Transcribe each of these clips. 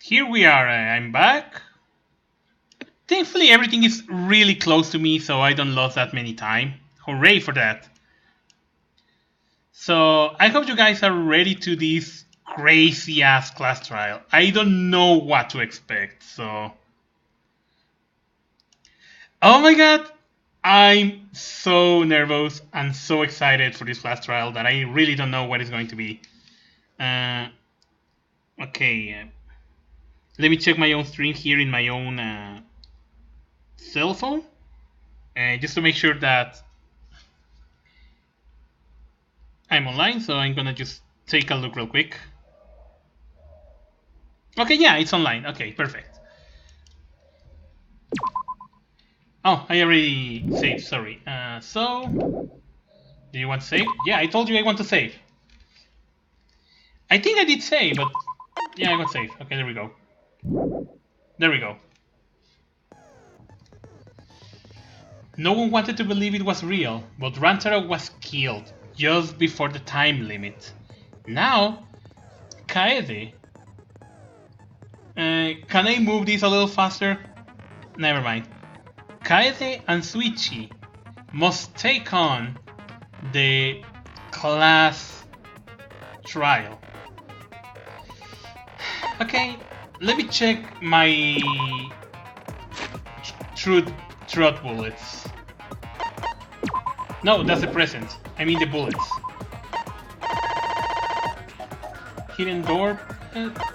here we are. I'm back. Thankfully, everything is really close to me, so I don't lose that many time. Hooray for that. So, I hope you guys are ready to this crazy-ass class trial. I don't know what to expect, so... Oh my god! I'm so nervous and so excited for this class trial that I really don't know what it's going to be. Okay, let me check my own stream here in my own cell phone, just to make sure that I'm online. So I'm gonna just take a look real quick. Okay, yeah, it's online. Okay, perfect. Oh, I already saved. Sorry. So, do you want to save? Yeah, I told you I want to save. I think I did save, but yeah, I want to save. Okay, there we go. There we go. No one wanted to believe it was real, but Rantaro was killed just before the time limit. Now, Kaede... can I move this a little faster? Never mind. Kaede and Suichi must take on the class trial. Okay, let me check my truth bullets. No, that's the present. I mean the bullets. Hidden door.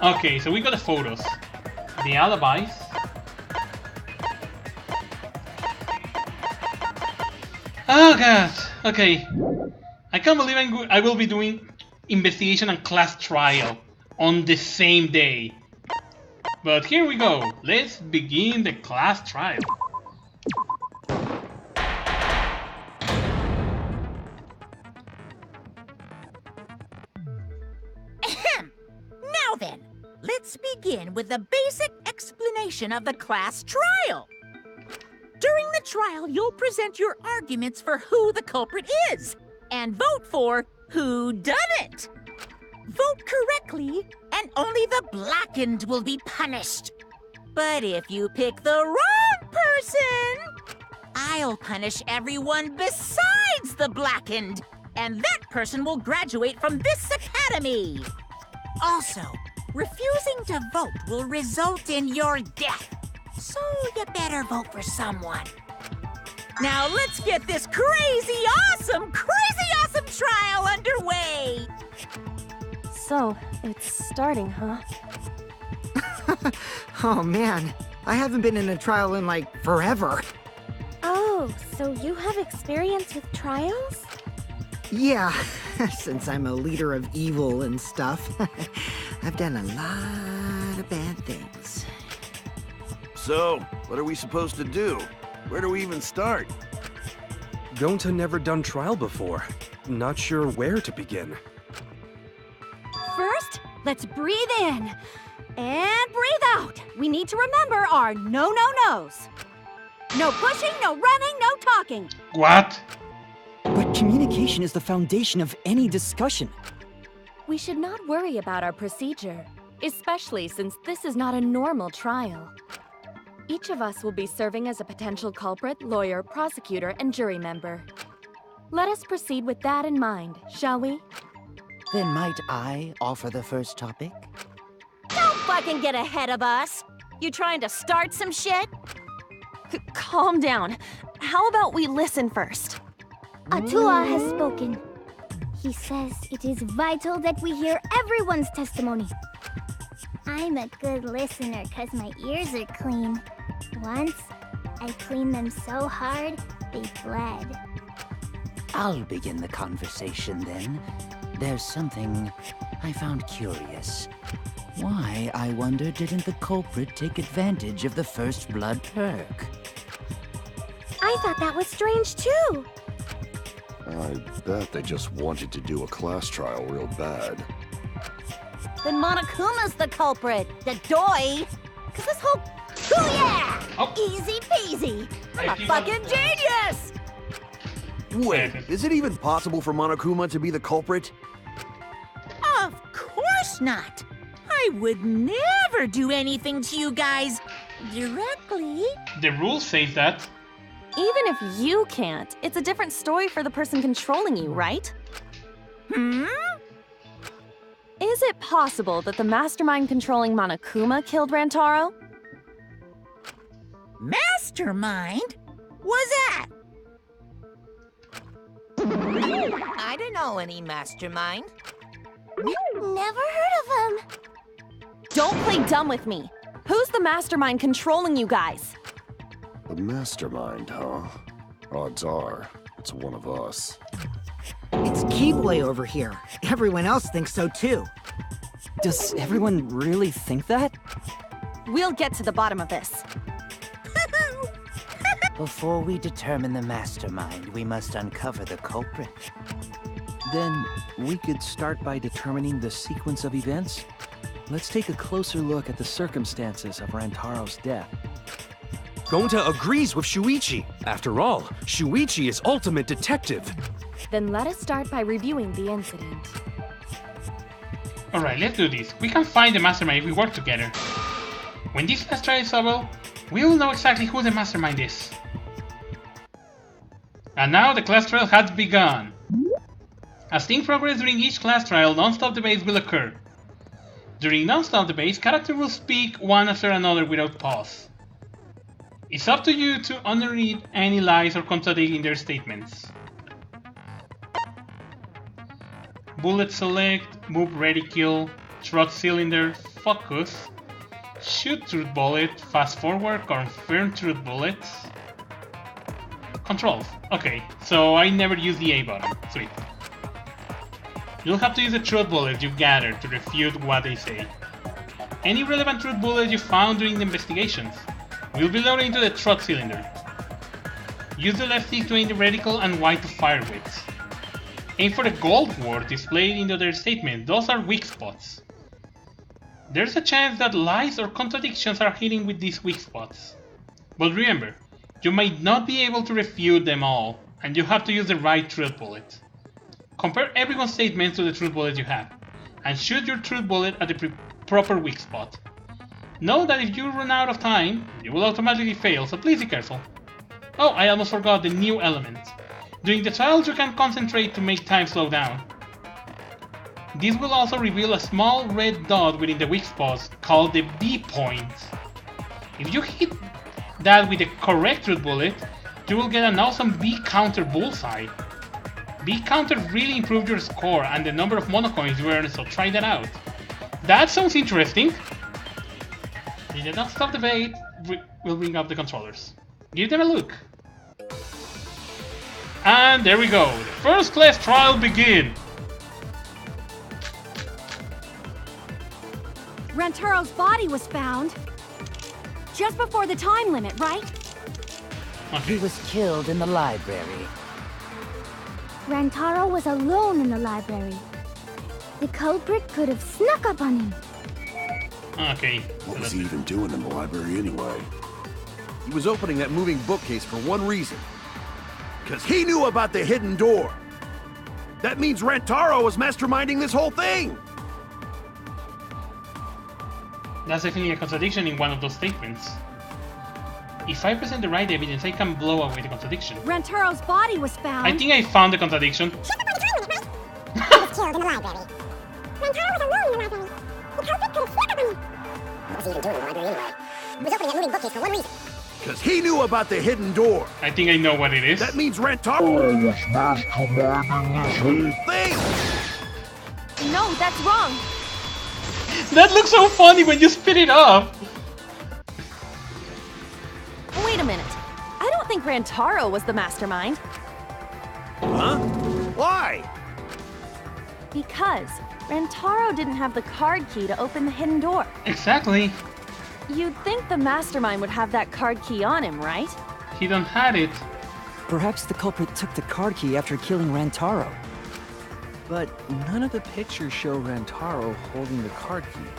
Okay, so we got the photos. The alibis. Oh god. Okay. I can't believe I will be doing investigation and class trial on the same day. But here we go. Let's begin the class trial. Now then, let's begin with the basic explanation of the class trial. During the trial, you'll present your arguments for who the culprit is, and vote for who done it. Vote correctly, and only the blackened will be punished. But if you pick the wrong person, I'll punish everyone besides the blackened, and that person will graduate from this academy. Also, refusing to vote will result in your death, so you better vote for someone. Now let's get this crazy awesome trial underway! So, it's starting, huh? Oh man, I haven't been in a trial in like forever. Oh, so you have experience with trials? Yeah, since I'm a leader of evil and stuff, I've done a lot of bad things. So, what are we supposed to do? Where do we even start? Gonta never done trial before. Not sure where to begin. First, let's breathe in. And breathe out. We need to remember our no-no-nos. No pushing, no running, no talking. What? But communication is the foundation of any discussion. We should not worry about our procedure, especially since this is not a normal trial. Each of us will be serving as a potential culprit, lawyer, prosecutor, and jury member. Let us proceed with that in mind, shall we? Then might I offer the first topic? Don't fucking get ahead of us! You trying to start some shit? Calm down. How about we listen first? Atua has spoken. He says it is vital that we hear everyone's testimony. I'm a good listener because my ears are clean. Once, I cleaned them so hard, they bled. I'll begin the conversation then. There's something I found curious. Why, I wonder, didn't the culprit take advantage of the first blood perk? I thought that was strange too. I bet they just wanted to do a class trial real bad. Then Monokuma's the culprit, the doy. Cause this whole... Oh yeah! Oh. Easy peasy! I'm a fucking genius! Wait, is it even possible for Monokuma to be the culprit? Of course not! I would never do anything to you guys directly. The rule says that. Even if you can't, it's a different story for the person controlling you, right? Hmm? Is it possible that the mastermind controlling Monokuma killed Rantaro? Mastermind? What's that? I don't know any mastermind. Never heard of him. Don't play dumb with me. Who's the mastermind controlling you guys? The mastermind, huh? Odds are, it's one of us. It's Keyboy over here. Everyone else thinks so too. Does everyone really think that? We'll get to the bottom of this. Before we determine the mastermind, we must uncover the culprit. Then we could start by determining the sequence of events. Let's take a closer look at the circumstances of Rantaro's death. Gonta agrees with Shuichi. After all, Shuichi is ultimate detective. Then let us start by reviewing the incident. Alright, let's do this. We can find the mastermind if we work together. When this class trial is over, we will know exactly who the mastermind is. And now the class trial has begun. As things progress during each class trial, non-stop debates will occur. During non-stop debates, characters will speak one after another without pause. It's up to you to underread any lies or contradict in their statements. Bullet select, move ready kill, thrust cylinder, focus, shoot truth bullet, fast forward, confirm truth bullets. Controls. Okay, so I never use the A button. Sweet. You'll have to use the truth bullet you gathered to refute what they say. Any relevant truth bullet you found during the investigations will be loaded into the truth cylinder. Use the left stick to aim the reticle and Y to fire with. Aim for the gold word displayed into their statement. Those are weak spots. There's a chance that lies or contradictions are hidden with these weak spots. But remember, you might not be able to refute them all, and you have to use the right truth bullet. Compare everyone's statements to the truth bullet you have, and shoot your truth bullet at the proper weak spot. Know that if you run out of time, you will automatically fail, so please be careful. Oh, I almost forgot the new element. During the trials you can concentrate to make time slow down. This will also reveal a small red dot within the weak spots called the B point. If you hit that with the correct truth bullet, you will get an awesome B counter bullseye. B counter really improved your score and the number of monocoins you earn, so try that out. That sounds interesting. In the non-stop debate, we'll bring up the controllers. Give them a look. And there we go. The first class trial begin. Rantaro's body was found just before the time limit, right? He was killed in the library. Rantaro was alone in the library. The culprit could have snuck up on him. Okay. What was he even doing in the library anyway? He was opening that moving bookcase for one reason. Because he knew about the hidden door. That means Rantaro was masterminding this whole thing. That's definitely a contradiction in one of those statements. If I present the right evidence, I can blow away the contradiction. Rantaro's body was found. I think I found the contradiction. He was killed in the library. Rantaro was alone in the library. The culprit could have snuck up on him. What was he even doing in the library anyway? He was opening that moving bookcase for one reason. Because he knew about the hidden door. I think I know what it is. That means Rantaro was masterminding this whole thing. No, that's wrong. That looks so funny when you spit it up. Wait a minute. I don't think Rantaro was the mastermind. Huh? Why? Because Rantaro didn't have the card key to open the hidden door. Exactly. You'd think the mastermind would have that card key on him, right? He don't had it. Perhaps the culprit took the card key after killing Rantaro. But none of the pictures show Rantaro holding the card key.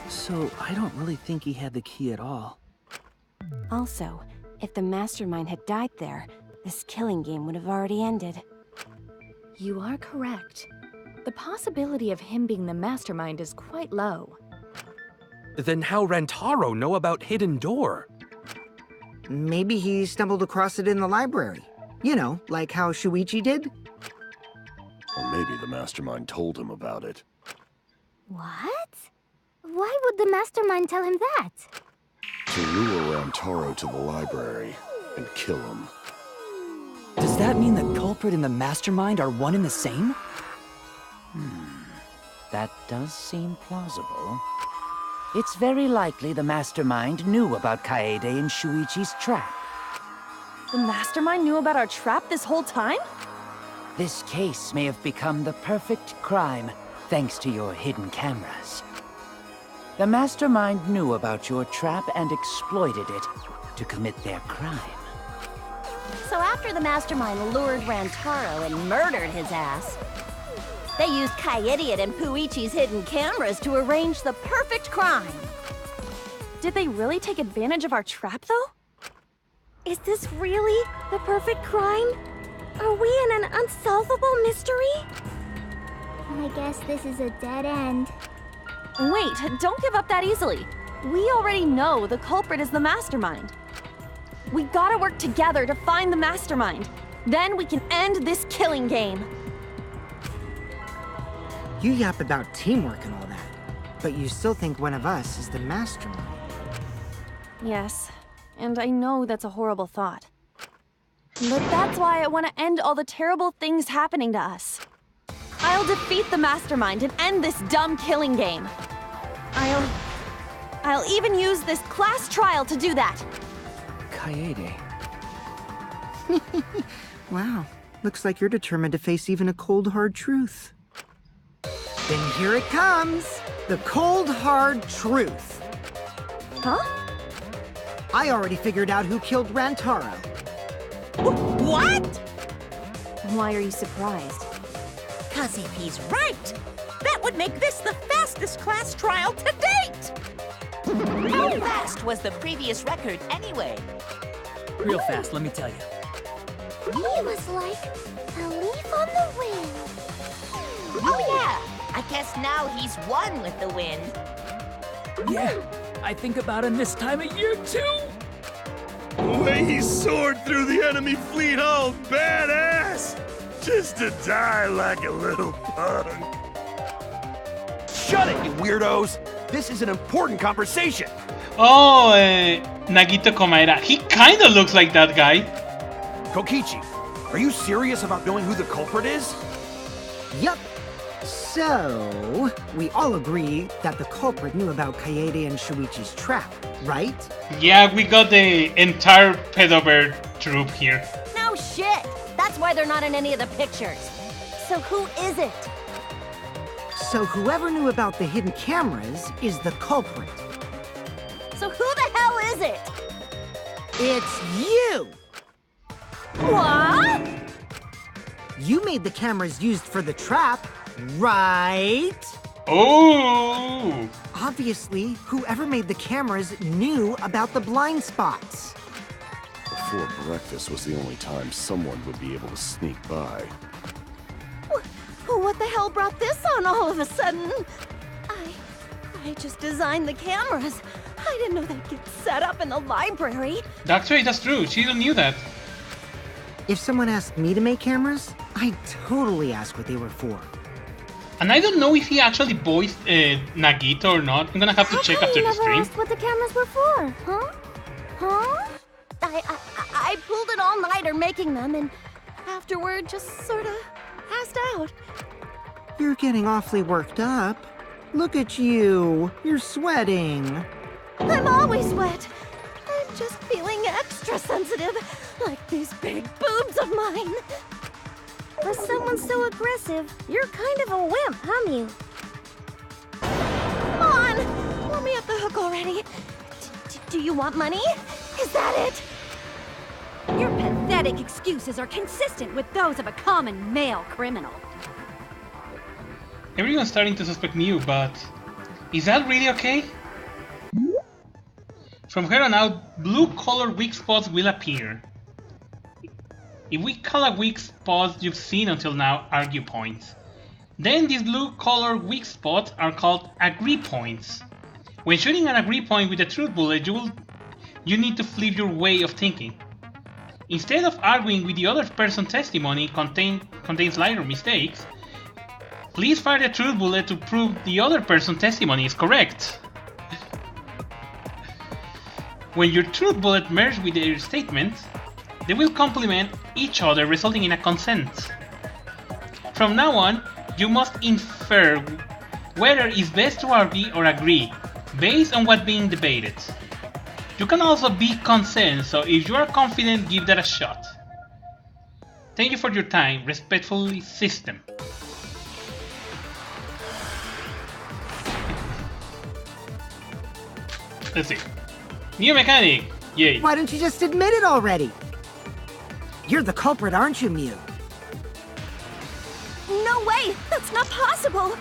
So I don't really think he had the key at all. Also, if the mastermind had died there, this killing game would have already ended. You are correct. the possibility of him being the mastermind is quite low. Then how Rentaro know about Hidden Door? Maybe he stumbled across it in the library. You know, like how Shuichi did? Or maybe the mastermind told him about it. What? Why would the mastermind tell him that? To lure Rantaro to the library and kill him. Does that mean the culprit and the mastermind are one and the same? That does seem plausible. It's very likely the mastermind knew about Kaede and Shuichi's trap. The mastermind knew about our trap this whole time? This case may have become the perfect crime thanks to your hidden cameras. The mastermind knew about your trap and exploited it to commit their crime. So after the mastermind lured Rantaro and murdered his ass, they used Kaidiot and Puichi's hidden cameras to arrange the perfect crime. Did they really take advantage of our trap, though? Is this really the perfect crime? Are we in an unsolvable mystery? I guess this is a dead end. Wait, don't give up that easily. We already know the culprit is the mastermind. We gotta work together to find the mastermind. Then we can end this killing game. You yap about teamwork and all that, but you still think one of us is the mastermind. Yes, and I know that's a horrible thought. But that's why I want to end all the terrible things happening to us. I'll defeat the mastermind and end this dumb killing game. I'll even use this class trial to do that. Kaede. Wow, looks like you're determined to face even a cold, hard truth. Then here it comes! The cold, hard truth. Huh? I already figured out who killed Rantaro. What? Why are you surprised? 'Cause if he's right, that would make this the fastest class trial to date! How fast was the previous record anyway? Real fast, let me tell you. He was like a leaf on the wind. Oh yeah, I guess now he's one with the wind. Yeah, I think about him this time of year too. The way he soared through the enemy fleet hull, badass! Just to die like a little punk. Shut it, you weirdos! This is an important conversation! Oh, Nagito Komaeda. He kinda looks like that guy. Kokichi, are you serious about knowing who the culprit is? Yup. So, we all agree that the culprit knew about Kaede and Shuichi's trap, right? Yeah, we got the entire Pedobear troop here. No shit! That's why they're not in any of the pictures. So who is it? So whoever knew about the hidden cameras is the culprit. So who the hell is it? It's you! What? You made the cameras used for the trap, right? Oh! Obviously, whoever made the cameras knew about the blind spots. Before breakfast was the only time someone would be able to sneak by. What the hell brought this on all of a sudden? I just designed the cameras. I didn't know they'd get set up in the library. That's right, that's true. She didn't knew that. If someone asked me to make cameras, I'd totally ask what they were for. And I don't know if he actually voiced Nagito or not. I'm gonna have to check after the never stream. asked what the cameras were for, huh? Huh? I pulled an all-nighter making them, and afterward just sorta passed out. You're getting awfully worked up. Look at you. You're sweating. I'm always wet. I'm just feeling extra sensitive, like these big boobs of mine. For someone so aggressive, you're kind of a wimp, huh, Mew? Come on! Let me off the hook already. Do you want money? Is that it? Your pathetic excuses are consistent with those of a common male criminal. Everyone's starting to suspect Mew, but is that really okay? From here on out, blue-colored weak spots will appear. If we call a weak spot you've seen until now argue points, Then these blue colored weak spots are called agree points. When shooting an agree point with a truth bullet, you need to flip your way of thinking. Instead of arguing with the other person's testimony contains light or mistakes, please fire the truth bullet to prove the other person's testimony is correct. When your truth bullet merges with their statement, they will complement each other, resulting in a consent. From now on, you must infer whether it's best to argue or agree, based on what's being debated. You can also be consent, so if you are confident, give that a shot. Thank you for your time. Respectfully, System. Let's see. New mechanic! Yay. Why don't you just admit it already? You're the culprit, aren't you, Mew? No way! That's not possible!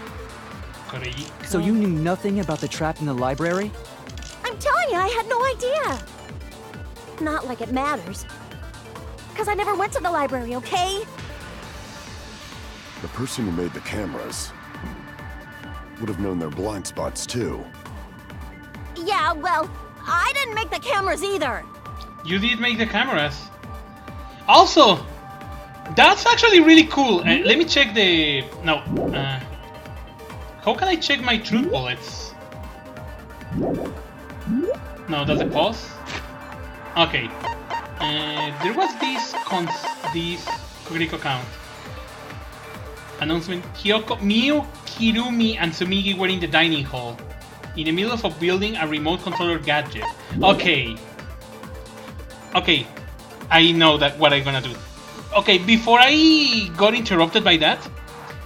So you knew nothing about the trap in the library? I'm telling you, I had no idea! Not like it matters. Because I never went to the library, okay? The person who made the cameras would have known their blind spots too. Yeah, well, I didn't make the cameras either! You did make the cameras. Also, that's actually really cool. Let me check the... No. How can I check my truth bullets? No, that's a pause. Okay. There was this Koguriko count. Announcement. Kyoko, Miu, Kirumi, and Tsumigi were in the dining hall, in the middle of a building a remote controller gadget. Okay. Okay. I know that what I'm gonna do. Okay, before I got interrupted by that,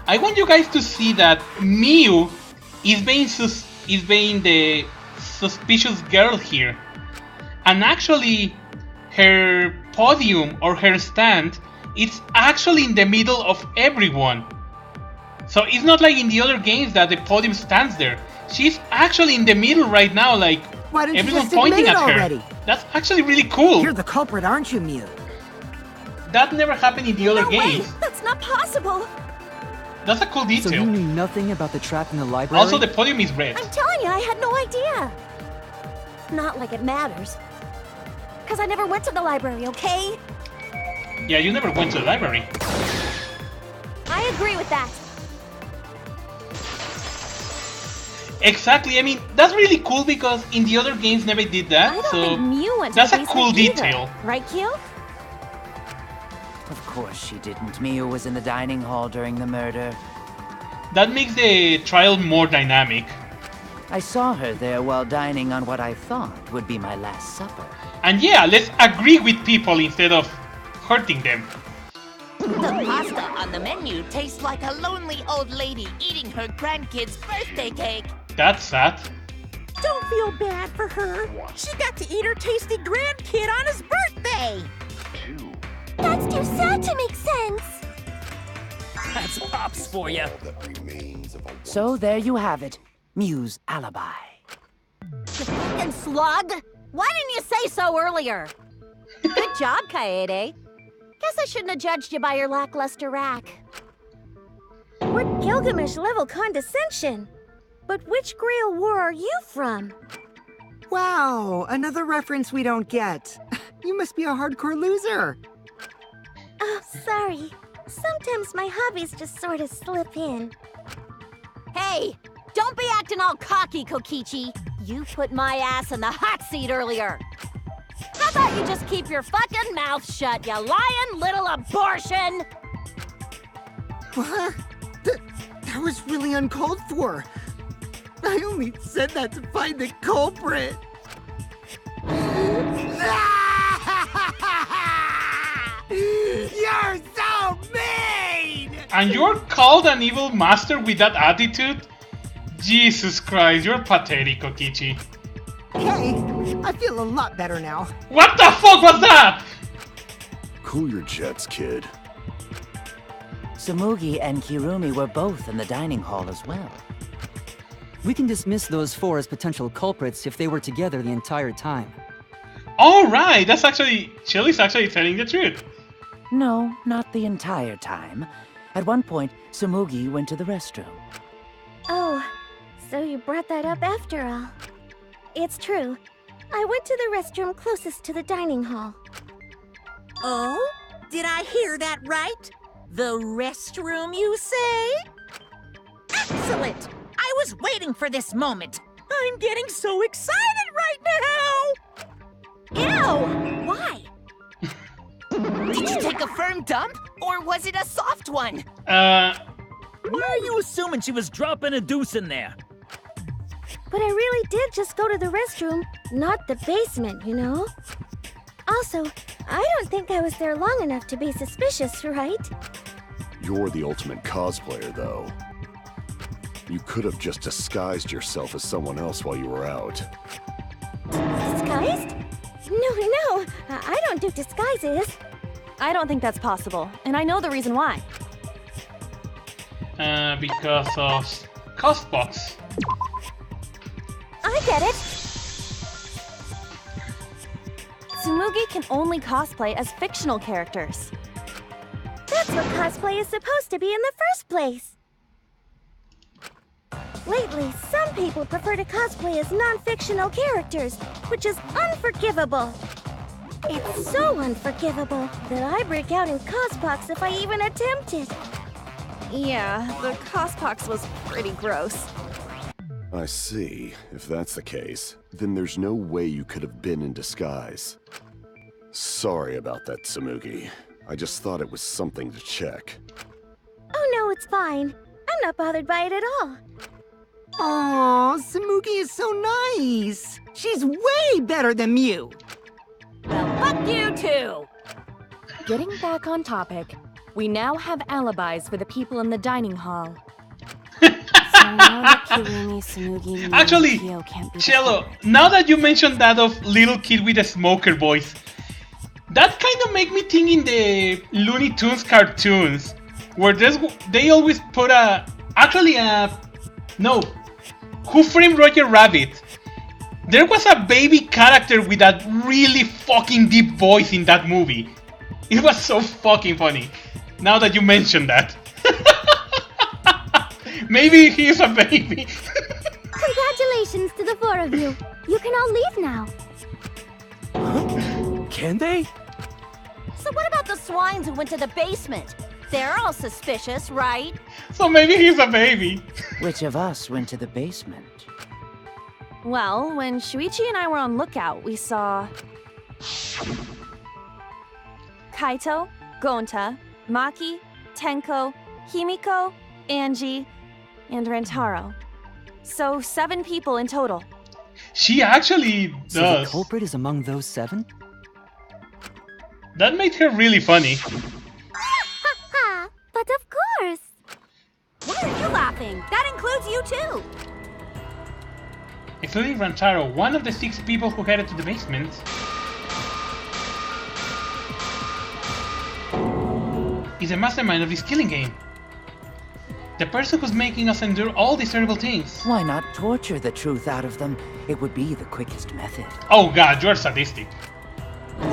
I want you guys to see that Miu is being the suspicious girl here, and actually her podium or her stand is actually in the middle of everyone. So it's not like in the other games that the podium stands there. She's actually in the middle right now, like everyone pointing at her. That's actually really cool. You're the culprit, aren't you, Mew? That never happened in the other games. Way. That's not possible! That's a cool detail. So you knew nothing about the trap in the library? Also, the podium is red. I'm telling you, I had no idea! Not like it matters. Because I never went to the library, okay? Yeah, you never went to the library. I agree with that. Exactly, I mean, that's really cool because in the other games never did that. I don't think Mew went that's to a the cool basement either. detail. Right, Q? Of course she didn't. Miu was in the dining hall during the murder. That makes the trial more dynamic. I saw her there while dining on what I thought would be my last supper. And yeah, let's agree with people instead of hurting them. The pasta on the menu tastes like a lonely old lady eating her grandkid's birthday cake. That's sad. Don't feel bad for her. She got to eat her tasty grandkid on his birthday. That's too sad to make sense. That's Pops for you. So there you have it. Miu's alibi. You fucking slug! Why didn't you say so earlier? Good job, Kaede. Guess I shouldn't have judged you by your lackluster rack. What Gilgamesh-level condescension? But which Grail War are you from? Wow, another reference we don't get. You must be a hardcore loser. Oh, sorry. Sometimes my hobbies just sort of slip in. Hey! Don't be acting all cocky, Kokichi! You put my ass in the hot seat earlier! How about you just keep your fucking mouth shut, you lying little abortion! What? That was really uncalled for. I only said that to find the culprit. You're so mean! And you're called an evil master with that attitude? Jesus Christ, you're pathetic, Kokichi. Hey, I feel a lot better now. What the fuck was that? Cool your jets, kid. Tsumugi and Kirumi were both in the dining hall as well. We can dismiss those four as potential culprits if they were together the entire time. Alright, that's actually... Chili's actually telling the truth. No, not the entire time. At one point, Tsumugi went to the restroom. Oh, so you brought that up after all. It's true. I went to the restroom closest to the dining hall. Oh? Did I hear that right? The restroom, you say? Excellent! I was waiting for this moment. I'm getting so excited right now! Ew! Why? Did you take a firm dump, or was it a soft one? Why are you assuming she was dropping a deuce in there? But I really did just go to the restroom, not the basement, you know? Also, I don't think I was there long enough to be suspicious, right? You're the ultimate cosplayer, though. You could have just disguised yourself as someone else while you were out. Disguised? No, I don't do disguises. I don't think that's possible, and I know the reason why. Because of Costbox. I get it! Tsumugi can only cosplay as fictional characters. That's what cosplay is supposed to be in the first place. Lately, some people prefer to cosplay as non-fictional characters, which is unforgivable. It's so unforgivable that I break out in cospox if I even attempt it. Yeah, the cospox was pretty gross. I see. If that's the case, then there's no way you could have been in disguise. Sorry about that, Tsumugi. I just thought it was something to check. Oh no, it's fine. I'm not bothered by it at all. Aw, Tsumugi is so nice. She's way better than Mew. Well, fuck you too! Getting back on topic, we now have alibis for the people in the dining hall. Actually, Cello, now that you mentioned that of little kid with a smoker voice, that kind of make me think in the Looney Tunes cartoons, where they always put no, Who Framed Roger Rabbit? There was a baby character with that really fucking deep voice in that movie. It was so fucking funny, now that you mentioned that. Maybe he's a baby. Congratulations to the four of you. You can all leave now. Can they? So what about the swines who went to the basement? They're all suspicious, right? So maybe he's a baby. Which of us went to the basement? Well, when Shuichi and I were on lookout, we saw Kaito, Gonta, Maki, Tenko, Himiko, Angie, and Rentaro. So 7 people in total. She actually does. So the culprit is among those 7? That made her really funny. Ha! But of course! Why are you laughing? That includes you too! Including Rantaro, one of the 6 people who headed to the basement. Is the mastermind of this killing game. The person who's making us endure all these terrible things. Why not torture the truth out of them? It would be the quickest method. Oh god, you're sadistic.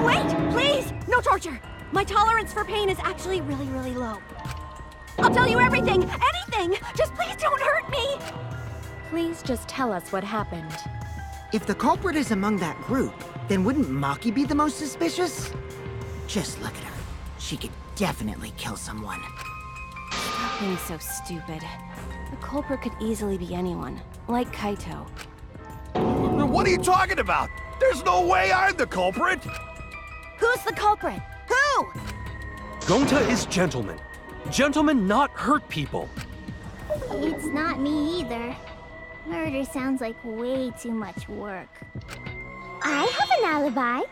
Wait, please! No torture! My tolerance for pain is actually really, really low. I'll tell you everything! Anything! Just please don't hurt me! Please just tell us what happened. If the culprit is among that group, then wouldn't Maki be the most suspicious? Just look at her. She could definitely kill someone. Stop being so stupid. The culprit could easily be anyone, like Kaito. What are you talking about? There's no way I'm the culprit! Who's the culprit? Who? Gonta is gentleman. Gentlemen not hurt people. It's not me either. Murder sounds like way too much work. I have an alibi.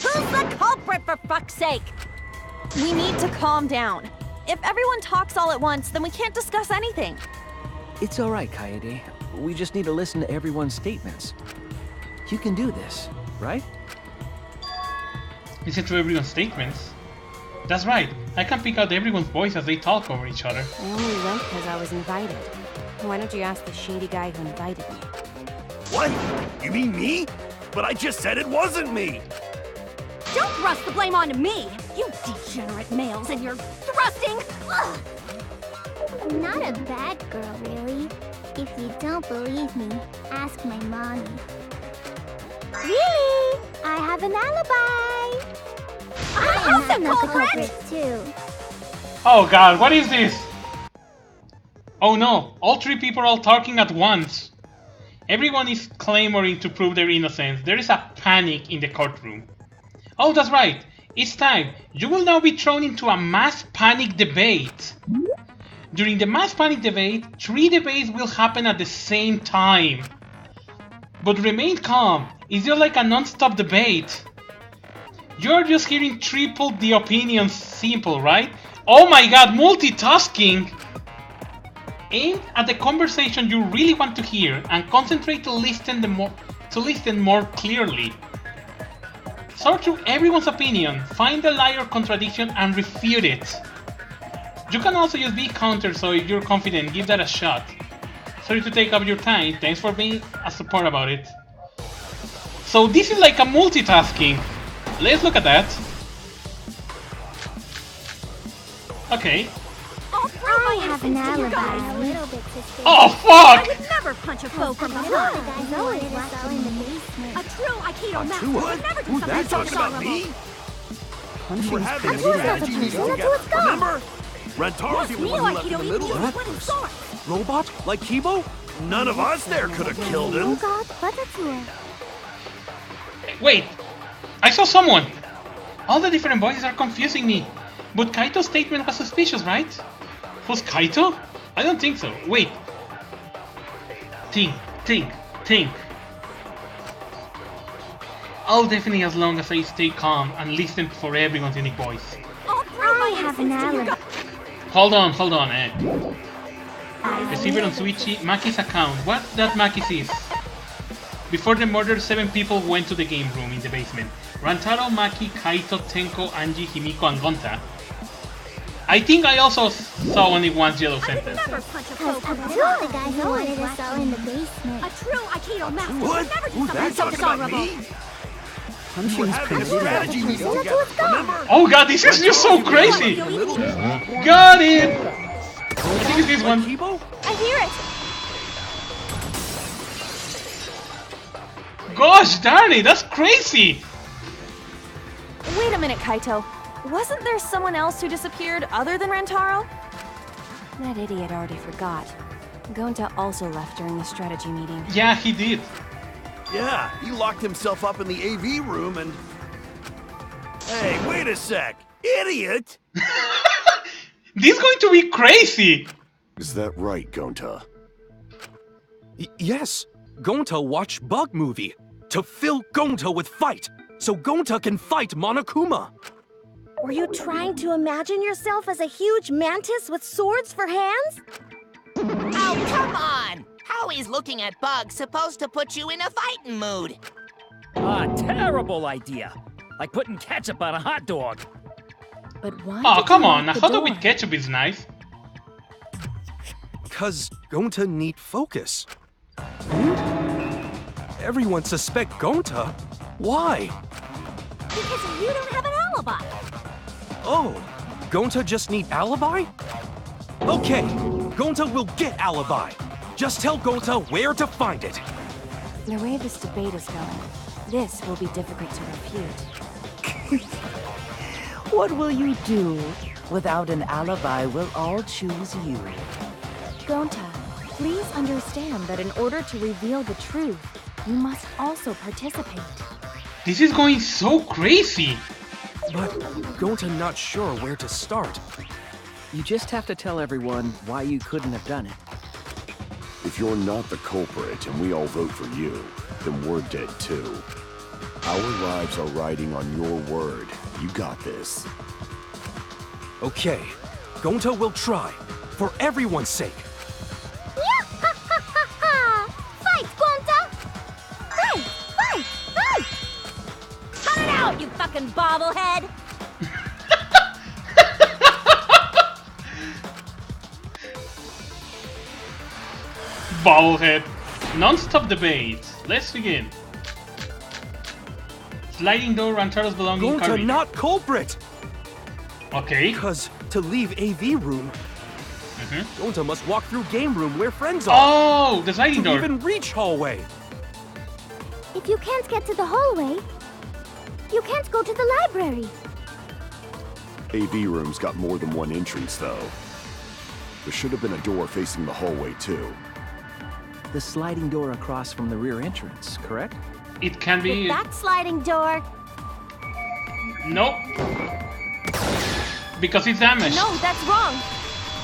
Who's the culprit, for fuck's sake? We need to calm down. If everyone talks all at once, then we can't discuss anything. It's all right, Kaede. We just need to listen to everyone's statements. You can do this, right? Listen to everyone's statements. That's right, I can pick out everyone's voice as they talk over each other. I only went because I was invited. Why don't you ask the shady guy who invited me? What? You mean me? But I just said it wasn't me! Don't thrust the blame onto me! You degenerate males and your thrusting! Ugh. I'm not a bad girl, really. If you don't believe me, ask my mommy. Really? I have an alibi! I'm not the the culprit! culprit, too. Oh god, what is this? Oh no, all three people are all talking at once. Everyone is clamoring to prove their innocence. There is a panic in the courtroom. Oh, that's right. It's time. You will now be thrown into a mass panic debate. During the mass panic debate, 3 debates will happen at the same time. But remain calm. It's just like a non-stop debate. You're just hearing triple the opinions simple, right? Oh my god, multitasking! Aim at the conversation you really want to hear and concentrate to listen more clearly. Sort through everyone's opinion, find the lie or contradiction and refute it. You can also use B counter, so if you're confident, give that a shot. Sorry to take up your time, thanks for being a support about it. So this is like a multitasking. Let's look at that. Okay. I have an alibi a little bit suspicious. Oh fuck! I would never punch a foe from behind. The guys who wanted us all in the basement. A true Aikido master true? would never do Who's something that so talking about dishonorable. me? Punching's We're having pretty a good. strategy meeting Let's together, go. remember? Rentaro's the Neo one who left in Aikido the even middle uses of wooden it. swords. Robot? Like Kibo? None of us there could have killed Oh him. god, Butterfly. Wait, I saw someone. All the different voices are confusing me. But Kaito's statement was suspicious, right? Was Kaito? I don't think so. Wait. Think. I'll definitely as long as I stay calm and listen for everyone's unique voice. I have an alibi. Hold on. Receiver on Suichi, Maki's account. What that Maki sees? Before the murder, 7 people went to the game room in the basement. Rantaro, Maki, Kaito, Tenko, Anji, Himiko, and Gonta. I think I also saw only one yellow sentence. Never punch a foe from The behind. guys who wanted us all in the basement. A true Aikido master What? would never do Who's something that so talking about dishonorable. me? We're Punching's having pretty a good. strategy meeting together, remember? Oh god, this is just so crazy! In the middle. Got it! I think it's this one. Kibo? I hear it. Gosh darn it, that's crazy! Wait a minute, Kaito. Wasn't there someone else who disappeared other than Rantaro? That idiot already forgot. Gonta also left during the strategy meeting. Yeah, he did. Yeah, he locked himself up in the AV room and... Hey, wait a sec! Idiot! This is going to be crazy! Is that right, Gonta? Yes. Gonta watched Bug Movie to fill Gonta with fight, so Gonta can fight Monokuma. Were you trying to imagine yourself as a huge mantis with swords for hands? Oh, come on! How is looking at bugs supposed to put you in a fighting mood? Ah, terrible idea. Like putting ketchup on a hot dog. But why? Oh, did come you on, a lock the hot dog door? with ketchup is nice. Cause Gonta need focus. Everyone suspect Gonta. Why? Because you don't have an alibi. Oh, Gonta just need alibi? Okay, Gonta will get alibi. Just tell Gonta where to find it. The way this debate is going, this will be difficult to refute. What will you do? Without an alibi, we'll all choose you. Gonta, please understand that in order to reveal the truth, you must also participate. This is going so crazy! But Gonta not sure where to start. You just have to tell everyone why you couldn't have done it. If you're not the culprit and we all vote for you, then we're dead too. Our lives are riding on your word. You got this. Okay, Gonta will try, for everyone's sake. Fight, Gonta! Fight! Fight! Fight! Cut it out, you fucking bobblehead! Bobblehead. Non-stop debate. Let's begin. Sliding door, Rantaro's belongings. Gonta not culprit! Okay. Because to leave AV room, Gonta must walk through game room where friends are. Oh, the sliding door. To even reach hallway. If you can't get to the hallway, you can't go to the library. AV room's got more than one entrance, though. There should have been a door facing the hallway, too. The sliding door across from the rear entrance, correct? It can be... That sliding door. Nope. Because it's damaged. No, that's wrong.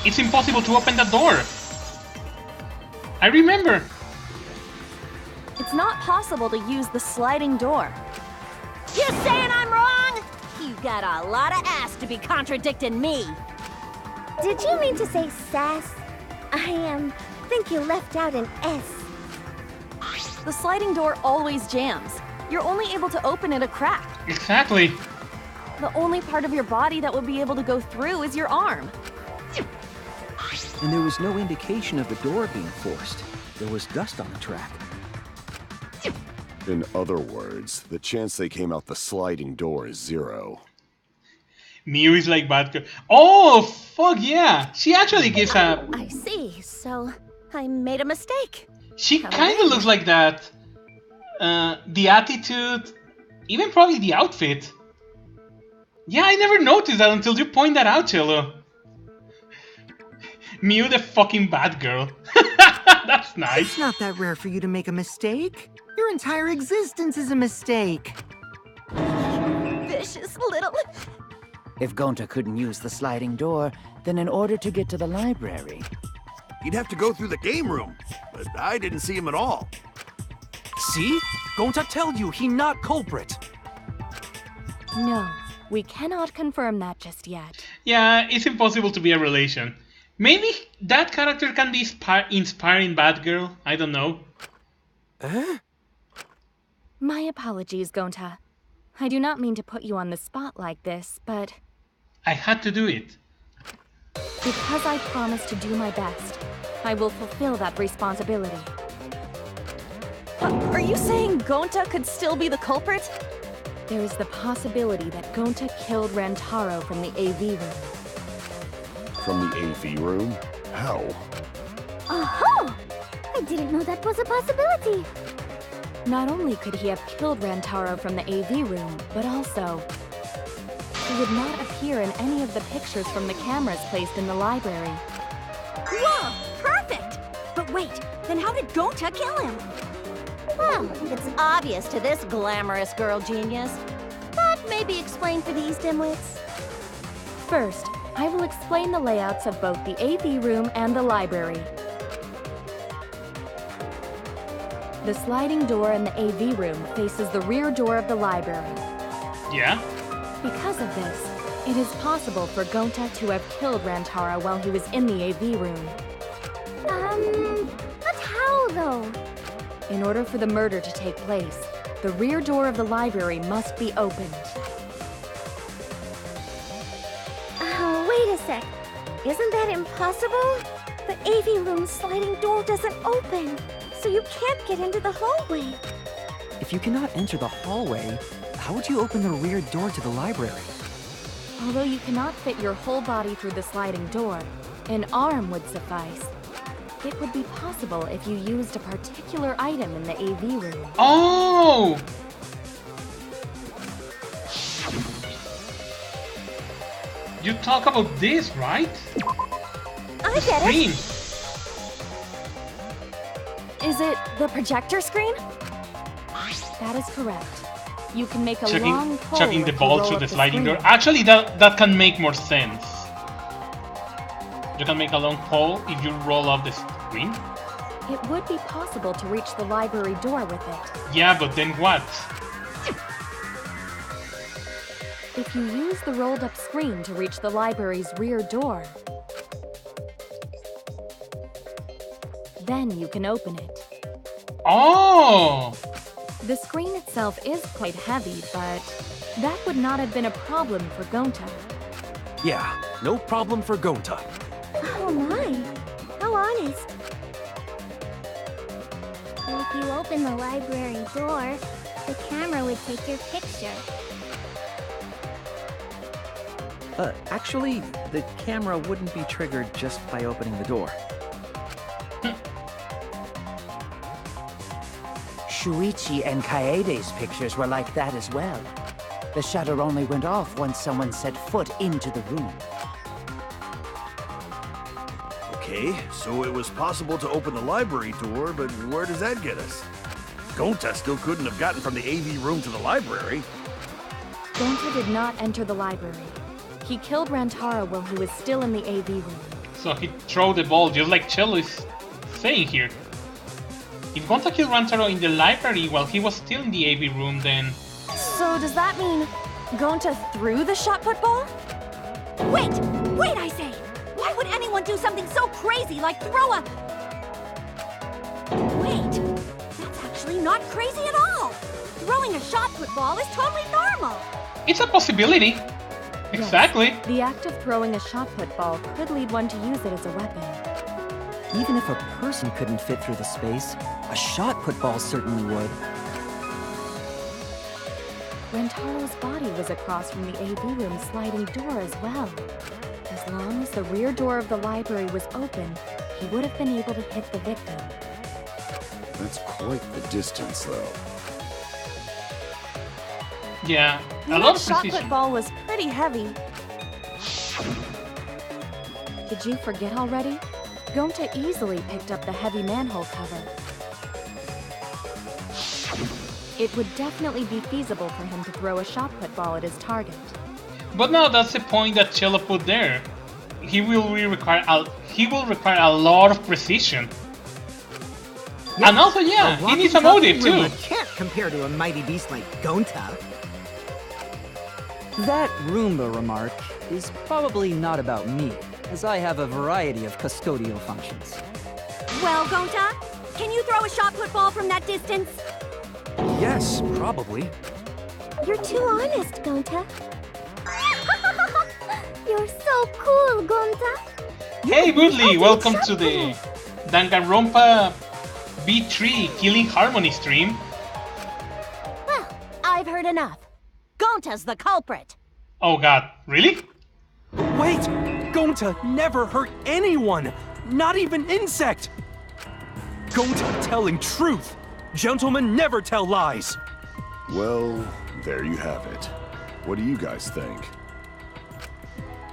It's impossible to open that door. I remember. It's not possible to use the sliding door. You saying I'm wrong? You got a lot of ass to be contradicting me. Did you mean to say sass? I think you left out an S. The sliding door always jams. You're only able to open it a crack. Exactly. The only part of your body that would be able to go through is your arm. And there was no indication of the door being forced. There was dust on the track. In other words, the chance they came out the sliding door is 0. Miu is like bad girl. Oh, fuck yeah. She actually gives a... I see. So, I made a mistake. She kind of looks like that. The attitude, even probably the outfit. Yeah, I never noticed that until you point that out, Cello. Miu the fucking bad girl. That's nice. It's not that rare for you to make a mistake. Your entire existence is a mistake. Vicious little... If Gonta couldn't use the sliding door, then in order to get to the library... He'd have to go through the game room, but I didn't see him at all. See? Gonta tell you he not culprit. No, we cannot confirm that just yet. Yeah, it's impossible to be a relation. Maybe that character can be inspiring bad girl. I don't know. My apologies, Gonta. I do not mean to put you on the spot like this, but... I had to do it. Because I promised to do my best, I will fulfill that responsibility. Are you saying Gonta could still be the culprit? There is the possibility that Gonta killed Rantaro from the AV room. From the AV room? How? Oh! I didn't know that was a possibility. Not only could he have killed Rantaro from the AV room, but also... he would not appear in any of the pictures from the cameras placed in the library. Whoa! Perfect! But wait, then how did Gonta kill him? Well, it's obvious to this glamorous girl genius. But maybe explain for these dimwits. First, I will explain the layouts of both the AV room and the library. The sliding door in the AV room faces the rear door of the library. Yeah? Because of this, it is possible for Gonta to have killed Rantaro while he was in the AV room. But how though? In order for the murder to take place, the rear door of the library must be opened. Wait a sec. Isn't that impossible? The AV room's sliding door doesn't open, so you can't get into the hallway. If you cannot enter the hallway, how would you open the rear door to the library? Although you cannot fit your whole body through the sliding door, an arm would suffice. It would be possible if you used a particular item in the AV room. Oh! You talk about this, right? I get Screen. Is it the projector screen? That is correct. You can make a long pole chucking the if you ball roll through up the sliding screen. door. Actually, that can make more sense. You can make a long pole if you roll up the screen. It would be possible to reach the library door with it. Yeah, but then what? If you use the rolled up screen to reach the library's rear door, then you can open it. Oh! The screen itself is quite heavy, but that would not have been a problem for Gonta. Yeah, no problem for Gonta. Oh my, how honest. If you open the library door, the camera would take your picture. Actually, the camera wouldn't be triggered just by opening the door. Shuichi and Kaede's pictures were like that as well. The shutter only went off once someone set foot into the room. Okay, so it was possible to open the library door, but where does that get us? Gonta still couldn't have gotten from the AV room to the library. Gonta did not enter the library. He killed Rantaro while he was still in the AV room. So he threw the ball, just like Cello is saying here. If Gonta killed Rantaro in the library while he was still in the AV room, then... So does that mean Gonta threw the shot put ball? Wait! Wait, I say! Why would anyone do something so crazy like throw a... Wait! That's actually not crazy at all! Throwing a shot put ball is totally normal! It's a possibility. Exactly. Yes, the act of throwing a shot put ball could lead one to use it as a weapon. Even if a person couldn't fit through the space, a shot put ball certainly would. Rantaro's body was across from the AV room sliding door as well. As long as the rear door of the library was open, he would have been able to hit the victim. That's quite the distance, though. Yeah, a lot That of shot precision. put ball was pretty heavy. Did you forget already? Gonta easily picked up the heavy manhole cover. It would definitely be feasible for him to throw a shot put ball at his target. But no, that's the point that Cello put there. He will require a lot of precision. Yes, And also, yeah, a he needs a walkie-talkie motive too. Roomba can't compare to a mighty beast like Gonta. That Roomba remark is probably not about me, as I have a variety of custodial functions. Well, Gonta, can you throw a shot put ball from that distance? Yes, probably. You're too honest, Gonta. You're so cool, Gonta. Hey Woodley, welcome to the Danganronpa V3 Killing Harmony stream. Well, I've heard enough. Gonta's the culprit. Oh god, really? Wait! Gonta never hurt anyone! Not even insect! Gonta telling truth! Gentlemen never tell lies! Well, there you have it. What do you guys think?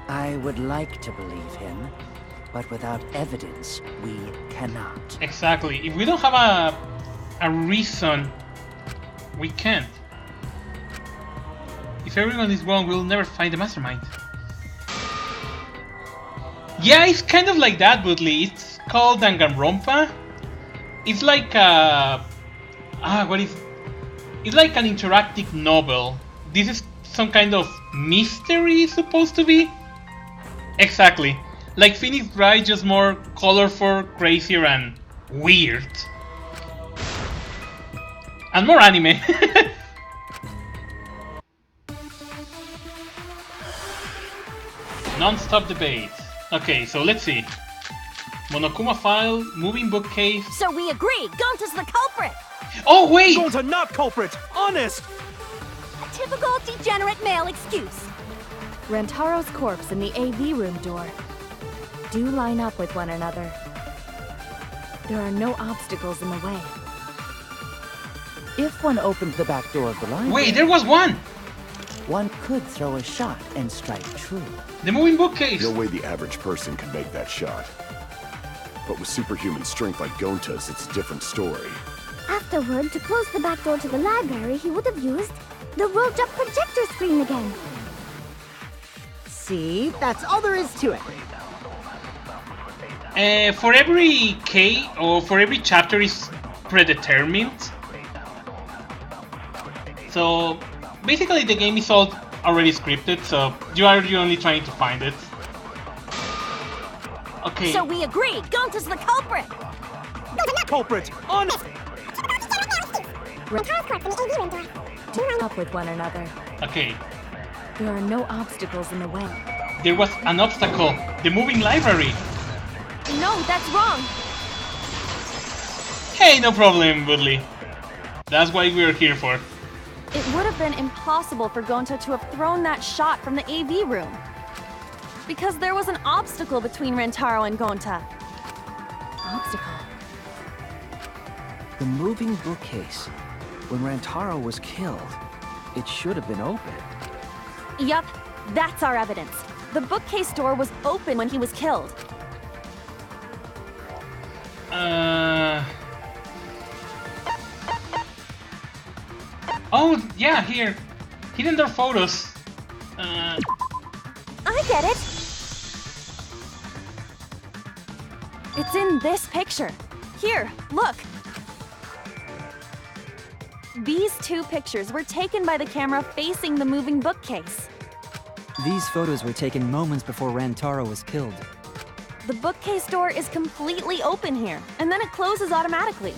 I would like to believe him, but without evidence, we cannot. Exactly. If we don't have a reason, we can't. If everyone is wrong, we'll never find the mastermind. Yeah, it's kind of like that, Woodley. It's called Danganronpa. It's like it's like an interactive novel. This is some kind of mystery, supposed to be. Exactly. Like Phoenix Wright, just more colorful, crazier, and weird. And more anime. Non-stop debate. Okay, so let's see. Monokuma file, moving bookcase. So we agree, Gonta's the culprit. Oh wait! Gonta not culprit! Honest! A typical degenerate male excuse. Rantaro's corpse and the AV room door do line up with one another. There are no obstacles in the way. If one opened the back door of the library... Wait, there was one! One could throw a shot and strike true. The moving bookcase! No way the average person can make that shot. But with superhuman strength like Gonta's, it's a different story. Afterward, to close the back door to the library, he would have used the rolled-up projector screen again. See? That's all there is to it. For every K, or for every chapter is predetermined. So, basically the game is all already scripted, so you are only trying to find it. Okay. So we agree, Gonta's the culprit. Culprit! Honest! Do up with one another. Okay. There are no obstacles in the way. There was an obstacle. The moving library. No, that's wrong. Hey, no problem, Woodley. That's what we're here for. It would have been impossible for Gonta to have thrown that shot from the AV room. Because there was an obstacle between Rentaro and Gonta. Obstacle? The moving bookcase. When Rantaro was killed, it should have been open. Yup, that's our evidence. The bookcase door was open when he was killed. Oh, yeah, here. Hidden door photos. I get it. It's in this picture. Here, look. These two pictures were taken by the camera facing the moving bookcase. These photos were taken moments before Rantaro was killed. The bookcase door is completely open here, and then it closes automatically.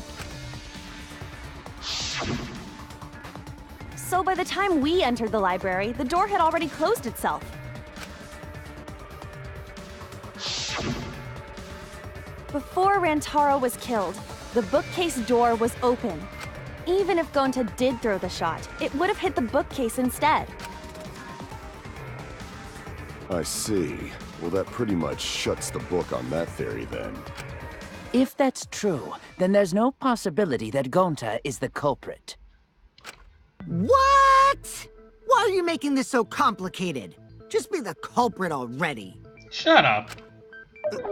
So by the time we entered the library, the door had already closed itself. Before Rantaro was killed, the bookcase door was open. Even if Gonta did throw the shot, it would have hit the bookcase instead. I see. Well, that pretty much shuts the book on that theory then. If that's true, then there's no possibility that Gonta is the culprit. What? Why are you making this so complicated? Just be the culprit already. Shut up.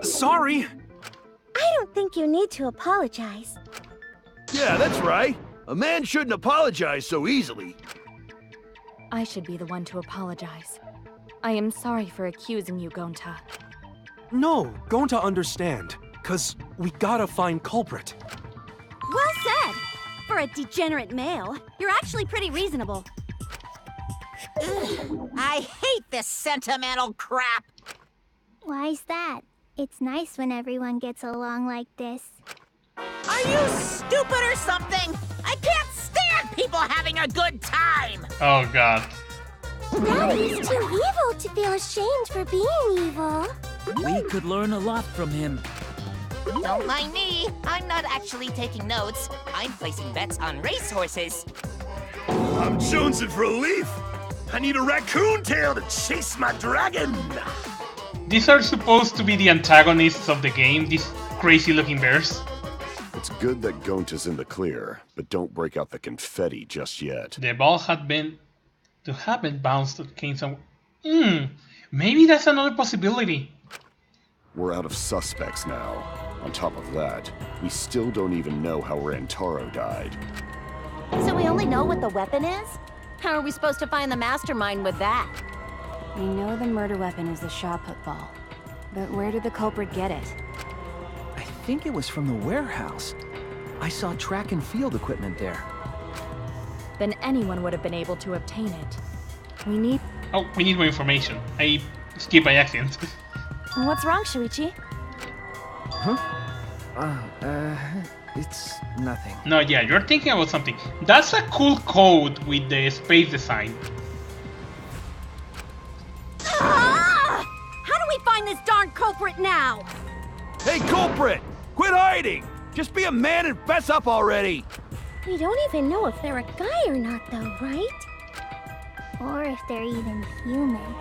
Sorry. I don't think you need to apologize. Yeah, that's right. A man shouldn't apologize so easily. I should be the one to apologize. I am sorry for accusing you, Gonta. No, Gonta understand. 'Cause we gotta find culprit. Well said! For a degenerate male, you're actually pretty reasonable. Ugh, I hate this sentimental crap. Why's that? It's nice when everyone gets along like this. Are you stupid or something? I can't stand people having a good time. Oh god. Daddy's too evil to feel ashamed for being evil. We could learn a lot from him. Don't mind me. I'm not actually taking notes. I'm placing bets on racehorses. I'm jonesing for a leaf. I need a raccoon tail to chase my dragon. These are supposed to be the antagonists of the game, these crazy looking bears. It's good that Gonta's in the clear, but don't break out the confetti just yet. The ball had been to have been bounced at Kane somewhere. Maybe that's another possibility. We're out of suspects now. On top of that, we still don't even know how Rantaro died. So we only know what the weapon is? How are we supposed to find the mastermind with that? We know the murder weapon is the shot put ball. But where did the culprit get it? I think it was from the warehouse. I saw track and field equipment there. Then anyone would have been able to obtain it. We need... Oh, we need more information. I skipped by accident. What's wrong, Shuichi? Huh? It's nothing. No, yeah, you're thinking about something. That's a cool code with the space design. Ah! How do we find this darn culprit now? Hey, culprit! Quit hiding! Just be a man and fess up already! We don't even know if they're a guy or not, though, right? Or if they're even human.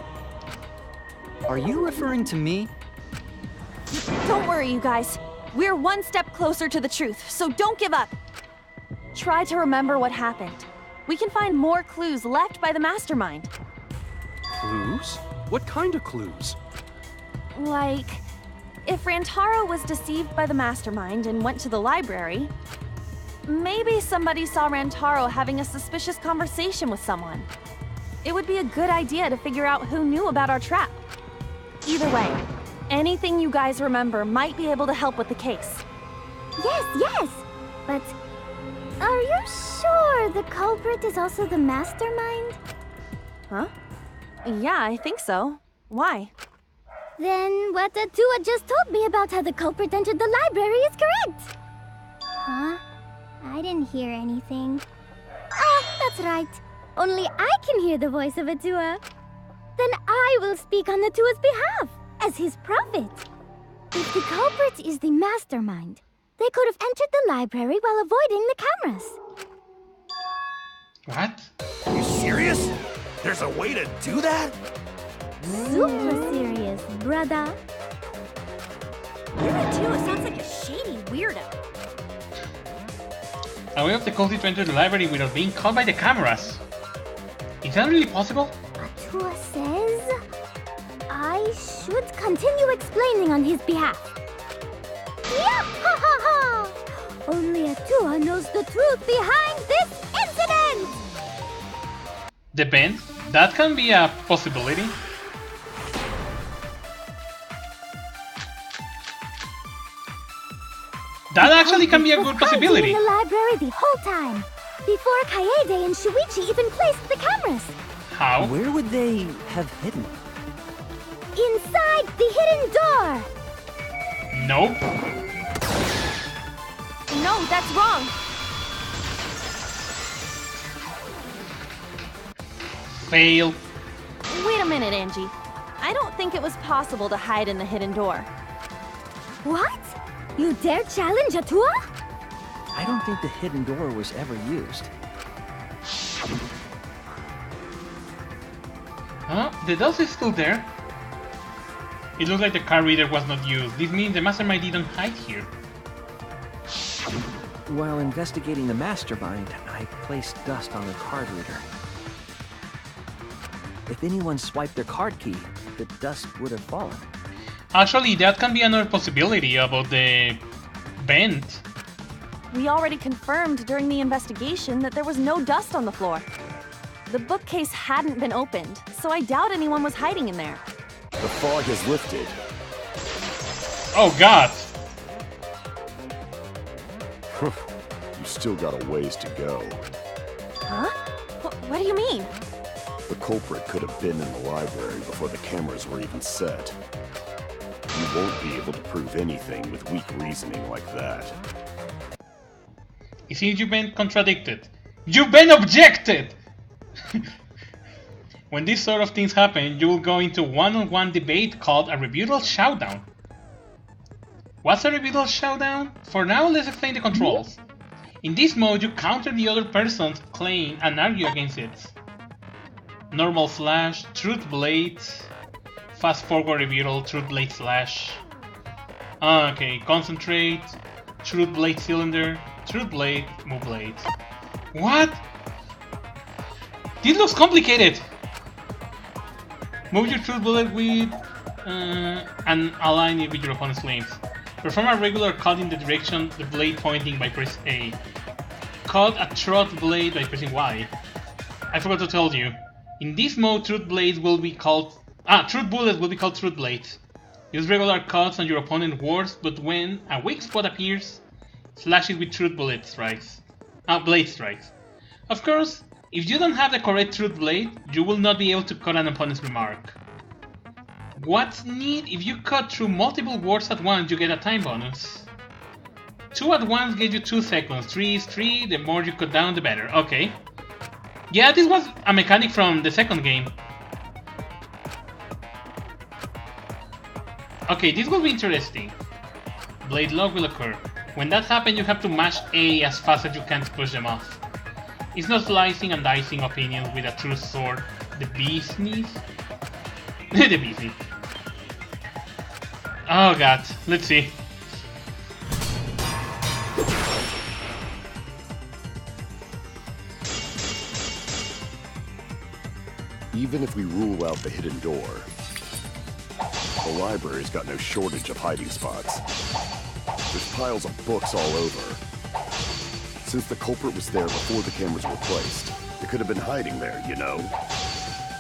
Are you referring to me? Don't worry, you guys. We're one step closer to the truth, so don't give up. Try to remember what happened. We can find more clues left by the mastermind. Clues? What kind of clues? Like, if Rantaro was deceived by the mastermind and went to the library, maybe somebody saw Rantaro having a suspicious conversation with someone. It would be a good idea to figure out who knew about our trap. Either way, anything you guys remember might be able to help with the case. Yes! But are you sure the culprit is also the mastermind? Huh? Yeah, I think so. Why? Then what Atua just told me about how the culprit entered the library is correct! Huh? I didn't hear anything. Oh, that's right. Only I can hear the voice of Atua. Then I will speak on Atua's behalf, as his prophet. If the culprit is the mastermind, they could have entered the library while avoiding the cameras. What? You serious? There's a way to do that? Super serious. Sauros, brother. Uratua sounds like a shady weirdo. A way of the cultist to enter the library without being caught by the cameras. Is that really possible? Atua says I should continue explaining on his behalf. Yeah, ha ha ha! Only Atua knows the truth behind this incident! The bend? That can be a possibility. That actually can be a good possibility. In the library the whole time, before Kaede and Shuichi even placed the cameras. How? Where would they have hidden? Inside the hidden door. Nope. No, that's wrong. Fail. Wait a minute, Angie. I don't think it was possible to hide in the hidden door. What? You dare challenge Atua? I don't think the hidden door was ever used. Huh? The dust is still there. It looks like the card reader was not used. This means the mastermind didn't hide here. While investigating the mastermind, I placed dust on the card reader. If anyone swiped their card key, the dust would have fallen. Actually, that can be another possibility about the bend. We already confirmed during the investigation that there was no dust on the floor. The bookcase hadn't been opened, so I doubt anyone was hiding in there. The fog has lifted. Oh god! You still got a ways to go. Huh? What do you mean? The culprit could have been in the library before the cameras were even set. You won't be able to prove anything with weak reasoning like that. It seems you've been contradicted. You've been objected! When these sort of things happen, you will go into one-on-one debate called a rebuttal showdown. What's a rebuttal showdown? For now, let's explain the controls. In this mode, you counter the other person's claim and argue against it. Normal slash, truth blade, fast forward rebuttal, truth blade slash. Okay, concentrate, truth blade cylinder, truth blade, move blade. What? This looks complicated! Move your truth blade with and align it with your opponent's claims. Perform a regular cut in the direction the blade pointing by pressing A. Cut a truth blade by pressing Y. I forgot to tell you. In this mode, truth blades will be called truth bullets will be called truth blades. Use regular cuts on your opponent's words, but when a weak spot appears, slash it with truth bullet strikes. Blade strikes. Of course, if you don't have the correct truth blade, you will not be able to cut an opponent's remark. What's neat, if you cut through multiple words at once, you get a time bonus. 2 at once gives you 2 seconds, 3 is 3, the more you cut down the better. Okay. Yeah, this was a mechanic from the second game. Okay, this will be interesting. Blade lock will occur. When that happens, you have to mash A as fast as you can to push them off. It's not slicing and dicing opinions with a true sword. The bee's knees? The bee's knees. Oh god, let's see. Even if we rule out the hidden door, the library's got no shortage of hiding spots. There's piles of books all over. Since the culprit was there before the cameras were placed, they could have been hiding there, you know?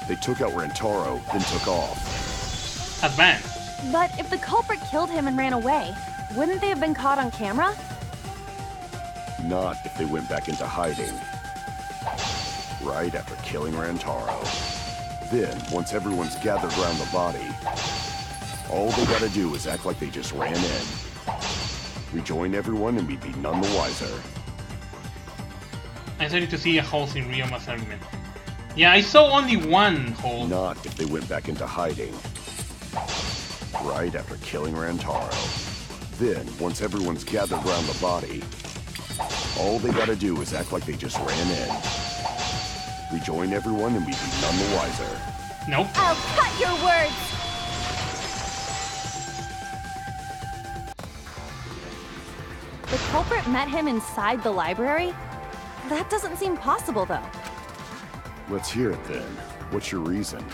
They took out Rantaro, then took off. Advanced. But if the culprit killed him and ran away, wouldn't they have been caught on camera? Not if they went back into hiding. Right after killing Rantaro. Then, once everyone's gathered around the body, all they gotta do is act like they just ran in. Rejoin everyone and we'd be none the wiser. I'm starting to see a hole in Ryoma's argument. Yeah, I saw only one hole. Not if they went back into hiding. Right after killing Rantaro. Then, once everyone's gathered around the body, all they gotta do is act like they just ran in. Rejoin everyone and we'd be none the wiser. Nope. I'll cut your words! culprit met him inside the library? That doesn't seem possible, though. Let's hear it then. What's your reason?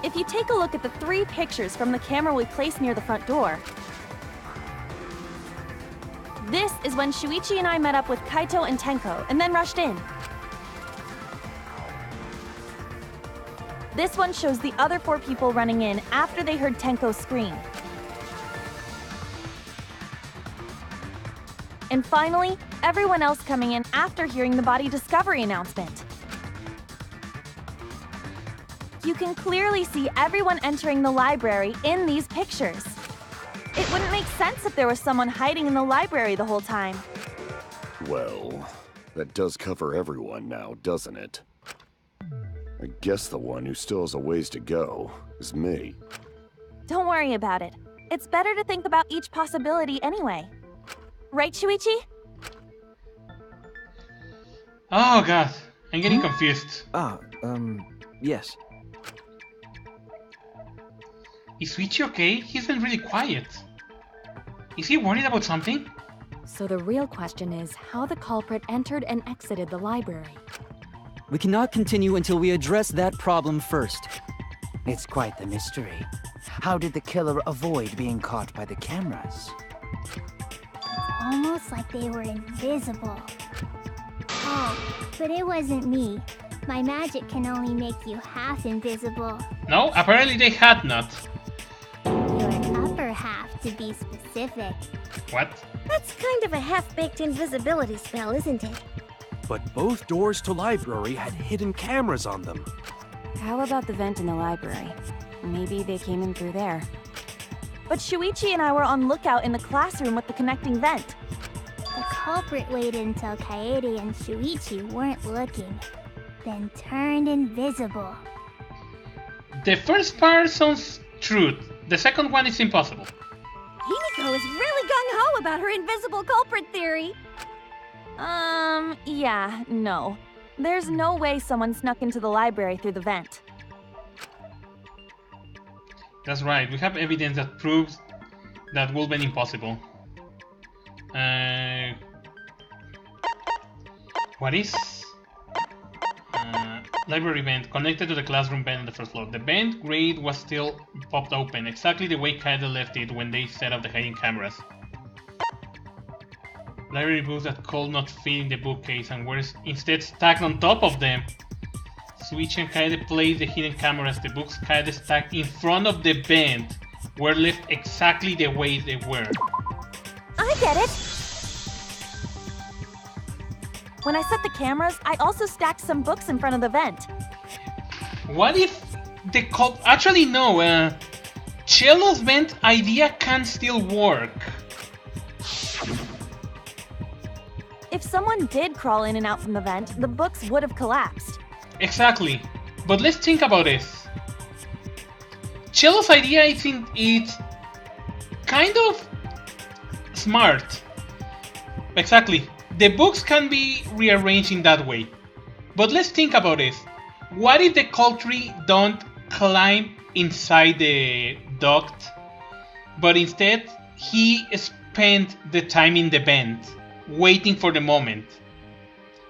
If you take a look at the 3 pictures from the camera we placed near the front door, this is when Shuichi and I met up with Kaito and Tenko, and then rushed in. This one shows the other 4 people running in after they heard Tenko scream. And finally, everyone else coming in after hearing the body discovery announcement. You can clearly see everyone entering the library in these pictures. It wouldn't make sense if there was someone hiding in the library the whole time. Well, that does cover everyone now, doesn't it? I guess the one who still has a ways to go is me. Don't worry about it. It's better to think about each possibility anyway. Right, Shuichi? Oh god, I'm getting confused. Yes. Is Shuichi okay? He's been really quiet. Is he worried about something? So the real question is how the culprit entered and exited the library. We cannot continue until we address that problem first. It's quite the mystery. How did the killer avoid being caught by the cameras? Almost like they were invisible. Oh, but it wasn't me. My magic can only make you half invisible. No, apparently they had not. Your upper half, to be specific. What? That's kind of a half-baked invisibility spell, isn't it? But both doors to library had hidden cameras on them. How about the vent in the library? Maybe they came in through there. But Shuichi and I were on lookout in the classroom with the connecting vent. The culprit waited until Kaede and Shuichi weren't looking, then turned invisible. The first part sounds true. The second one is impossible. Himiko is really gung-ho about her invisible culprit theory. Yeah, no. There's no way someone snuck into the library through the vent. That's right, we have evidence that proves that would have been impossible. What is? Library vent connected to the classroom vent on the first floor. The vent grate was still popped open, exactly the way Kaede left it when they set up the hiding cameras. Library books that could not fit in the bookcase and were instead stacked on top of them. Shuichi and Kaede placed the hidden cameras. The books Kaede stacked in front of the vent were left exactly the way they were. I get it! When I set the cameras, I also stacked some books in front of the vent. What if the actually no, Cello's vent idea can still work. If someone did crawl in and out from the vent, the books would have collapsed. Exactly. But let's think about this. Cello's idea it's kind of smart. Exactly. The books can be rearranged in that way. But let's think about this. What if the culprit don't climb inside the duct, but instead he spent the time in the vent, waiting for the moment?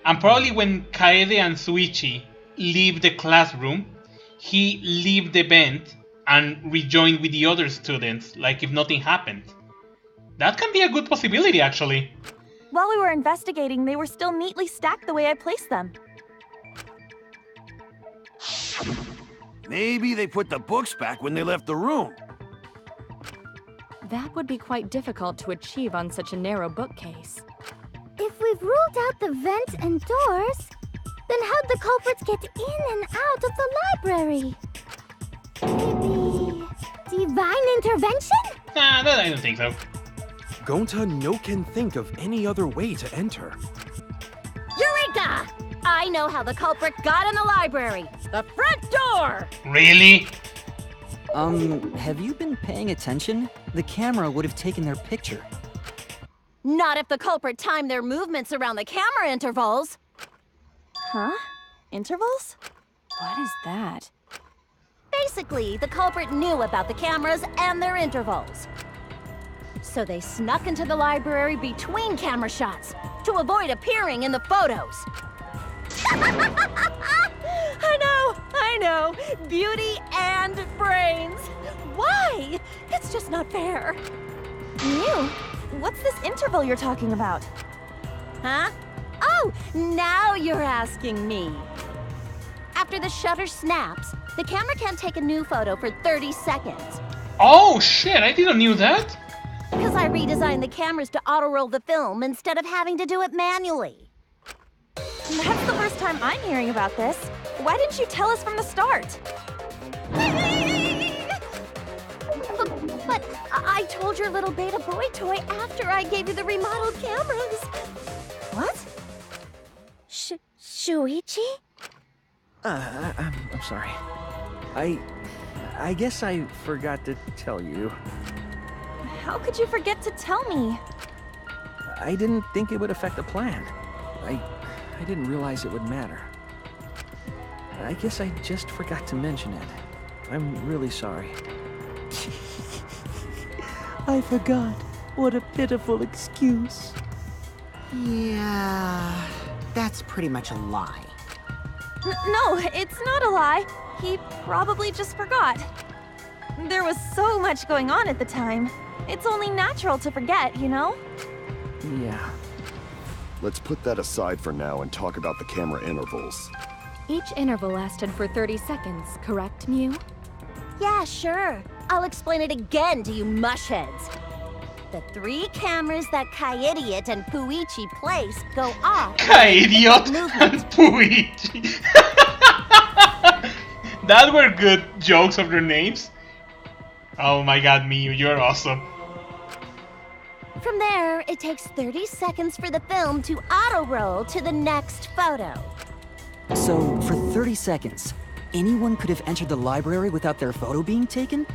And probably when Kaede and Shuichi leave the classroom, he leave the vent and rejoin with the other students, like if nothing happened. That can be a good possibility, actually. While we were investigating, they were still neatly stacked the way I placed them. Maybe they put the books back when they left the room. That would be quite difficult to achieve on such a narrow bookcase. If we've ruled out the vent and doors, then how'd the culprits get in and out of the library? Maybe divine intervention? Nah, I don't think so. Gonta no can think of any other way to enter. Eureka! I know how the culprit got in the library. The front door! Really? Have you been paying attention? The camera would have taken their picture. Not if the culprit timed their movements around the camera intervals. Huh? Intervals? What is that? Basically, the culprit knew about the cameras and their intervals. So they snuck into the library between camera shots to avoid appearing in the photos. I know. Beauty and brains. Why? It's just not fair. Mew, what's this interval you're talking about? Huh? Oh, now you're asking me. After the shutter snaps, the camera can't take a new photo for 30 seconds. Oh shit, I didn't know that. Because I redesigned the cameras to auto-roll the film instead of having to do it manually. That's the first time I'm hearing about this. Why didn't you tell us from the start? But I told your little beta boy toy after I gave you the remodeled cameras. What? Shuichi? I'm sorry. I guess I forgot to tell you. How could you forget to tell me? I didn't think it would affect the plan. I didn't realize it would matter. I guess I just forgot to mention it. I'm really sorry. I forgot. What a pitiful excuse. Yeah, that's pretty much a lie. No, it's not a lie. He probably just forgot. There was so much going on at the time. It's only natural to forget, you know? Yeah. Let's put that aside for now and talk about the camera intervals. Each interval lasted for 30 seconds, correct, Mew? Yeah, sure. I'll explain it again to you mushheads. The 3 cameras that Kaidiot and Puichi place go off. Kaidiot and Puichi. That were good jokes of their names. Oh my god, Mew, you're awesome. From there, it takes 30 seconds for the film to auto-roll to the next photo. So, for 30 seconds, anyone could have entered the library without their photo being taken?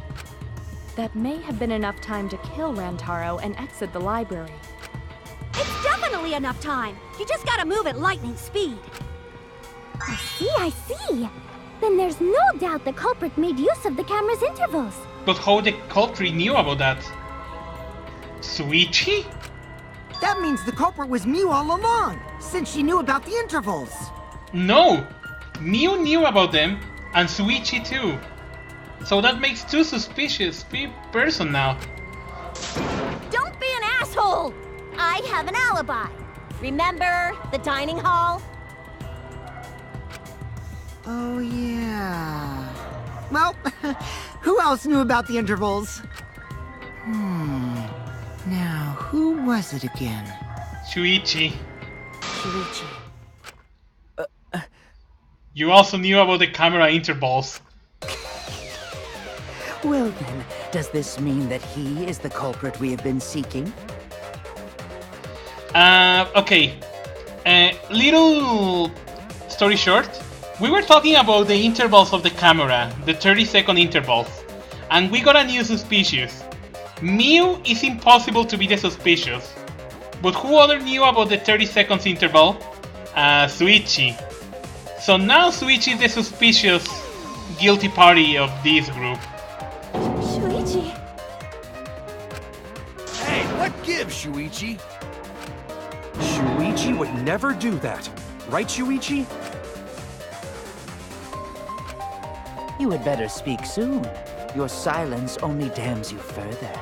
That may have been enough time to kill Rantaro and exit the library. It's definitely enough time. You just gotta move at lightning speed. I see. Then there's no doubt the culprit made use of the camera's intervals. But how the culprit knew about that? Shuichi? That means the culprit was Mew all along, since she knew about the intervals. No! Mew knew about them, and Shuichi too. So that makes 2 suspicious person now. Don't be an asshole! I have an alibi. Remember the dining hall? Oh yeah. Well, who else knew about the intervals? Now, who was it again? Shuichi. Shuichi. You also knew about the camera intervals. Well then, does this mean that he is the culprit we have been seeking? Okay. Little story short. We were talking about the intervals of the camera, the 30-second intervals, and we got a new suspicious. Mew is impossible to be the suspicious. But who other knew about the 30 seconds interval? Shuichi. So now Shuichi is the suspicious guilty party of this group. Shuichi. Hey, what gives, Shuichi? Shuichi would never do that. Right, Shuichi? You had better speak soon. Your silence only damns you further.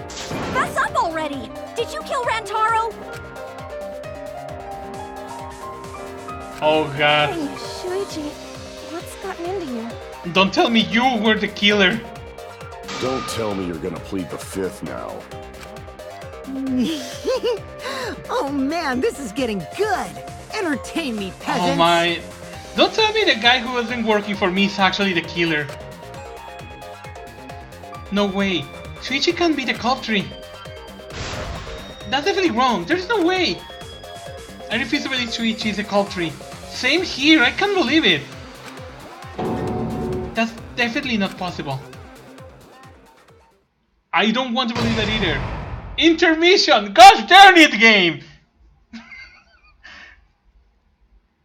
Fess up already! Did you kill Rantaro? Oh god. Hey, Shuichi, what's gotten into you? Don't tell me you were the killer. Don't tell me you're gonna plead the 5th now. Oh man, this is getting good! Entertain me, peasants! Oh my... Don't tell me the guy who has been working for me is actually the killer. No way. Shuichi can't be the culprit. That's definitely wrong. There's no way. I refuse to believe Shuichi is the culprit. Same here. I can't believe it. That's definitely not possible. I don't want to believe that either. Intermission! Gosh darn it, game!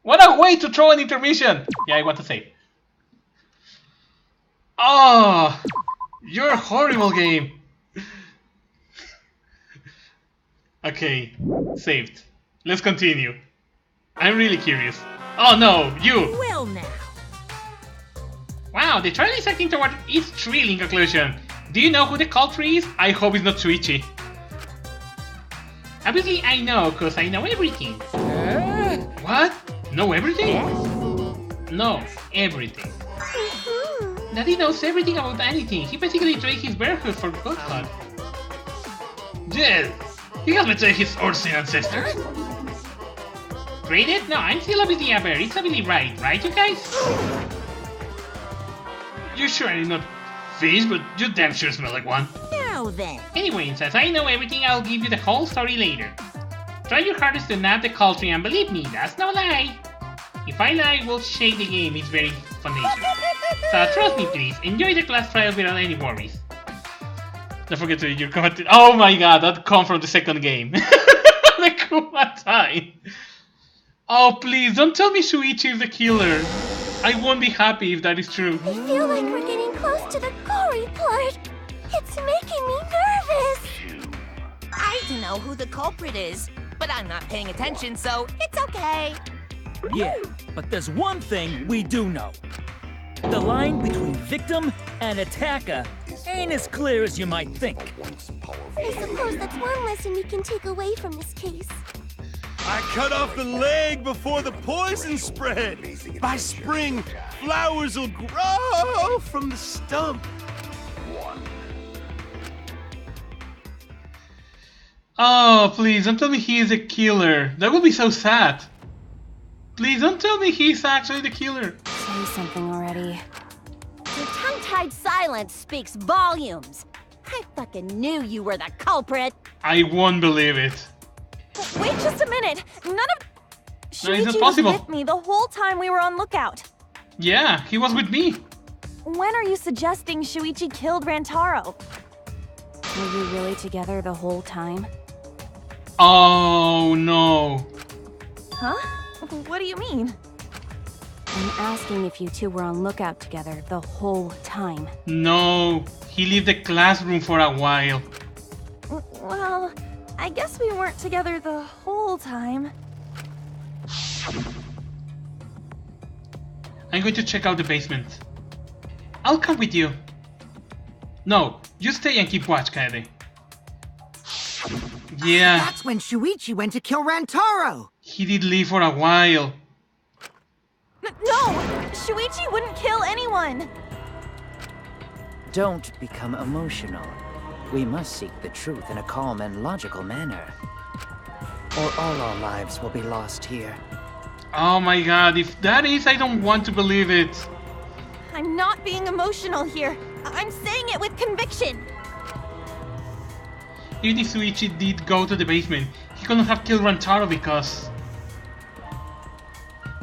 What a way to throw an intermission! Yeah, I want to say. Oh, you're a horrible game. Okay, saved. Let's continue. I'm really curious. Oh no, you! Well now. Wow, the trial is acting toward its thrilling conclusion. Do you know who the culprit is? I hope it's not Shuichi. Obviously I know, cause I know everything. What? Know everything? Yes. No, everything. Daddy knows everything about anything. He basically traded his bearhood for godhood. Yes, he has betrayed his Orson ancestors. Traded? No, I'm still obviously a bear. It's obviously right you guys? You sure I did not fish, but you damn sure smell like one. Now then. Anyway, since I know everything, I'll give you the whole story later. Try your hardest to nab the culprit, and believe me, that's no lie. If I lie, we'll shake the game. It's very foundational. So trust me, please. Enjoy the class trial without any worries. Don't forget to your comment. Oh my god, that come from the second game. The Kumatai. Oh please, don't tell me Shuichi is the killer. I won't be happy if that is true. I feel like we're getting close to the gory part. It's making me nervous. I don't know who the culprit is, but I'm not paying attention, so it's okay. Yeah, but there's one thing we do know. The line between victim and attacker ain't as clear as you might think. I suppose that's one lesson we can take away from this case. I cut off the leg before the poison spread. By spring, flowers will grow from the stump. Oh, please, don't tell me he is a killer. That would be so sad. Please don't tell me he's actually the killer. Say something already. Your tongue-tied silence speaks volumes. I fucking knew you were the culprit. I won't believe it. Wait just a minute. None of... No, it's not Shuichi was possible. with me the whole time we were on lookout. Yeah, he was with me. When are you suggesting Shuichi killed Rantaro? Were you really together the whole time? Oh no. Huh? What do you mean? I'm asking if you two were on lookout together the whole time. No, he left the classroom for a while. Well, I guess we weren't together the whole time. I'm going to check out the basement. I'll come with you. No, you stay and keep watch, Kaede. Yeah. That's when Shuichi went to kill Rantaro. He did leave for a while. No! Shuichi wouldn't kill anyone! Don't become emotional. We must seek the truth in a calm and logical manner. Or all our lives will be lost here. Oh my god, if that is, I don't want to believe it. I'm not being emotional here. I'm saying it with conviction. Even if Shuichi did go to the basement, he couldn't have killed Rantaro because...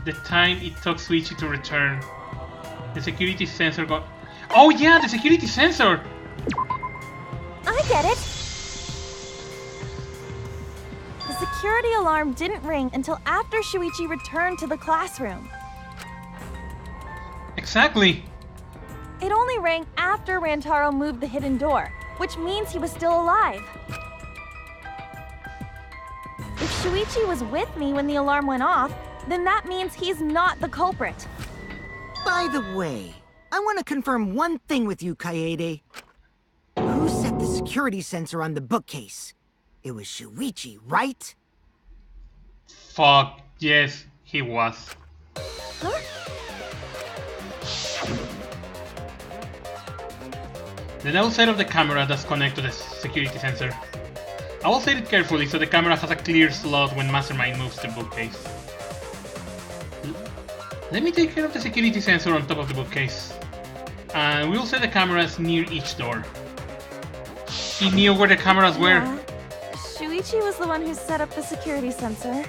the time it took Shuichi to return. The security sensor got... Oh yeah, the security sensor! I get it. The security alarm didn't ring until after Shuichi returned to the classroom. Exactly. It only rang after Rantaro moved the hidden door, which means he was still alive. If Shuichi was with me when the alarm went off, then that means he's not the culprit. By the way, I want to confirm one thing with you, Kaede. Who set the security sensor on the bookcase? It was Shuichi, right? Fuck, yes, he was. Huh? Then I will set up the camera that's connected to the security sensor. I will set it carefully so the camera has a clear slot when Mastermind moves the bookcase. Let me take care of the security sensor on top of the bookcase. And we'll set the cameras near each door. He knew where the cameras were. Yeah. Shuichi was the one who set up the security sensor.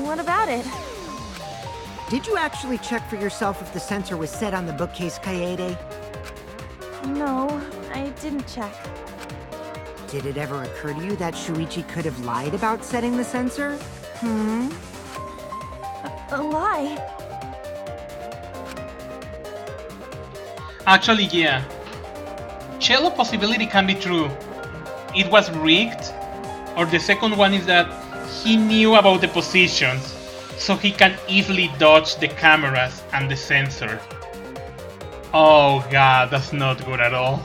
What about it? Did you actually check for yourself if the sensor was set on the bookcase, Kaede? No, I didn't check. Did it ever occur to you that Shuichi could have lied about setting the sensor? A lie? Actually, yeah. Cello possibility can be true. It was rigged, Or the second one is that he knew about the positions, so he can easily dodge the cameras and the sensor. Oh god, that's not good at all.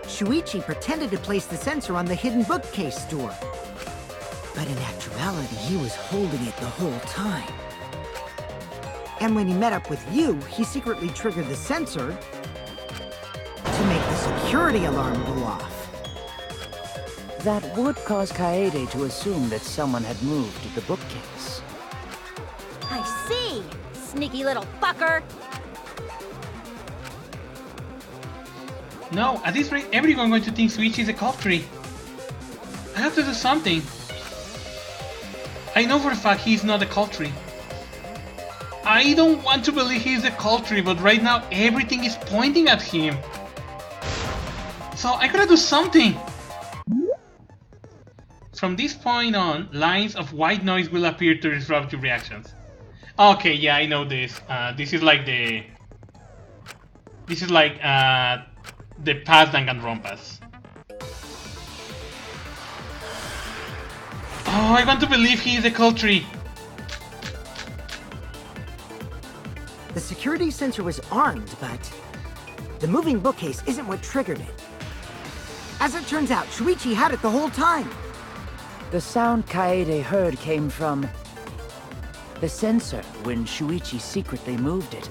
Shuichi pretended to place the sensor on the hidden bookcase door. But in actuality, he was holding it the whole time. And when he met up with you, he secretly triggered the sensor to make the security alarm go off. That would cause Kaede to assume that someone had moved the bookcase. I see! Sneaky little fucker! No, at this rate, everyone going to think Shuichi is a culprit. I have to do something. I know for a fact he's not a culprit. I don't want to believe he's a culprit, but right now everything is pointing at him. So I gotta do something. From this point on, lines of white noise will appear to disrupt your reactions. Okay, yeah, I know this. This is like the past Danganronpas. Oh, I want to believe he is a culprit. The security sensor was armed, but the moving bookcase isn't what triggered it. As it turns out, Shuichi had it the whole time. The sound Kaede heard came from the sensor when Shuichi secretly moved it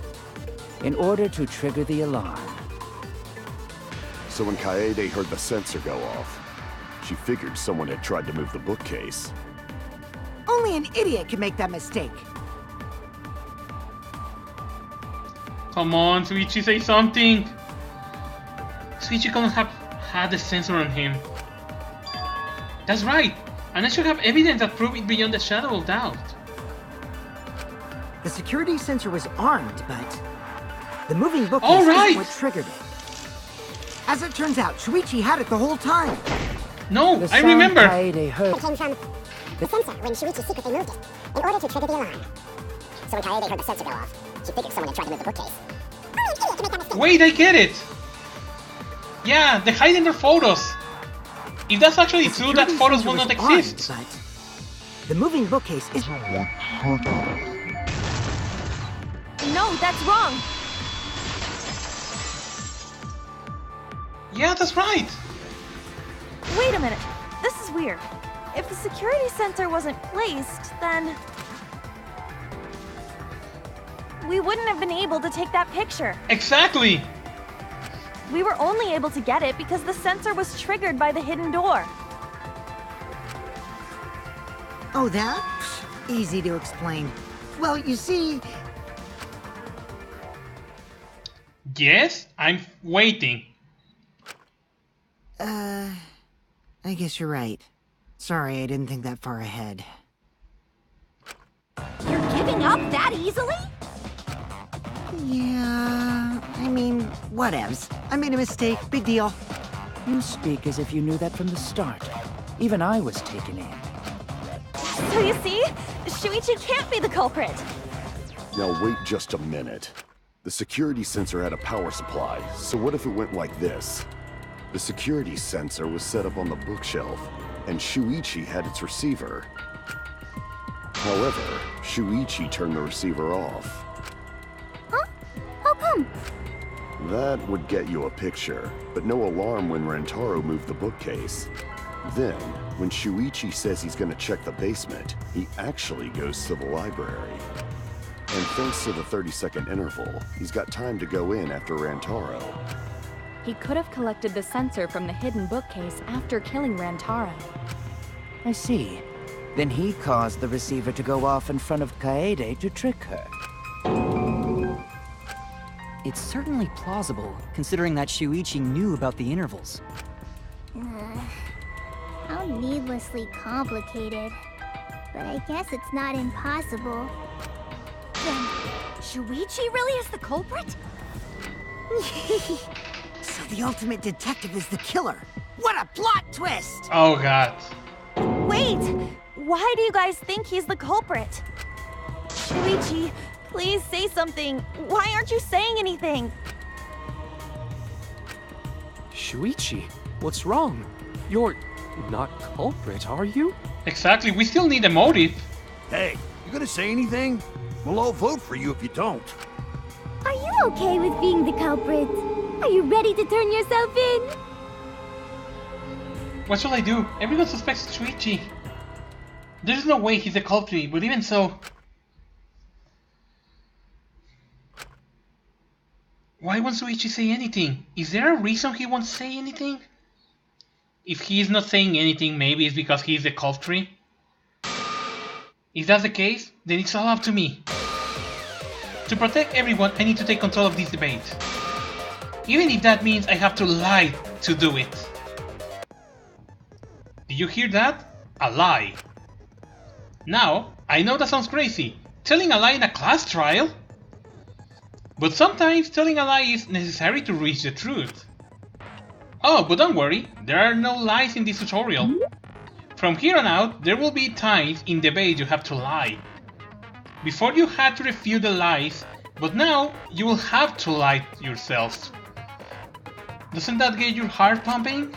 in order to trigger the alarm. So when Kaede heard the sensor go off, she figured someone had tried to move the bookcase. Only an idiot could make that mistake. Come on, Shuichi, say something! Shuichi couldn't have had the sensor on him. That's right, and I should have evidence that prove it beyond a shadow of doubt. The security sensor was armed, but the moving bookcase isn't what triggered it. As it turns out, Shuichi had it the whole time. No, I remember! Kaede heard It came from the sensor when Shuichi secretly moved it in order to trigger the alarm. So when Kaede heard the sensor go off, she figured someone had tried to move the bookcase. Wait, I get it! Yeah, they're hiding their photos. If that's actually true, that photos will not exist. Armed, but the moving bookcase is... No, that's wrong. Yeah, that's right. Wait a minute. This is weird. If the security sensor wasn't placed, then we wouldn't have been able to take that picture. Exactly. We were only able to get it because the sensor was triggered by the hidden door. Oh, that? Easy to explain. Well, you see... Yes, I'm waiting. I guess you're right. Sorry, I didn't think that far ahead. You're giving up that easily? Yeah, I mean, whatevs. I made a mistake, big deal. You speak as if you knew that from the start. Even I was taken in. So you see, Shuichi can't be the culprit. Now wait just a minute. The security sensor had a power supply, so what if it went like this? The security sensor was set up on the bookshelf, and Shuichi had its receiver. However, Shuichi turned the receiver off. Huh? How come? That would get you a picture, but no alarm when Rentaro moved the bookcase. Then, when Shuichi says he's gonna check the basement, he actually goes to the library. And thanks to the 30-second interval, he's got time to go in after Rantaro. He could have collected the sensor from the hidden bookcase after killing Rantaro. I see. Then he caused the receiver to go off in front of Kaede to trick her. It's certainly plausible, considering that Shuichi knew about the intervals. How needlessly complicated. But I guess it's not impossible. Then, Shuichi really is the culprit? So the ultimate detective is the killer. What a plot twist! Oh god. Wait! Why do you guys think he's the culprit? Shuichi, please say something. Why aren't you saying anything? Shuichi, what's wrong? You're not culprit, are you? Exactly, we still need a motive. Hey, you gonna say anything? We'll all vote for you if you don't. Are you okay with being the culprit? Are you ready to turn yourself in? What shall I do? Everyone suspects Shuichi. There's no way he's the culprit, but even so... Why won't Shuichi say anything? Is there a reason he won't say anything? If he is not saying anything, maybe it's because he is the culprit. If that's the case, then it's all up to me. To protect everyone, I need to take control of this debate. Even if that means I have to lie to do it. Did you hear that? A lie. Now, I know that sounds crazy. Telling a lie in a class trial? But sometimes telling a lie is necessary to reach the truth. Oh, but don't worry, there are no lies in this tutorial. From here on out, there will be times in debate you have to lie. Before you had to refute the lies, but now you will have to lie yourself. Doesn't that get your heart pumping?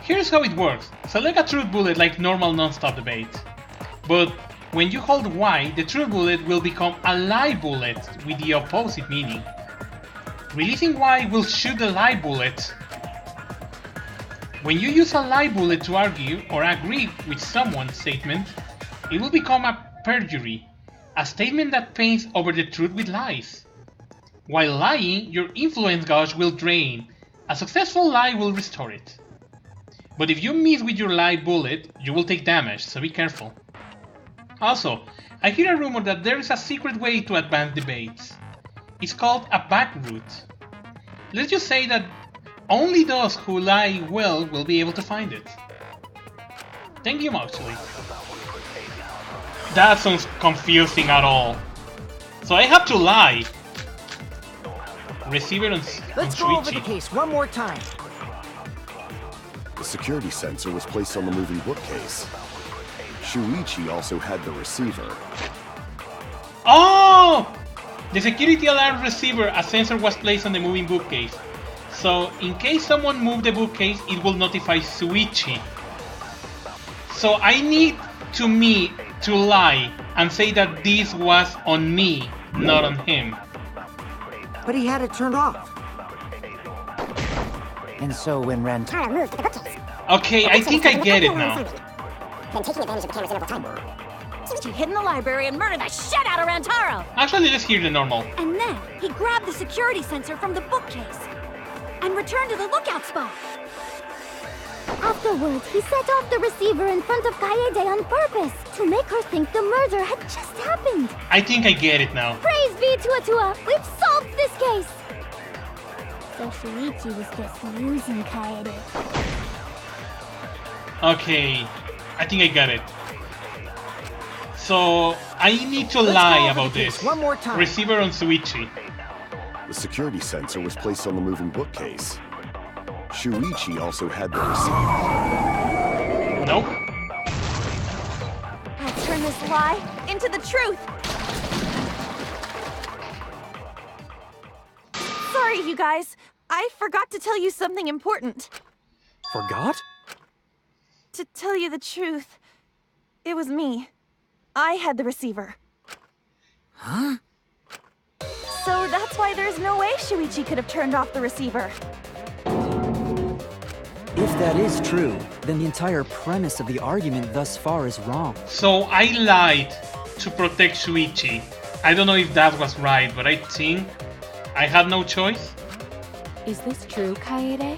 Here's how it works. Select a truth bullet like normal non-stop debate. But when you hold Y, the truth bullet will become a lie bullet with the opposite meaning. Releasing Y will shoot the lie bullet. When you use a lie bullet to argue or agree with someone's statement, it will become a perjury, a statement that paints over the truth with lies. While lying, your influence gauge will drain. A successful lie will restore it. But if you miss with your lie bullet, you will take damage, so be careful. Also, I hear a rumor that there is a secret way to advance debates. It's called a back route. Let's just say that only those who lie well will be able to find it. Thank you, actually. That sounds confusing at all. So I have to lie. Receiver on Let's go over the case one more time. The security sensor was placed on the moving bookcase. Shuichi also had the receiver. Oh! The security alarm receiver, a sensor was placed on the moving bookcase. So, in case someone moved the bookcase, it will notify Shuichi. So I need to lie and say that this was on me, not on him. But he had it turned off. And so when Taro moved the bookcase. Okay, I think I get it now. Then taking advantage of the camera's interval timer. Shuichi hid in the library and murdered the shit out of Rantaro! Actually, let's hear the normal. And then he grabbed the security sensor from the bookcase and returned to the lookout spot. Afterwards, he set off the receiver in front of Kaede on purpose to make her think the murder had just happened. I think I get it now. Praise be Tua! We've solved this case! So Shuichi was just using Kaede. Okay, I think I got it. So I need to lie about this. One more time. Receiver on Shuichi. The security sensor was placed on the moving bookcase. Shuichi also had the receiver. Nope. I'll turn this lie into the truth. Sorry, you guys. I forgot to tell you something important. Forgot? To tell you the truth, it was me. I had the receiver. Huh? So that's why there's no way Shuichi could have turned off the receiver. If that is true, then the entire premise of the argument thus far is wrong. So I lied to protect Shuichi. I don't know if that was right, but I think I had no choice. Is this true, Kaede?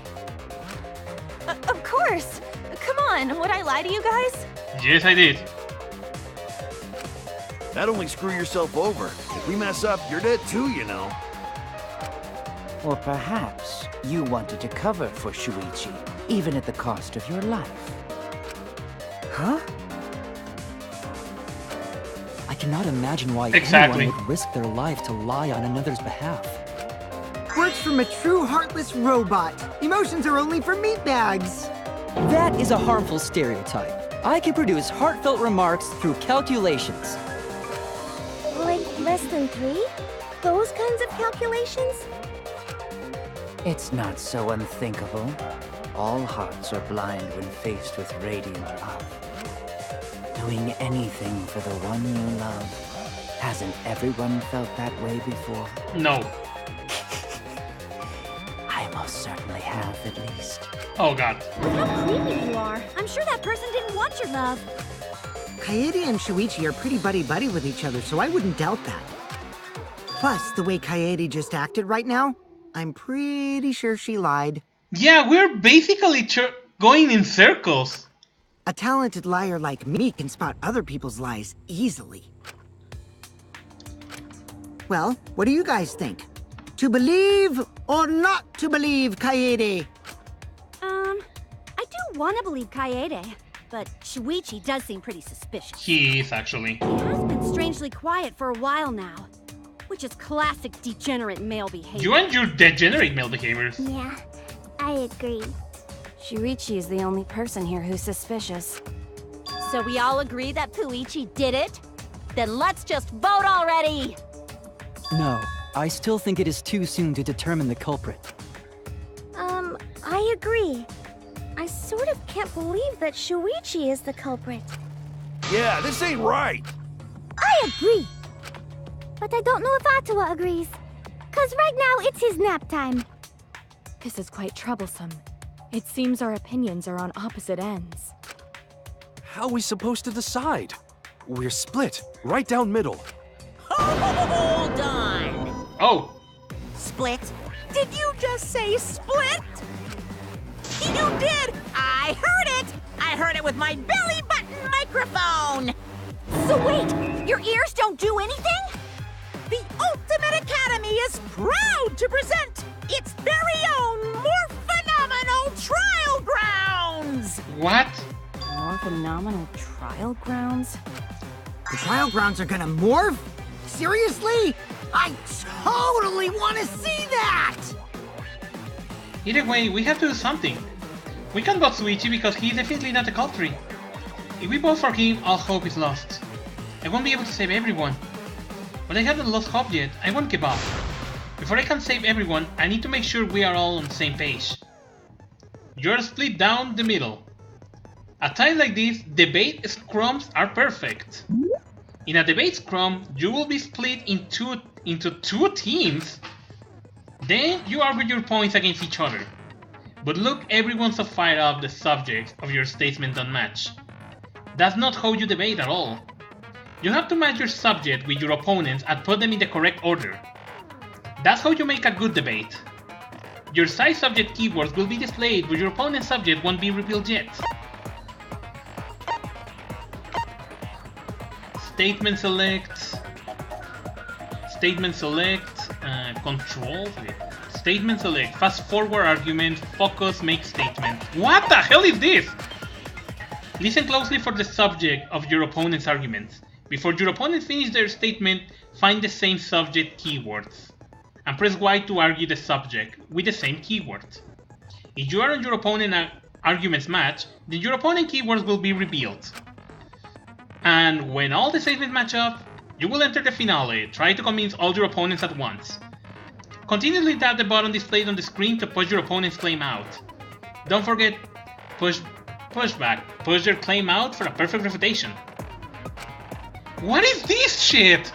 Of course! Come on, would I lie to you guys? Yes, I did. That'd only screw yourself over. If we mess up, you're dead too, you know. Or perhaps you wanted to cover for Shuichi, even at the cost of your life. Huh? I cannot imagine why Exactly. anyone would risk their life to lie on another's behalf. Words from a true heartless robot. Emotions are only for meatbags. That is a harmful stereotype. I can produce heartfelt remarks through calculations. Like less than 3? Those kinds of calculations? It's not so unthinkable. all hearts are blind when faced with radiant love. Doing anything for the one you love. Hasn't everyone felt that way before? No. I most certainly have, at least. Oh god. How creepy you are. I'm sure that person didn't want your love. Kaede and Shuichi are pretty buddy-buddy with each other, so I wouldn't doubt that. Plus, the way Kaede just acted right now, I'm pretty sure she lied. Yeah, we're basically going in circles. A talented liar like me can spot other people's lies easily. Well, what do you guys think? To believe or not to believe, Kaede? I do want to believe Kaede, but Shuichi does seem pretty suspicious. He is, actually. He has been strangely quiet for a while now, which is classic degenerate male behavior. You and your degenerate male behaviors. Yeah, I agree. Shuichi is the only person here who's suspicious. So we all agree that Puichi did it? Then let's just vote already! No, I still think it is too soon to determine the culprit. I agree. I sort of can't believe that Shuichi is the culprit. Yeah, this ain't right. I agree. But I don't know if Atawa agrees. 'Cause right now it's his nap time. This is quite troublesome. It seems our opinions are on opposite ends. How are we supposed to decide? We're split, right down middle. Hold on! Oh! Split? Did you just say split? You did! I heard it! I heard it with my belly button microphone! So wait, your ears don't do anything? The Ultimate Academy is proud to present its very own more phenomenal trial grounds! What? More phenomenal trial grounds? The trial grounds are gonna morph? Seriously? I totally want to see that! Either way, we have to do something. We can't vote Shuichi because he is definitely not the culprit. If we vote for him, all hope is lost. I won't be able to save everyone. But I haven't lost hope yet, I won't give up. Before I can save everyone, I need to make sure we are all on the same page. You're split down the middle. At times like this, debate scrums are perfect. In a debate scrum, you will be split into two teams. Then you argue your points against each other. But look, everyone's so fired up the subject of your statement don't match. That's not how you debate at all. You have to match your subject with your opponents and put them in the correct order. That's how you make a good debate. Your side subject keywords will be displayed, but your opponent's subject won't be revealed yet. Statement select, control, statement select, fast forward argument, focus, make statement. What the hell is this? Listen closely for the subject of your opponent's arguments. Before your opponent finishes their statement, find the same subject keywords, and press Y to argue the subject with the same keywords. If you and your opponent arguments match, then your opponent keywords will be revealed. And when all the statements match up, you will enter the finale. Try to convince all your opponents at once. Continuously tap the button displayed on the screen to push your opponent's claim out. Don't forget, push back. Push their claim out for a perfect refutation. What is this shit?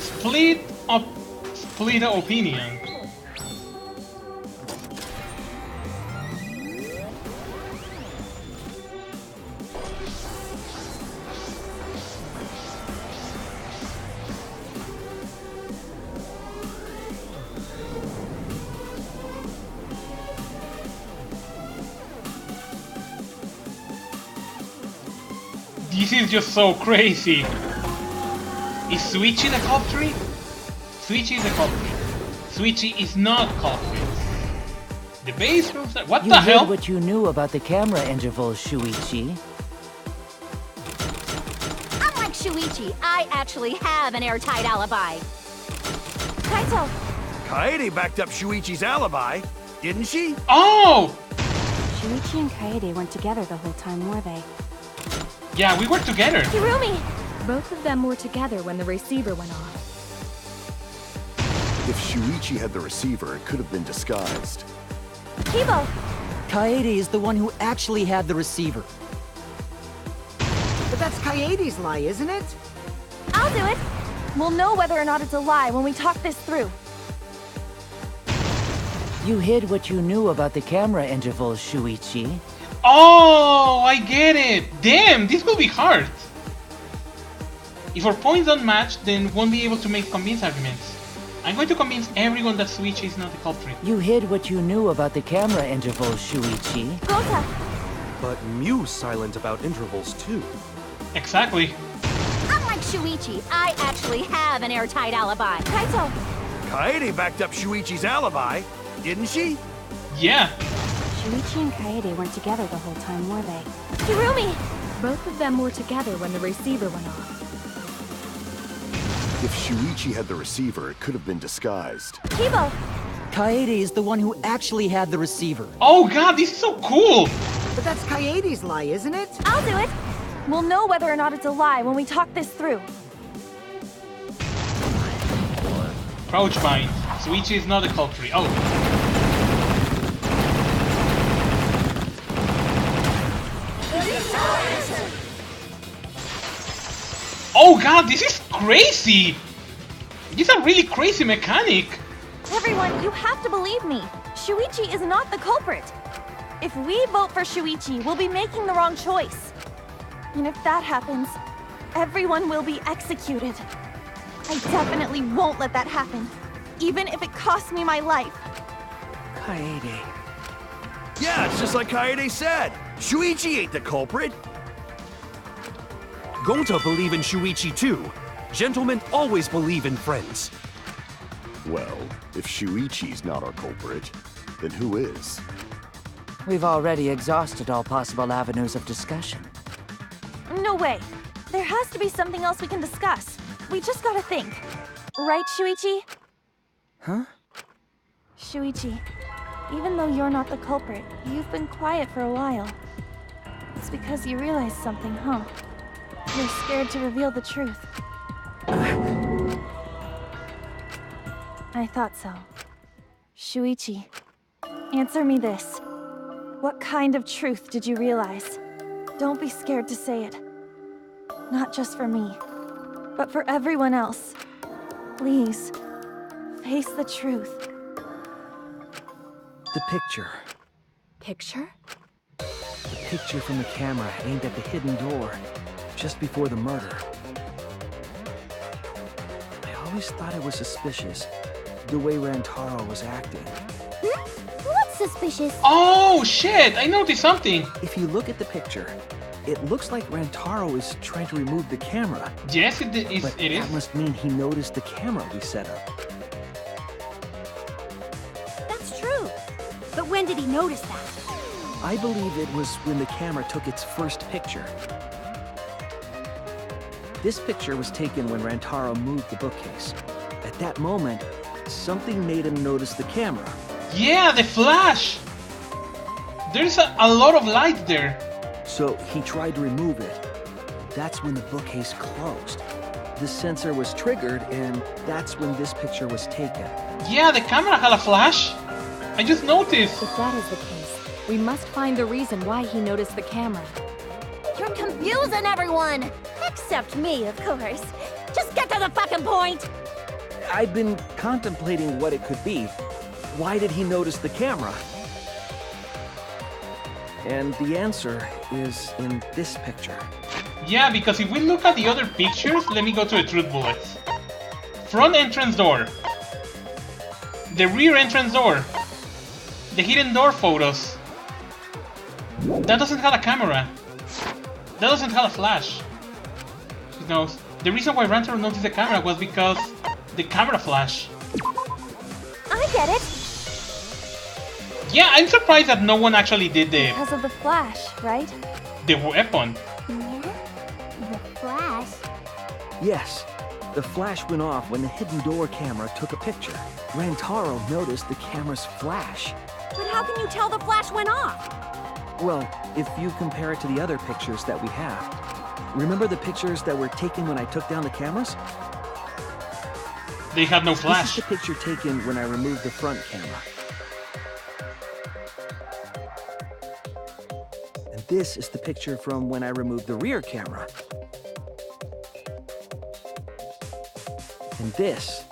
Split opinion. This is just so crazy. Is Shuichi the culprit? Shuichi is the culprit. Shuichi is not culprit. The base proves that. What the hell? You did what you knew about the camera intervals, Shuichi. Unlike Shuichi, I actually have an airtight alibi. Kaito! Kaede backed up Shuichi's alibi, didn't she? Oh! Shuichi and Kaede weren't together the whole time, were they? Yeah, we were together. Hirumi! Both of them were together when the receiver went off. If Shuichi had the receiver, it could have been disguised. Kibo! Kaede is the one who actually had the receiver. But that's Kaede's lie, isn't it? I'll do it! We'll know whether or not it's a lie when we talk this through. You hid what you knew about the camera intervals, Shuichi. Oh, I get it. Damn, this will be hard. If our points don't match, then won't be able to make convince arguments. I'm going to convince everyone that Shuichi is not the culprit. You hid what you knew about the camera intervals, Shuichi. Gota! But Mew's silent about intervals too. Exactly. Unlike Shuichi, I actually have an airtight alibi. Kaito! Kaede backed up Shuichi's alibi, didn't she? Yeah. Shuichi and Kaede weren't together the whole time, were they? Hirumi! Both of them were together when the receiver went off. If Shuichi had the receiver, it could have been disguised. Kibo! Kaede is the one who actually had the receiver. Oh god, this is so cool! But that's Kaede's lie, isn't it? I'll do it! We'll know whether or not it's a lie when we talk this through. Crouch bind. Shuichi is not the culprit. Oh. Oh god, this is crazy! This is a really crazy mechanic! Everyone, you have to believe me. Shuichi is not the culprit. If we vote for Shuichi, we'll be making the wrong choice. And if that happens, everyone will be executed. I definitely won't let that happen, even if it costs me my life. Kaede. Yeah, it's just like Kaede said. Shuichi ain't the culprit. Gonta believe in Shuichi too. Gentlemen always believe in friends. Well, if Shuichi's not our culprit, then who is? We've already exhausted all possible avenues of discussion. No way. There has to be something else we can discuss. We just gotta think. Right, Shuichi? Huh? Shuichi, even though you're not the culprit, you've been quiet for a while. It's because you realized something, huh? You're scared to reveal the truth. I thought so. Shuichi, answer me this. What kind of truth did you realize? Don't be scared to say it. Not just for me, but for everyone else. Please, face the truth. The picture. Picture? The picture from the camera aimed at the hidden door, just before the murder. I always thought it was suspicious, the way Rantaro was acting. What's suspicious? Oh shit, I noticed something. If you look at the picture, it looks like Rantaro is trying to remove the camera. Yes, it is. But that must mean he noticed the camera we set up. That's true. But when did he notice that? I believe it was when the camera took its first picture. This picture was taken when Rantaro moved the bookcase. At that moment, something made him notice the camera. Yeah, the flash! There's a lot of light there. So he tried to remove it. That's when the bookcase closed. The sensor was triggered, and that's when this picture was taken. Yeah, the camera had a flash. I just noticed. If that is the case, we must find the reason why he noticed the camera. You're confusing everyone! Except me, of course. Just get to the fucking point! I've been contemplating what it could be. Why did he notice the camera? And the answer is in this picture. Yeah, because if we look at the other pictures, let me go to the truth bullets. Front entrance door. The rear entrance door. The hidden door photos. That doesn't have a camera. That doesn't have a flash. Who knows? The reason why Rantaro noticed the camera was because the camera flash. I get it. Yeah, I'm surprised that no one actually did Because of the flash, right? the weapon. The flash? Yes, the flash went off when the hidden door camera took a picture. Rantaro noticed the camera's flash. But how can you tell the flash went off? Well, if you compare it to the other pictures that we have. Remember the pictures that were taken when I took down the cameras? They had no flash. This is the picture taken when I removed the front camera. this is the picture from when I removed the rear camera. And this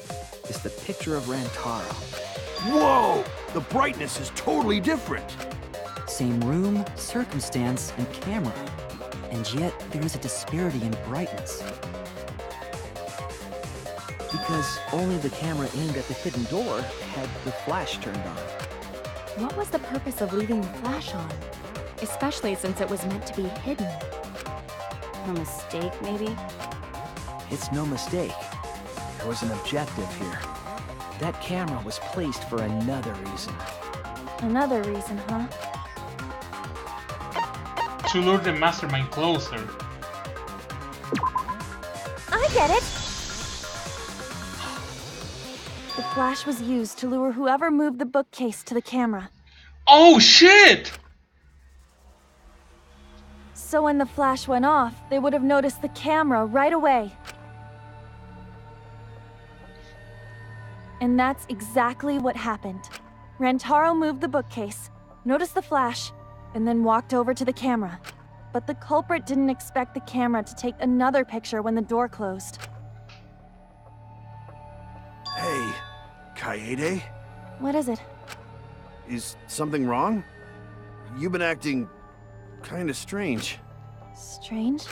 is the picture of Rantaro. Whoa! The brightness is totally different. Same room, circumstance, and camera. And yet, there is a disparity in brightness. Because only the camera aimed at the hidden door had the flash turned on. What was the purpose of leaving the flash on? Especially since it was meant to be hidden. A mistake, maybe? It's no mistake. There was an objective here. That camera was placed for another reason. Another reason, huh? To lure the mastermind closer. I get it! The flash was used to lure whoever moved the bookcase to the camera. Oh shit! So when the flash went off, they would have noticed the camera right away. And that's exactly what happened. Rantaro moved the bookcase, noticed the flash, and then walked over to the camera. But the culprit didn't expect the camera to take another picture when the door closed. Hey, Kaede? What is it? Is something wrong? You've been acting kinda strange. Strange?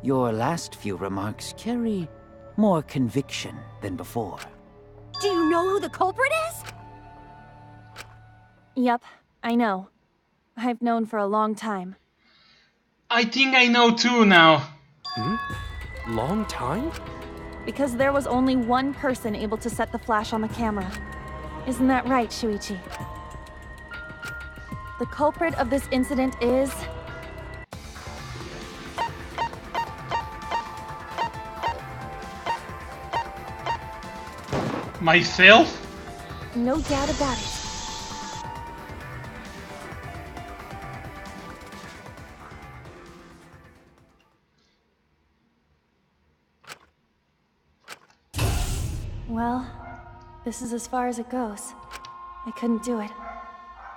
Your last few remarks carry more conviction than before. Do you know who the culprit is? Yep, I know. I've known for a long time. I think I know too now. Long time? Because there was only one person able to set the flash on the camera. Isn't that right, Shuichi? The culprit of this incident is... Myself? No doubt about it. Well, this is as far as it goes. I couldn't do it.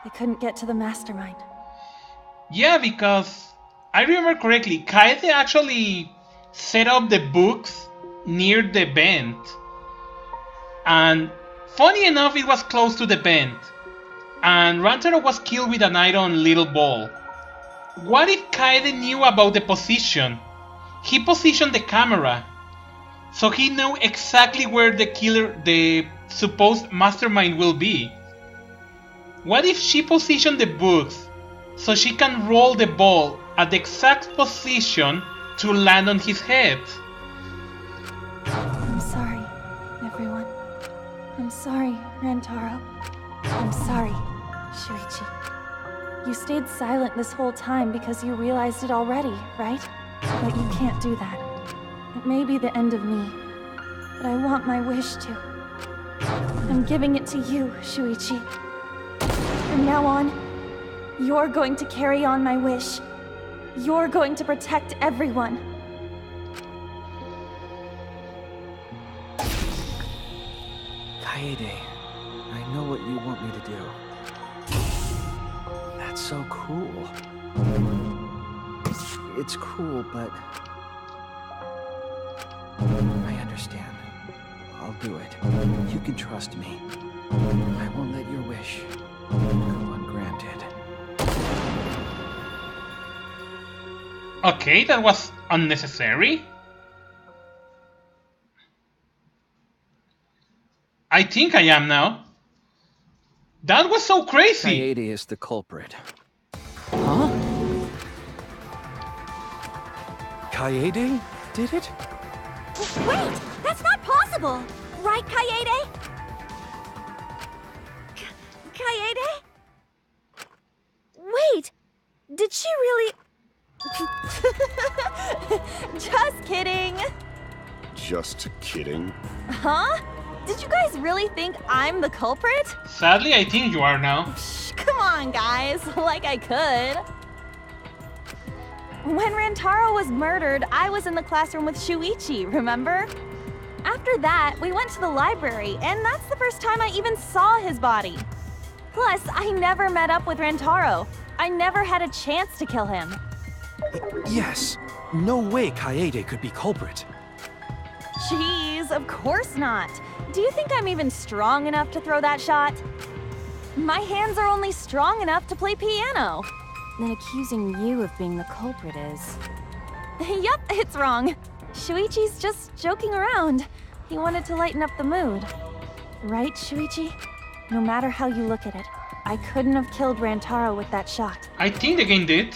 I couldn't get to the mastermind. Yeah, because I remember correctly, Kaede actually set up the books near the vent. And funny enough, it was close to the vent. And Rantaro was killed with an iron little ball. What if Kaede knew about the position? He positioned the camera. So he knew exactly where the supposed mastermind will be. What if she positioned the books so she can roll the ball at the exact position to land on his head? I'm sorry, everyone. I'm sorry, Rantaro. I'm sorry, Shuichi. You stayed silent this whole time because you realized it already, right? But you can't do that. It may be the end of me, but I want my wish to. I'm giving it to you, Shuichi. From now on, you're going to carry on my wish. You're going to protect everyone. Kaede, I know what you want me to do. That's so cool. It's cool, but... I understand. I'll do it. You can trust me. I won't let your wish go ungranted. Okay, that was unnecessary. I think I am now. That was so crazy. Kaede is the culprit. Huh? Kaede did it? Wait! That's not possible! Right, Kaede? Kaede? Wait! Did she really... Just kidding! Just kidding. Huh? Did you guys really think I'm the culprit? Sadly, I think you are now. Come on, guys. Like I could. When Rantaro was murdered, I was in the classroom with Shuichi, remember? After that, we went to the library, and that's the first time I even saw his body. Plus, I never met up with Rantaro. I never had a chance to kill him. Yes. No way Kaede could be culprit. Jeez, of course not. Do you think I'm even strong enough to throw that shot? My hands are only strong enough to play piano. Then accusing you of being the culprit is... Yup, it's wrong. Shuichi's just joking around. He wanted to lighten up the mood. Right, Shuichi? No matter how you look at it, I couldn't have killed Rantaro with that shot. I think the game did.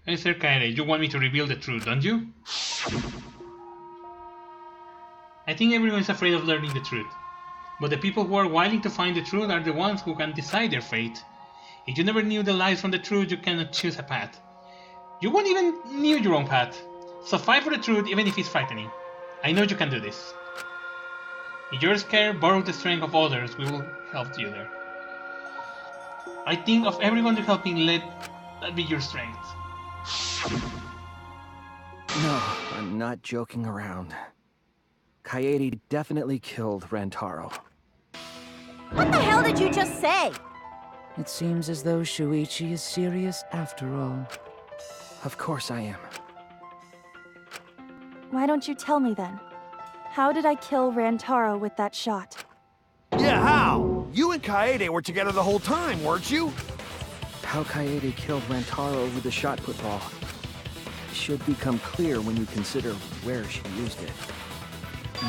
Mr. Kaede, you want me to reveal the truth, don't you? I think everyone is afraid of learning the truth. But the people who are willing to find the truth are the ones who can decide their fate. If you never knew the lies from the truth, you cannot choose a path. You won't even knew your own path. So fight for the truth even if it's frightening. I know you can do this. If you're scared, borrow the strength of others. We will help you there. I think of everyone you're helping, let that be your strength. No, I'm not joking around. Kaede definitely killed Rantaro. What the hell did you just say? It seems as though Shuichi is serious after all. Of course I am. Why don't you tell me then? How did I kill Rantaro with that shot? Yeah, how? You and Kaede were together the whole time, weren't you? How Kaede killed Rantaro with the shot put ball should become clear when you consider where she used it.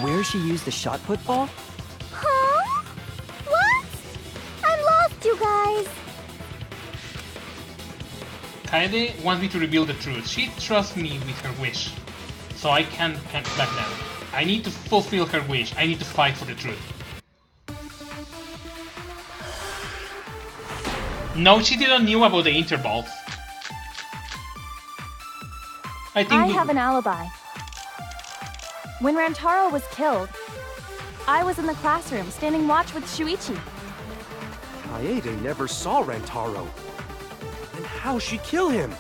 Where she used the shot put ball? Huh? What? I'm lost, you guys. Kaede wants me to reveal the truth. She trusts me with her wish. So I can't back down. I need to fulfill her wish. I need to fight for the truth. No, she didn't know about the intervals. I have an alibi. When Rantaro was killed, I was in the classroom standing watch with Shuichi. Kaede never saw Rantaro. Then how'd she kill him?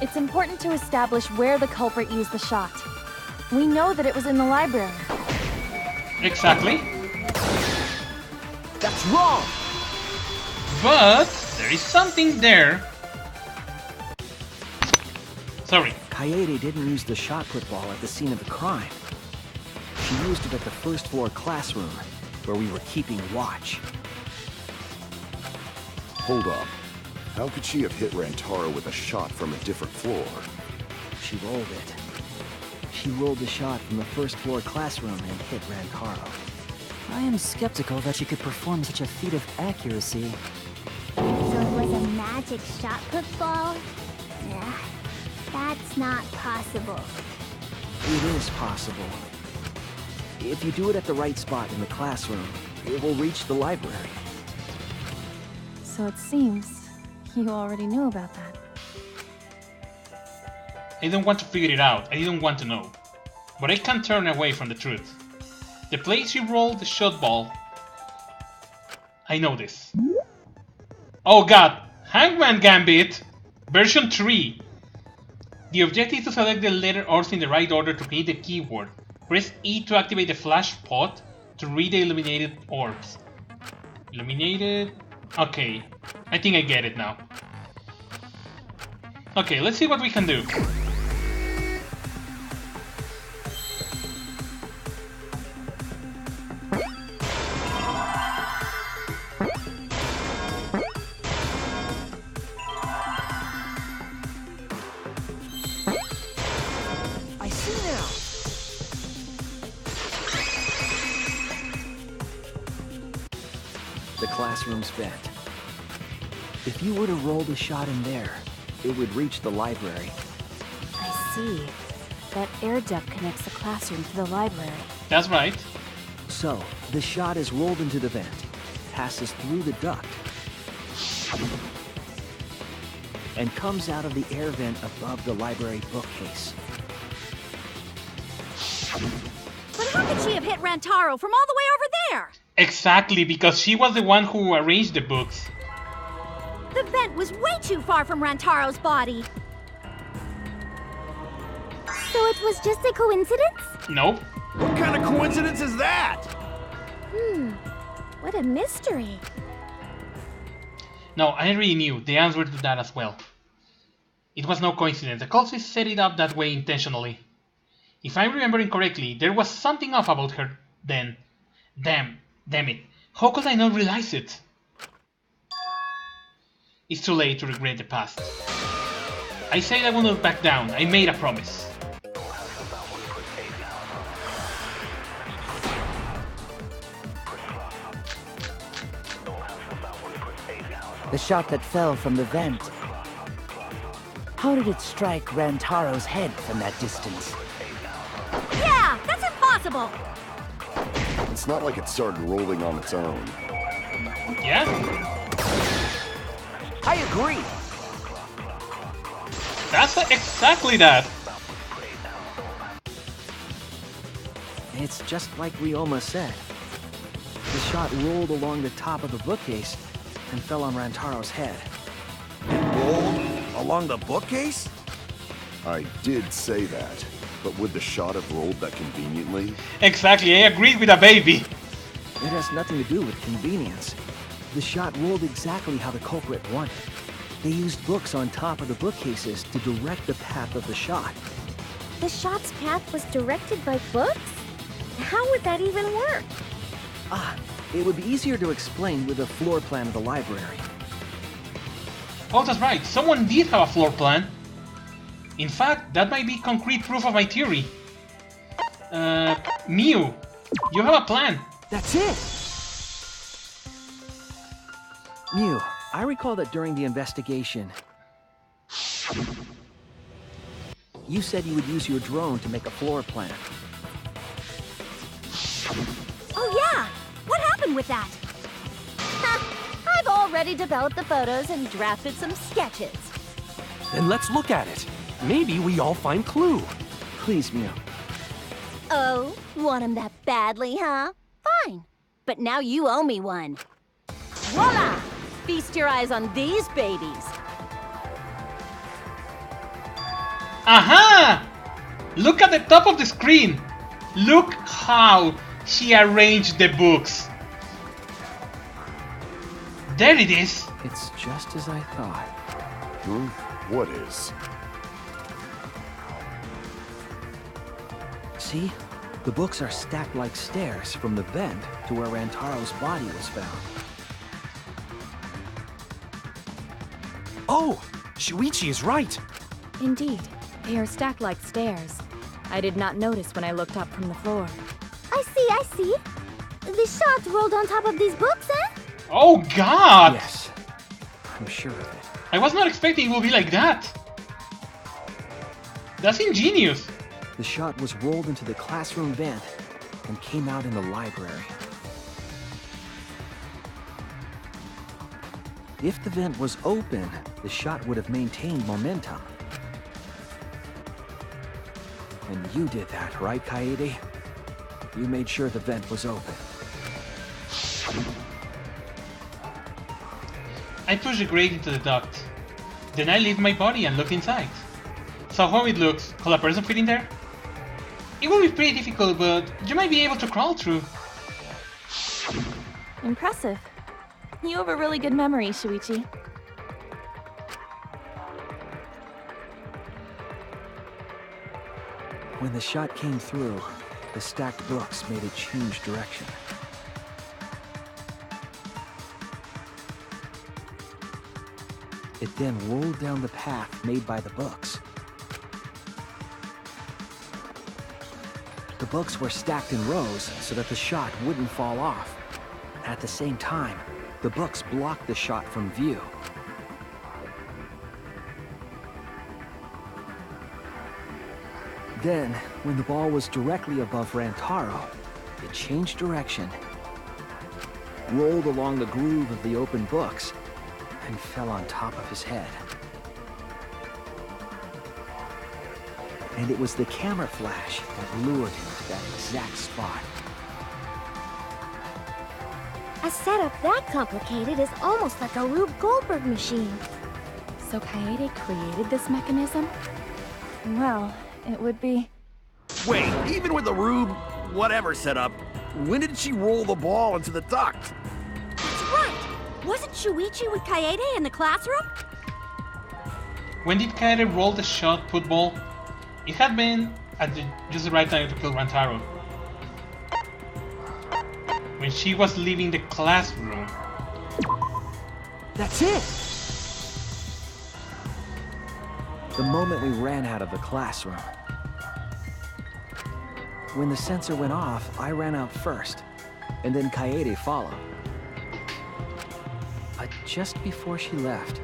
It's important to establish where the culprit used the shot. We know that it was in the library. Exactly. That's wrong! But there is something there. Sorry. Kaede didn't use the shot put ball at the scene of the crime. She used it at the first floor classroom, where we were keeping watch. Hold up. How could she have hit Rantaro with a shot from a different floor? She rolled it. She rolled the shot from the first floor classroom and hit Rantaro. I am skeptical that she could perform such a feat of accuracy. So it was a magic shot put ball? Yeah, that's not possible. It is possible. If you do it at the right spot in the classroom, it will reach the library. So it seems you already knew about that. I don't want to figure it out. I didn't want to know. But I can't turn away from the truth. The place you rolled the shot ball. I know this. Oh god! Hangman Gambit! Version 3. The objective is to select the letter R's in the right order to create the keyword. Press E to activate the flash pot to read the illuminated orbs. Illuminated... Okay, I think I get it now. Okay, let's see what we can do. I see now. The classroom's bent. If you were to roll the shot in there, it would reach the library. I see. That air duct connects the classroom to the library. That's right. So, the shot is rolled into the vent, passes through the duct, and comes out of the air vent above the library bookcase. But how could she have hit Rantaro from all the way over there? Exactly, because she was the one who arranged the books. The vent was way too far from Rantaro's body. So it was just a coincidence? Nope. What kind of coincidence is that? What a mystery. No, I already knew the answer to that as well. It was no coincidence. The cultists set it up that way intentionally. If I'm remembering correctly, there was something off about her then. Damn it. How could I not realize it? It's too late to regret the past. I said I wouldn't back down. I made a promise. The shot that fell from the vent. How did it strike Rantaro's head from that distance? Yeah, that's impossible! It's not like it started rolling on its own. Yeah? I agree. That's exactly that. It's just like Ryoma said. The shot rolled along the top of the bookcase and fell on Rantaro's head. Rolled along the bookcase? I did say that, but would the shot have rolled that conveniently? Exactly, I agreed with a baby. It has nothing to do with convenience. The shot rolled exactly how the culprit wanted. They used books on top of the bookcases to direct the path of the shot. The shot's path was directed by books? How would that even work? It would be easier to explain with a floor plan of the library. Oh, that's right. Someone did have a floor plan. In fact, that might be concrete proof of my theory. Miu, you have a plan. That's it! Miu, I recall that during the investigation, you said you would use your drone to make a floor plan. Oh yeah! What happened with that? I've already developed the photos and drafted some sketches. Then let's look at it. Maybe we all find clue. Please, Miu. Oh, want him that badly, huh? Fine. But now you owe me one. Voila! Feast your eyes on these babies. Aha! Look at the top of the screen. Look how she arranged the books. There it is. It's just as I thought. What is? See? The books are stacked like stairs from the vent to where Rantaro's body was found. Oh! Shuichi is right! Indeed, they are stacked like stairs. I did not notice when I looked up from the floor. I see. The shot rolled on top of these books, eh? Oh God! Yes, I'm sure of it. I was not expecting it would be like that. That's ingenious. The shot was rolled into the classroom vent and came out in the library. If the vent was open, the shot would have maintained momentum. And you did that, right, Kaede? You made sure the vent was open. I pushed the grate into the duct. Then I left my body and looked inside. So how it looks, could a person fit in there? It will be pretty difficult, but you might be able to crawl through. Impressive. You have a really good memory, Shuichi. When the shot came through, the stacked books made it change direction. It then rolled down the path made by the books. The books were stacked in rows so that the shot wouldn't fall off. At the same time, the books blocked the shot from view. Then, when the ball was directly above Rantaro, it changed direction, rolled along the groove of the open books, and fell on top of his head. And it was the camera flash that lured him to that exact spot. A setup that complicated is almost like a Rube Goldberg machine. So Kaede created this mechanism? Well, it would be... Wait, even with the Rube whatever setup, when did she roll the ball into the duct? That's right! Wasn't Shuichi with Kaede in the classroom? When did Kaede roll the shot put ball? It had been at just the right time to kill Rantaro. When she was leaving the classroom. That's it! The moment we ran out of the classroom. When the sensor went off, I ran out first, and then Kaede followed. But just before she left.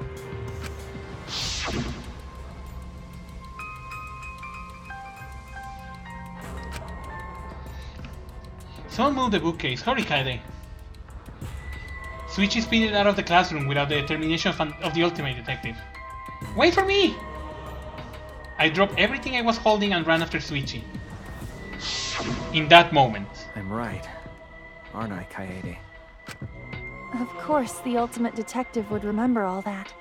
Someone move the bookcase. Hurry, Kaede. Shuichi speeded out of the classroom without the determination of the ultimate detective. Wait for me! I dropped everything I was holding and ran after Shuichi. In that moment. I'm right, aren't I, Kaede? Of course, the ultimate detective would remember all that.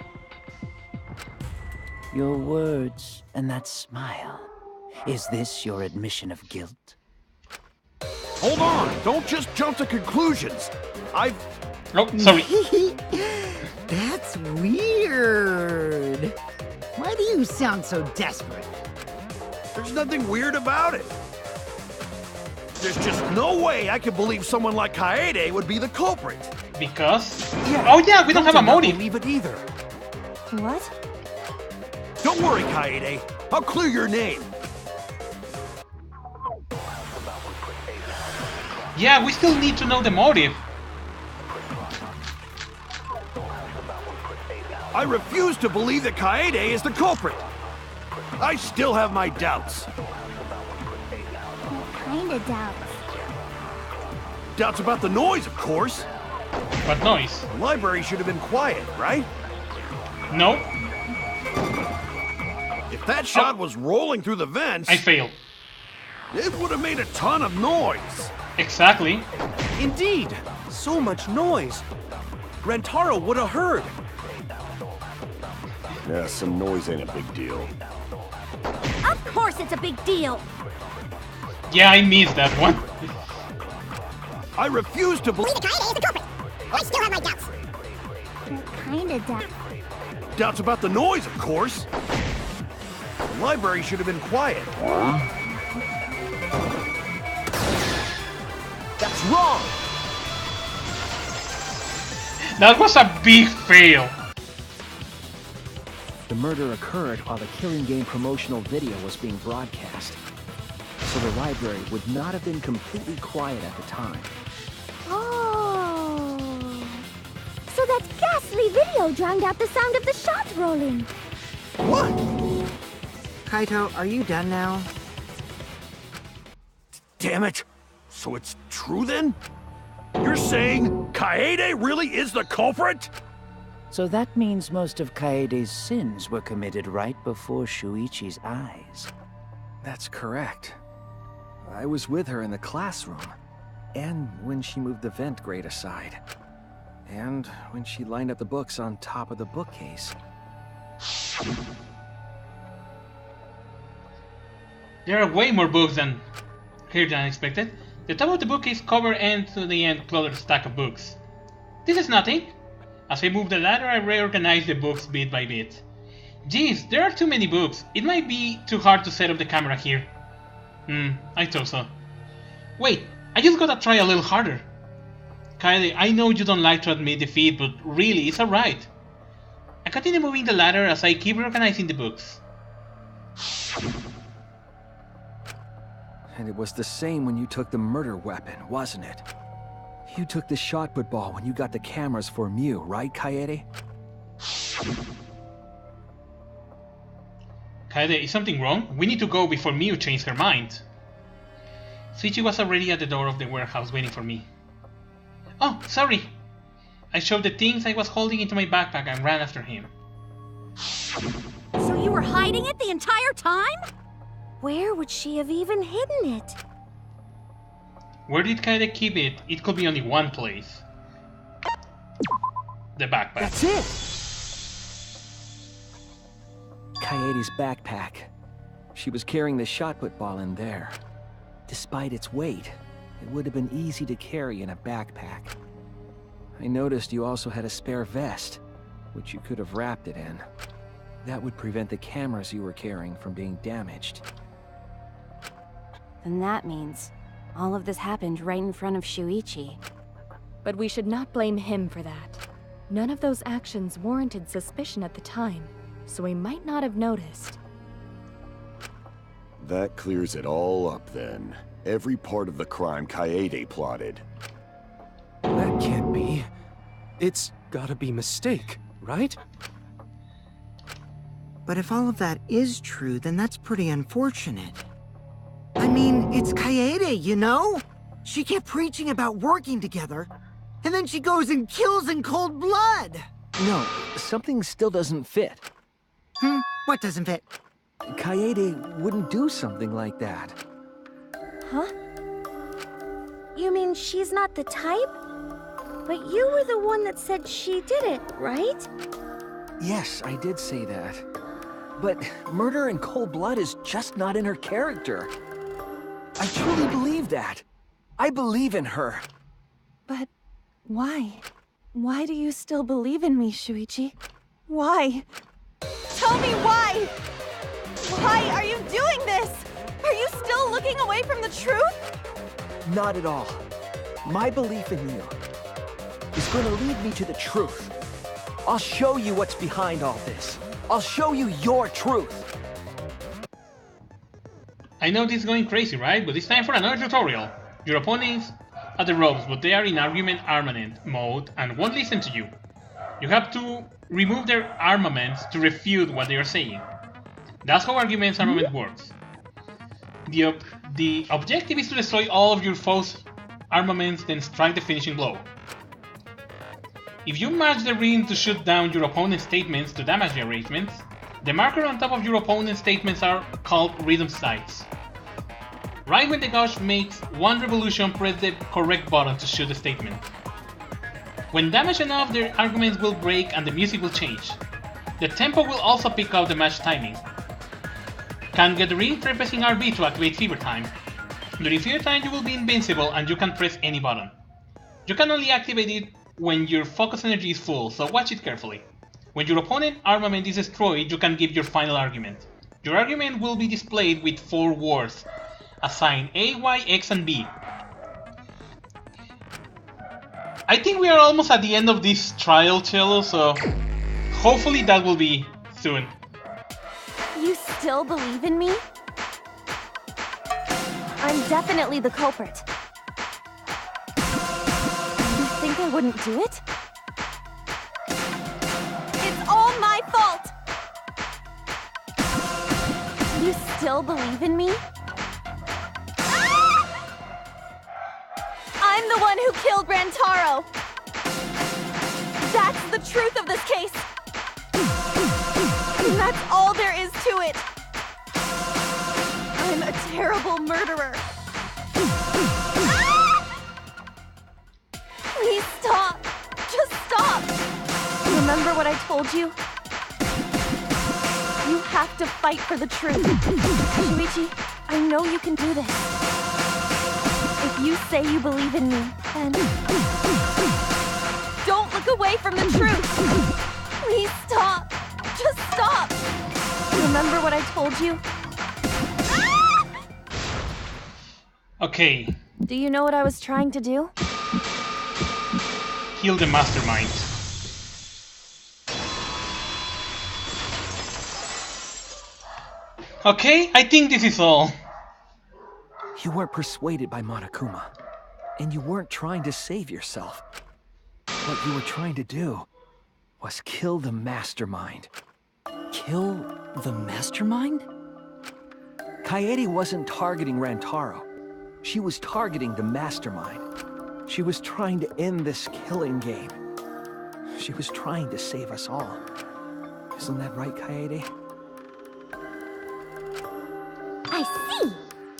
Your words and that smile. Is this your admission of guilt? Hold on! Don't just jump to conclusions! Oh, sorry. That's weird. Why do you sound so desperate? There's nothing weird about it. There's just no way I can believe someone like Kaede would be the culprit. Because? Yeah. Oh yeah, we don't have a motive. Believe it either. What? Don't worry, Kaede. I'll clear your name. Yeah, we still need to know the motive. I refuse to believe that Kaede is the culprit. I still have my doubts. What kind of doubts? Doubts about the noise, of course. What noise? The library should have been quiet, right? No. If that shot was rolling through the vents... I failed. It would have made a ton of noise. Exactly. Indeed. So much noise. Rentaro would have heard. Yeah, some noise ain't a big deal. Of course it's a big deal. Yeah, I missed that one. I refuse to believe Kaede is the culprit. I still have my doubts. What kind of doubts? Doubts about the noise, of course. The library should have been quiet. That's wrong. That was a big fail. The murder occurred while the Killing Game promotional video was being broadcast. So the library would not have been completely quiet at the time. Oh. So that ghastly video drowned out the sound of the shot rolling. What? Kaito, are you done now? Damn it. So it's true then? You're saying Kaede really is the culprit? So that means most of Kaede's sins were committed right before Shuichi's eyes. That's correct. I was with her in the classroom. And when she moved the vent grate aside. And when she lined up the books on top of the bookcase. There are way more books than here than I expected. The top of the bookcase covered end to the end clothed stack of books. This is nothing. As I move the ladder, I reorganize the books bit by bit. Geez, there are too many books. It might be too hard to set up the camera here. I thought so. Wait, I just gotta try a little harder. Kaede, I know you don't like to admit defeat, but really, it's alright. I continue moving the ladder as I keep reorganizing the books. And it was the same when you took the murder weapon, wasn't it? You took the shot put ball when you got the cameras for Mew, right, Kaede? Kaede, is something wrong? We need to go before Mew changed her mind. Shuichi was already at the door of the warehouse waiting for me. Oh, sorry. I shoved the things I was holding into my backpack and ran after him. So you were hiding it the entire time? Where would she have even hidden it? Where did Kaede keep it? It could be only one place. The backpack. That's it! Kaede's backpack. She was carrying the shot put ball in there. Despite its weight, it would have been easy to carry in a backpack. I noticed you also had a spare vest, which you could have wrapped it in. That would prevent the cameras you were carrying from being damaged. Then that means all of this happened right in front of Shuichi. But we should not blame him for that. None of those actions warranted suspicion at the time, so he might not have noticed. That clears it all up then. Every part of the crime Kaede plotted. That can't be. It's gotta be mistake, right? But if all of that is true, then that's pretty unfortunate. I mean, it's Kaede, you know? She kept preaching about working together, and then she goes and kills in cold blood! No, something still doesn't fit. What doesn't fit? Kaede wouldn't do something like that. Huh? You mean she's not the type? But you were the one that said she did it, right? Yes, I did say that. But murder in cold blood is just not in her character. I truly believe that. I believe in her. But why? Why do you still believe in me, Shuichi? Why? Tell me why! Why are you doing this? Are you still looking away from the truth? Not at all. My belief in you is going to lead me to the truth. I'll show you what's behind all this. I'll show you your truth. I know this is going crazy, right? But it's time for another tutorial. Your opponents are the ropes, but they are in argument armament mode and won't listen to you. You have to remove their armaments to refute what they are saying. That's how arguments armament works. The objective is to destroy all of your foes' armaments, then strike the finishing blow. If you match the ring to shoot down your opponent's statements to damage the arrangements, the marker on top of your opponent's statements are called rhythm sights. Right when the gauge makes one revolution, press the correct button to shoot the statement. When damaged enough, their arguments will break and the music will change. The tempo will also pick up the match timing. Can get the ring pressing RB to activate Fever Time. During Fever Time you will be invincible and you can press any button. You can only activate it when your focus energy is full, so watch it carefully. When your opponent's armament is destroyed, you can give your final argument. Your argument will be displayed with 4 words, assigned A, Y, X, and B. I think we are almost at the end of this trial, Cello, so hopefully that will be soon. You still believe in me? I'm definitely the culprit. You think I wouldn't do it? It's all my fault! You still believe in me? I'm the one who killed Rantaro! That's the truth of this case! And that's all there is to it! I'm a terrible murderer! Please stop! Just stop! Remember what I told you? You have to fight for the truth. Shuichi, I know you can do this. If you say you believe in me, then don't look away from the truth! Please stop! Just stop! Remember what I told you? Okay. Do you know what I was trying to do? Kill the mastermind. Okay, I think this is all. You weren't persuaded by Monokuma, and you weren't trying to save yourself. What you were trying to do was kill the mastermind. Kill the mastermind? Kaede wasn't targeting Rantaro. She was targeting the mastermind. She was trying to end this killing game. She was trying to save us all. Isn't that right, Kaede? I see!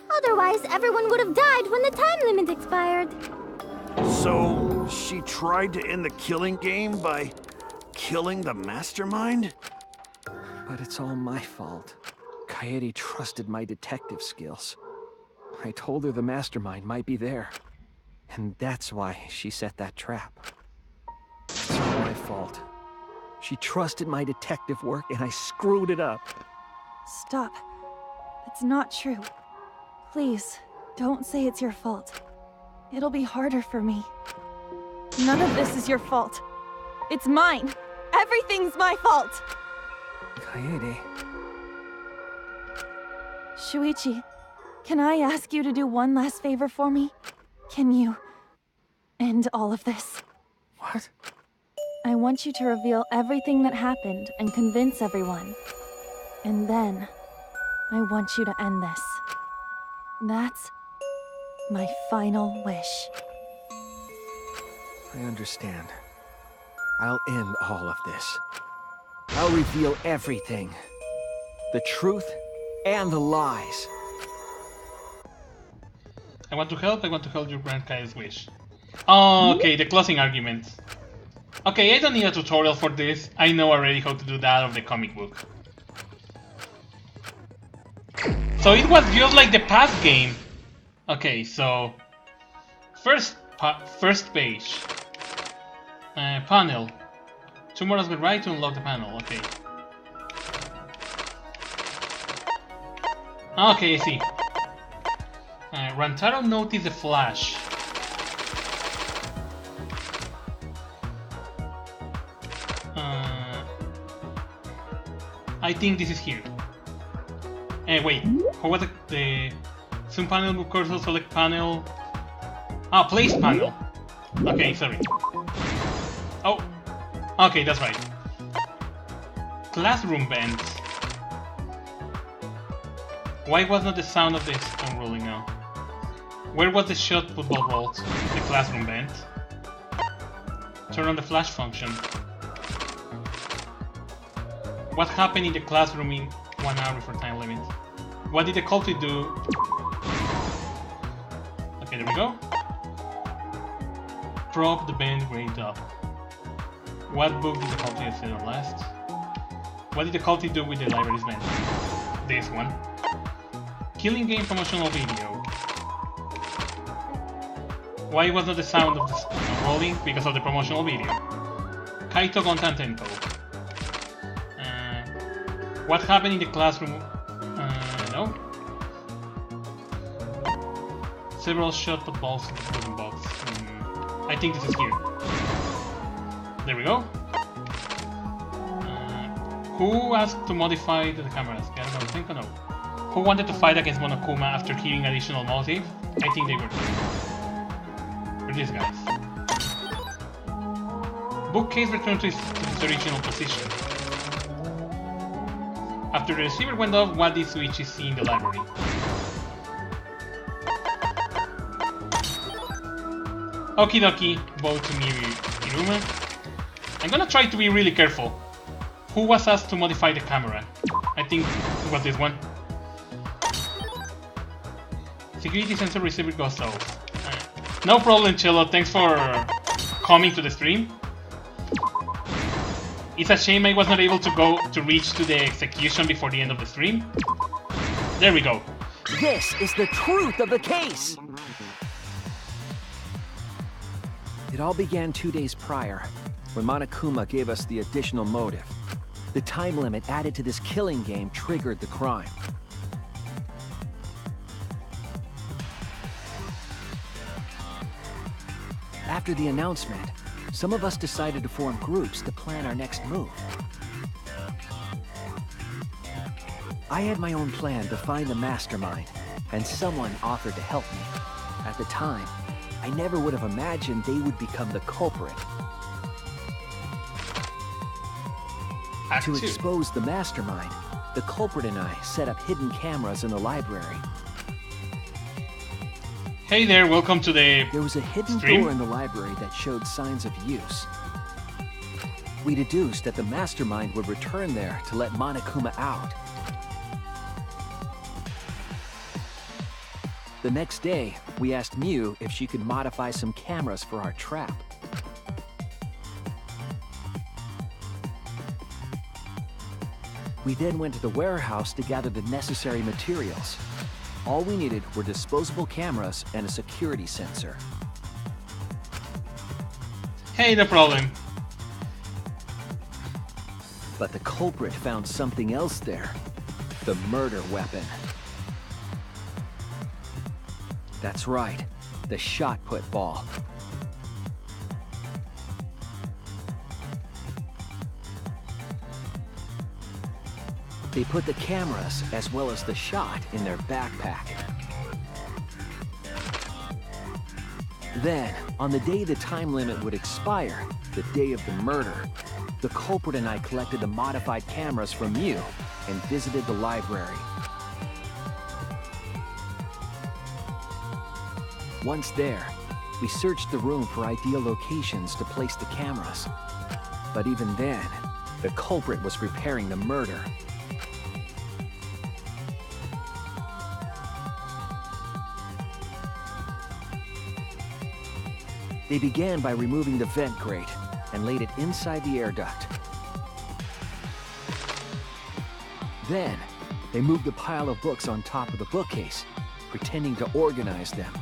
Otherwise, everyone would have died when the time limit expired. So, she tried to end the killing game by killing the mastermind? But it's all my fault. Kaede trusted my detective skills. I told her the mastermind might be there. And that's why she set that trap. fault. She trusted my detective work and I screwed it up. Stop. It's not true. Please, don't say it's your fault. It'll be harder for me. None of this is your fault. It's mine. Everything's my fault. Kaede. Shuichi, can I ask you to do one last favor for me? Can you end all of this? What? I want you to reveal everything that happened and convince everyone. And then, I want you to end this. That's my final wish. I understand. I'll end all of this. I'll reveal everything. The truth and the lies. I want to help your grandchild's wish. Oh, okay, the closing argument. Okay, I don't need a tutorial for this. I know already how to do that of the comic book. So it was just like the past game. Okay, so first page. Panel. 2 more get right to unlock the panel. Okay. Okay, I see. Rantaro noticed the flash. I think this is here. Wait, how was the zoom panel, cursor, select panel? Ah, place panel. Okay, sorry. Oh, okay, that's right. Classroom vents. Why was not the sound of the stone rolling now? Where was the shot football rolled? The classroom vent. Turn on the flash function. What happened in the classroom in 1 hour before time limit? What did the culprit do? Okay, there we go. Prop the vent grade up. What book did the culprit say on last? What did the culprit do with the library's vent? This one. Killing game promotional video. Why was not the sound of the rolling? Because of the promotional video. Kaito Gontan Tempo. What happened in the classroom? No. Several shot put balls in the prison box. I think this is here. There we go. Who asked to modify the cameras? I don't think I know. Who wanted to fight against Monokuma after hearing additional motive? I think they were these guys. Bookcase returned to its original position. After the receiver went off, what did Shuichi see in the library? Okie dokie, vote to Iruma. I'm gonna try to be really careful. Who was asked to modify the camera? I think it was this one. Security sensor receiver goes off. No problem, Cello. Thanks for coming to the stream. It's a shame I was not able to reach to the execution before the end of the stream. There we go. This is the truth of the case! It all began 2 days prior, when Monokuma gave us the additional motive. The time limit added to this killing game triggered the crime. After the announcement, some of us decided to form groups to plan our next move. I had my own plan to find the mastermind, and someone offered to help me. At the time, I never would have imagined they would become the culprit. To expose the mastermind, the culprit and I set up hidden cameras in the library. Hey there, welcome to the There was a hidden stream. door in the library that showed signs of use. We deduced that the mastermind would return there to let Monokuma out. The next day, we asked Mew if she could modify some cameras for our trap. We then went to the warehouse to gather the necessary materials. All we needed were disposable cameras and a security sensor. Hey, no problem. But the culprit found something else there. The murder weapon. That's right, the shot put ball. They put the cameras as well as the shot in their backpack. Then, on the day the time limit would expire, the day of the murder, the culprit and I collected the modified cameras from you and visited the library. Once there, we searched the room for ideal locations to place the cameras. But even then, the culprit was preparing the murder. They began by removing the vent grate and laid it inside the air duct. Then, they moved the pile of books on top of the bookcase, pretending to organize them.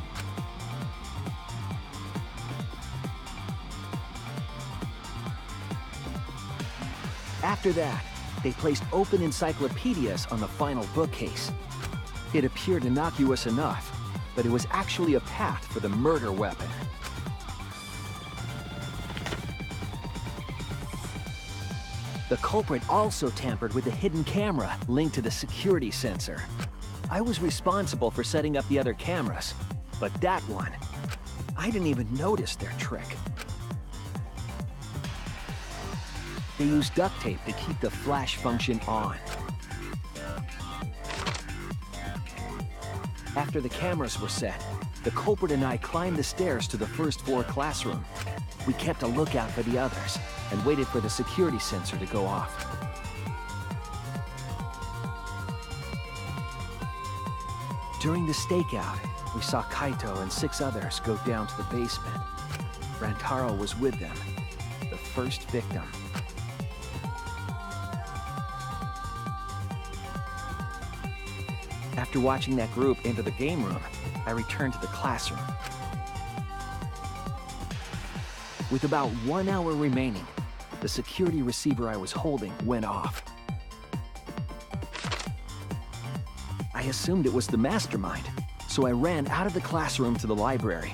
After that, they placed open encyclopedias on the final bookcase. It appeared innocuous enough, but it was actually a path for the murder weapon. The culprit also tampered with the hidden camera linked to the security sensor. I was responsible for setting up the other cameras, but that one, I didn't even notice their trick. They used duct tape to keep the flash function on. After the cameras were set, the culprit and I climbed the stairs to the first floor classroom. We kept a lookout for the others and waited for the security sensor to go off. During the stakeout, we saw Kaito and 6 others go down to the basement. Rantaro was with them, the first victim. After watching that group enter the game room, I returned to the classroom. With about 1 hour remaining, the security receiver I was holding went off. I assumed it was the mastermind, so I ran out of the classroom to the library.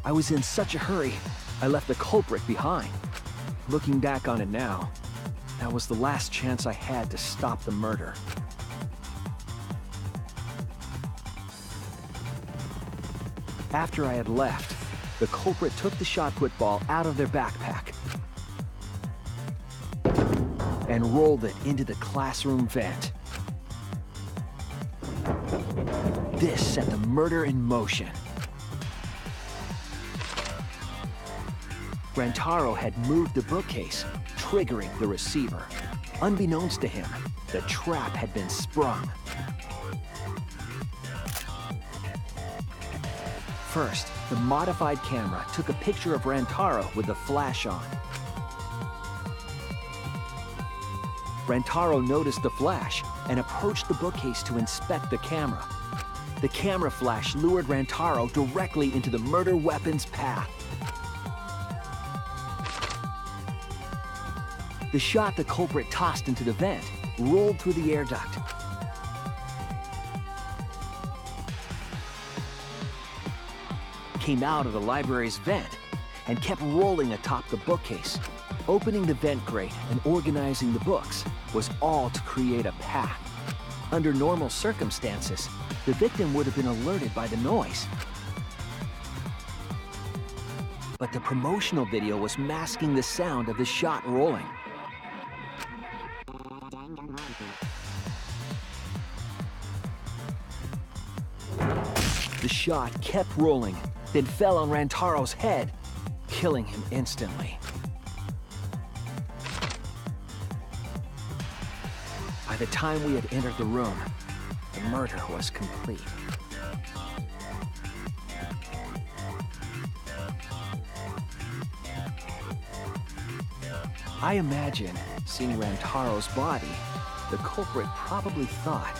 I was in such a hurry, I left the culprit behind. Looking back on it now, that was the last chance I had to stop the murder. After I had left, the culprit took the shot put ball out of their backpack and rolled it into the classroom vent. This set the murder in motion. Rantaro had moved the bookcase, triggering the receiver. Unbeknownst to him, the trap had been sprung. First, the modified camera took a picture of Rantaro with the flash on. Rantaro noticed the flash and approached the bookcase to inspect the camera. The camera flash lured Rantaro directly into the murder weapon's path. The shot the culprit tossed into the vent rolled through the air duct. Came out of the library's vent and kept rolling atop the bookcase. Opening the vent grate and organizing the books was all to create a path. Under normal circumstances, the victim would have been alerted by the noise. But the promotional video was masking the sound of the shot rolling. The shot kept rolling, then fell on Rantaro's head, killing him instantly. By the time we had entered the room, the murder was complete. I imagine, seeing Rantaro's body, the culprit probably thought,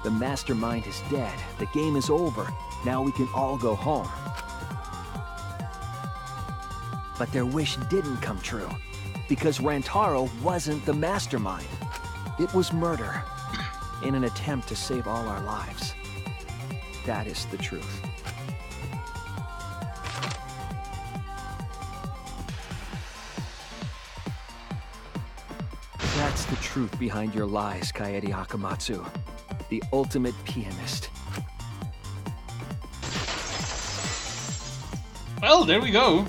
the mastermind is dead, the game is over, now we can all go home. But their wish didn't come true. because Rantaro wasn't the mastermind. It was murder, in an attempt to save all our lives. That is the truth. That's the truth behind your lies, Kaede Akamatsu. The ultimate pianist. Well, there we go.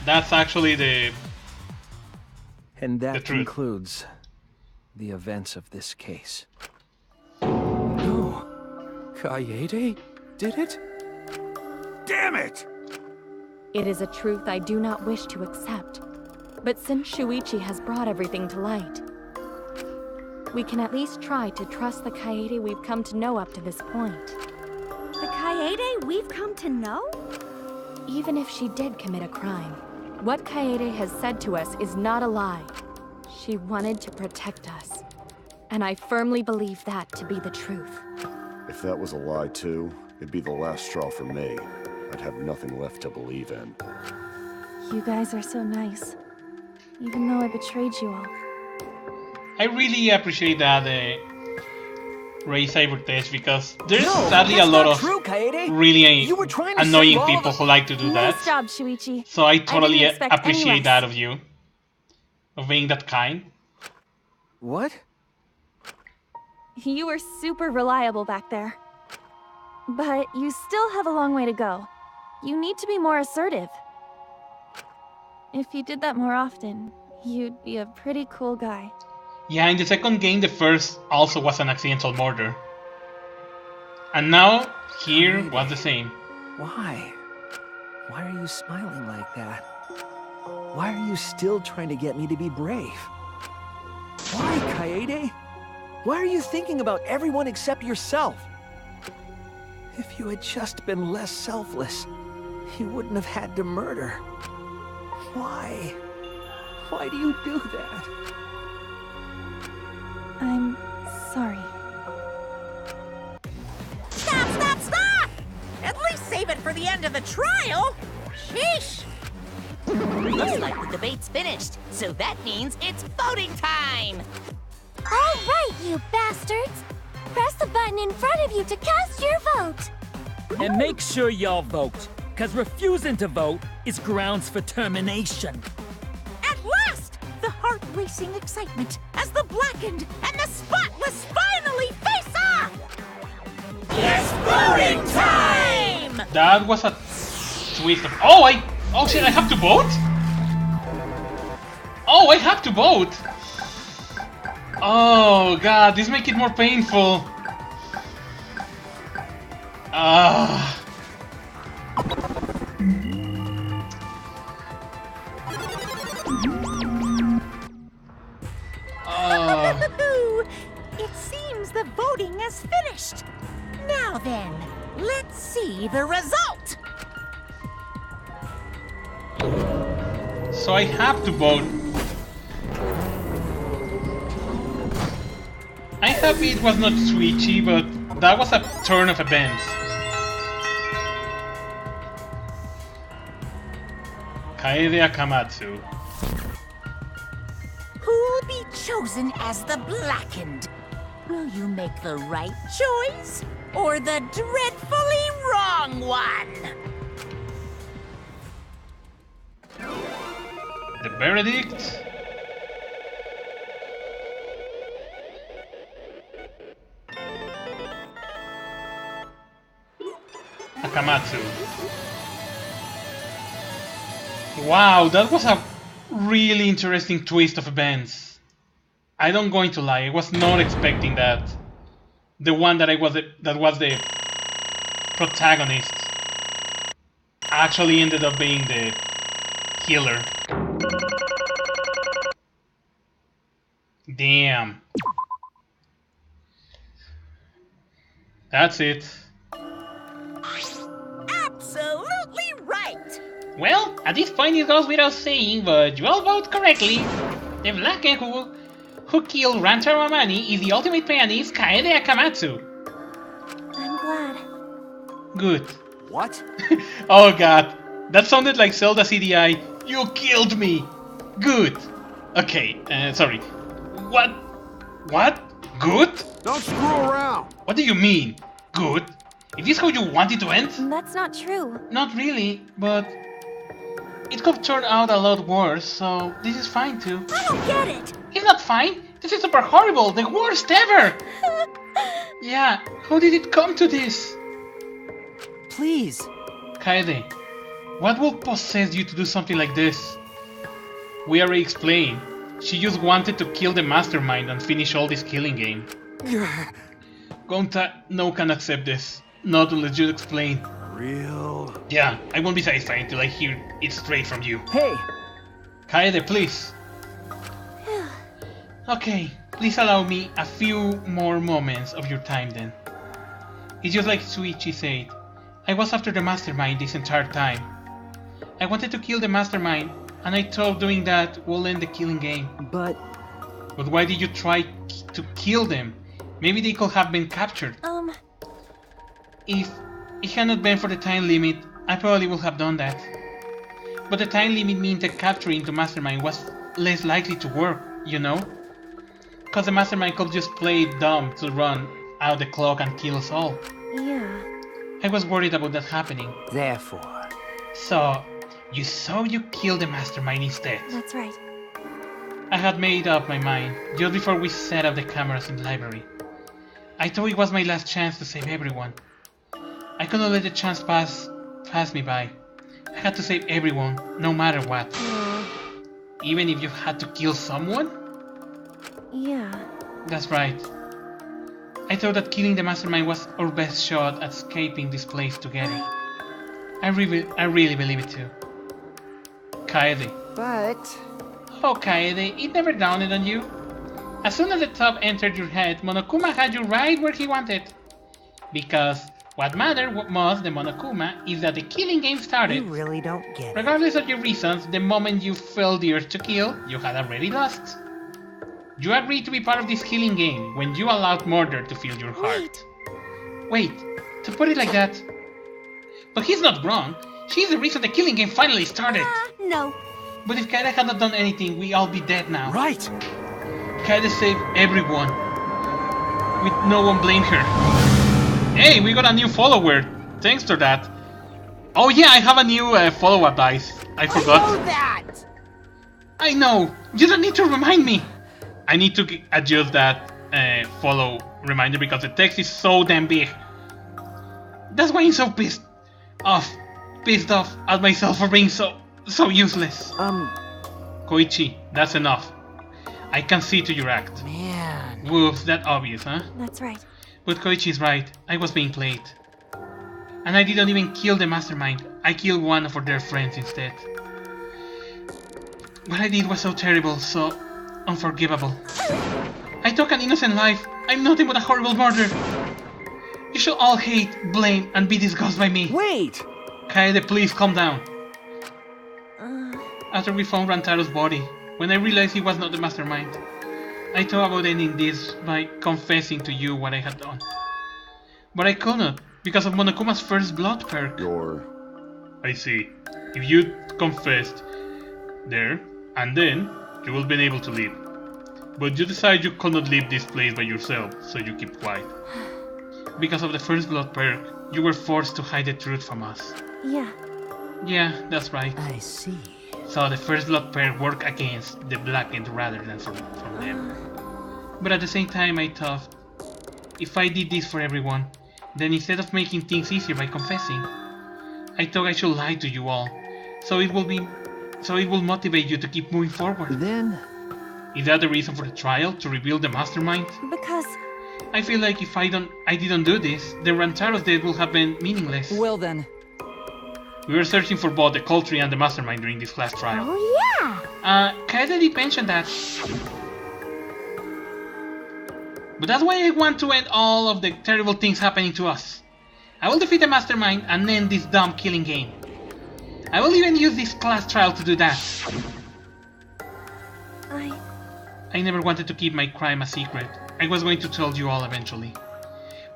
That's actually the... And that truth. concludes the events of this case. No. Kaede did it? Damn it! It is a truth I do not wish to accept. But since Shuichi has brought everything to light, we can at least try to trust the Kaede we've come to know up to this point. The Kaede we've come to know? Even if she did commit a crime, what Kaede has said to us is not a lie. She wanted to protect us. And I firmly believe that to be the truth. If that was a lie too, it'd be the last straw for me. I'd have nothing left to believe in. You guys are so nice. Even though I betrayed you all. I really appreciate that, Ray Cybertech, because there's No, sadly a that's lot not of true, Kaede. really You were trying to annoying save all people of who like to do that. Nice job, Shuichi. So I didn't totally expect any appreciate less. that of you. Of being that kind. What? You were super reliable back there. But you still have a long way to go. You need to be more assertive. If you did that more often, you'd be a pretty cool guy. Yeah, in the second game, the first also was an accidental murder. And now, here was the same. Why? Why are you smiling like that? Why are you still trying to get me to be brave? Why, Kaede? Why are you thinking about everyone except yourself? If you had just been less selfless, you wouldn't have had to murder. Why? Why do you do that? I'm sorry. Stop, stop, stop! At least save it for the end of the trial. Sheesh. Looks like the debate's finished, so that means it's voting time! All right, you bastards! Press the button in front of you to cast your vote! And make sure y'all vote, because refusing to vote is grounds for termination. At last! The heart-racing excitement as the blackened and the spotless finally face off! It's voting time! That was a twist of... Oh shit, I have to vote? Oh, I have to vote! Oh god, this makes it more painful. It seems the voting has finished. Now then, let's see the result. So I have to vote. I'm happy it was not Shuichi, but that was a turn of events. Kaede Akamatsu. Who'll be chosen as the blackened? Will you make the right choice or the dreadfully wrong one? The verdict? Akamatsu. Wow, that was a really interesting twist of events. I don't going to lie, I was not expecting that. The one that was the protagonist actually ended up being the killer. Damn. That's it. Absolutely right! Well, at this point it goes without saying, but you all vote correctly. The Blackened who killed Rantaro Amani is the ultimate pianist Kaede Akamatsu. I'm glad. Good. What? Oh god, that sounded like Zelda CDI. You killed me! Good! Okay, sorry. What? What? Good? Don't screw around! What do you mean? Good? Is this how you want it to end? That's not true. Not really, but it could turn out a lot worse, so this is fine too. I don't get it! It's not fine! This is super horrible! The worst ever! Yeah, how did it come to this? Please. Kaede, what will possess you to do something like this? We already explained. She just wanted to kill the mastermind and finish all this killing game. Gonta, no can accept this. Not unless you explain. Real? Yeah, I won't be satisfied until I hear it straight from you. Hey! Kaede, please. Okay, please allow me a few more moments of your time then. It's just like Shuichi said. I was after the mastermind this entire time. I wanted to kill the mastermind, and I thought doing that will end the killing game. But why did you try to kill them? Maybe they could have been captured. If it had not been for the time limit, I probably would have done that. But the time limit means that capturing the mastermind was less likely to work, you know? Because the mastermind could just play dumb to run out the clock and kill us all. Yeah. I was worried about that happening. Therefore. So, you saw you kill the mastermind instead. That's right. I had made up my mind just before we set up the cameras in the library. I thought it was my last chance to save everyone. I couldn't let the chance pass me by. I had to save everyone, no matter what. Even if you had to kill someone? Yeah. That's right. I thought that killing the mastermind was our best shot at escaping this place together. I really believe it too. Kaede. But... Oh, Kaede, it never dawned on you. As soon as the thought entered your head, Monokuma had you right where he wanted. Because what mattered most, the Monokuma, is that the killing game started. You really don't get it. Regardless of your reasons, the moment you felt the urge to kill, you had already lost. You agreed to be part of this killing game when you allowed murder to fill your heart. Wait, to put it like that. But he's not wrong. She's the reason the killing game finally started. No. But if Kaede had not done anything, we'd all be dead now. Right. Kaede saved everyone. With no one blame her. Hey, we got a new follower. Thanks for that. Oh yeah, I have a new follow advice. I forgot. I know that! I know. You don't need to remind me. I need to adjust that follow reminder because the text is so damn big. That's why I'm so pissed off at myself for being so useless. Koichi, that's enough. I can see to your act. Man. Whoops, that obvious, huh? That's right. But Koichi's right. I was being played. And I didn't even kill the mastermind. I killed one of their friends instead. What I did was so terrible, so unforgivable. I took an innocent life. I'm nothing but a horrible murderer. You should all hate, blame, and be disgusted by me. Wait! Kaede, please calm down. After we found Rantaro's body, when I realized he was not the mastermind, I thought about ending this by confessing to you what I had done. But I couldn't, because of Monokuma's first blood perk. I see. If you confessed there, and then, you will be able to leave. But you decide you cannot leave this place by yourself, so you keep quiet. Because of the first blood perk, you were forced to hide the truth from us. Yeah. Yeah, that's right. I see. So the first blood perk worked against the blackened rather than for them. But at the same time I thought, if I did this for everyone, then instead of making things easier by confessing, I thought I should lie to you all, so it will motivate you to keep moving forward. Then... Is that the reason for the trial, to reveal the mastermind? Because... I feel like if I didn't do this, the Rantaro's death would have been meaningless. Well then... We were searching for both the cult tree and the mastermind during this class trial. Oh yeah! Kaede did mention that. But that's why I want to end all of the terrible things happening to us. I will defeat the mastermind and end this dumb killing game. I will even use this class trial to do that. I never wanted to keep my crime a secret. I was going to tell you all eventually.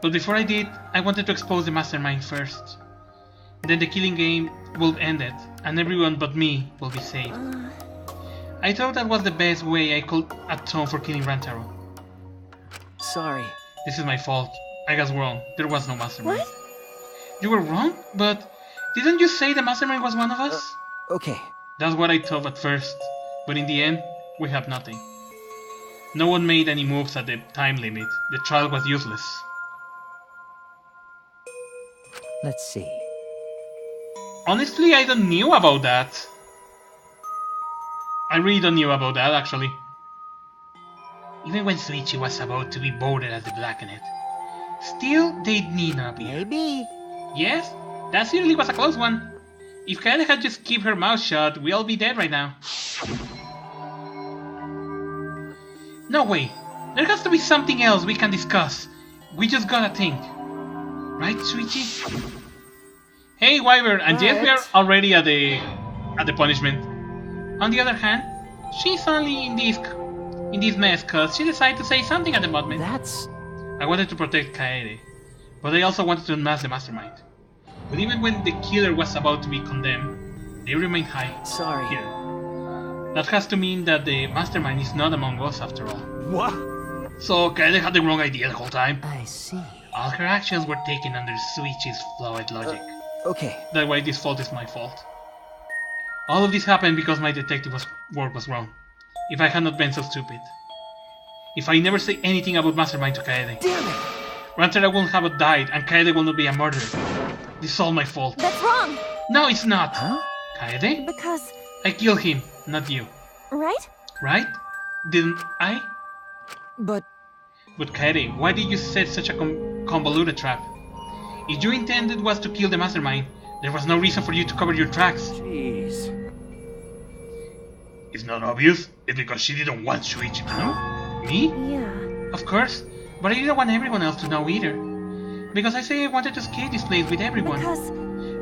But before I did, I wanted to expose the mastermind first. Then the killing game will end it, and everyone but me will be saved. I thought that was the best way I could atone for killing Rantaro. Sorry. This is my fault. I was wrong. There was no mastermind. What? You were wrong? But didn't you say the mastermind was one of us? Okay. That's what I thought at first. But in the end, we have nothing. No one made any moves at the time limit. The trial was useless. Let's see. Honestly, I don't knew about that. I really don't knew about that, actually. Even when Suichi was about to be voted as the Blackened. Still, they need not be. Maybe. Yes, that certainly was a close one. If Kaede had just kept her mouth shut, we'd all be dead right now. No way. There has to be something else we can discuss. We just gotta think. Right, Suichi? Hey, Wyvern, and yes, we are already at the punishment. On the other hand, she's only in this mess cause she decided to say something at the moment. I wanted to protect Kaede, but I also wanted to unmask the mastermind. But even when the killer was about to be condemned, they remained high. Sorry. Here. That has to mean that the mastermind is not among us after all. What? So Kaede had the wrong idea the whole time. I see. All her actions were taken under Suichi's flawed logic. Okay. That way this fault is my fault. All of this happened because my detective work was wrong. If I had not been so stupid. If I never say anything about Mastermind to Kaede. Damn it! Rantaro won't have died and Kaede will not be a murderer. This is all my fault. That's wrong! No, it's not! Huh? Kaede? Because... I killed him, not you. Right? Right? Didn't I? But Kaede, why did you set such a convoluted trap? If your intended was to kill the Mastermind, there was no reason for you to cover your tracks. Jeez. It's not obvious. It's because she didn't want Shuichi to know. Me? Yeah. Of course. But I didn't want everyone else to know either. Because I say I wanted to escape this place with everyone. Because...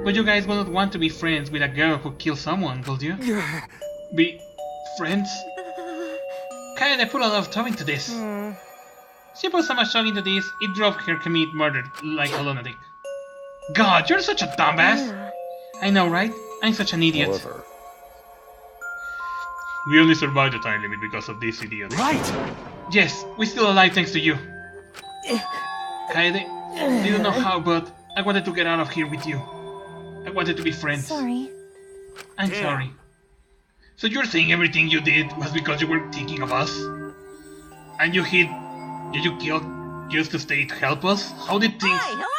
But you guys wouldn't want to be friends with a girl who killed someone, would you? Be... friends? Kaede put a lot of thought into this. She put so much thought into this, it drove her commit murder like a lunatic. God, you're such a dumbass! Yeah. I know, right? I'm such an idiot. However, We only survived the time limit because of this idiot. Right! Yes, we're still alive thanks to you. Kaede, you don't know how, but I wanted to get out of here with you. I wanted to be friends. Sorry. I'm sorry. So you're saying everything you did was because you were thinking of us? And you hid... Did you kill just to stay to help us? How did things... Hi, hello!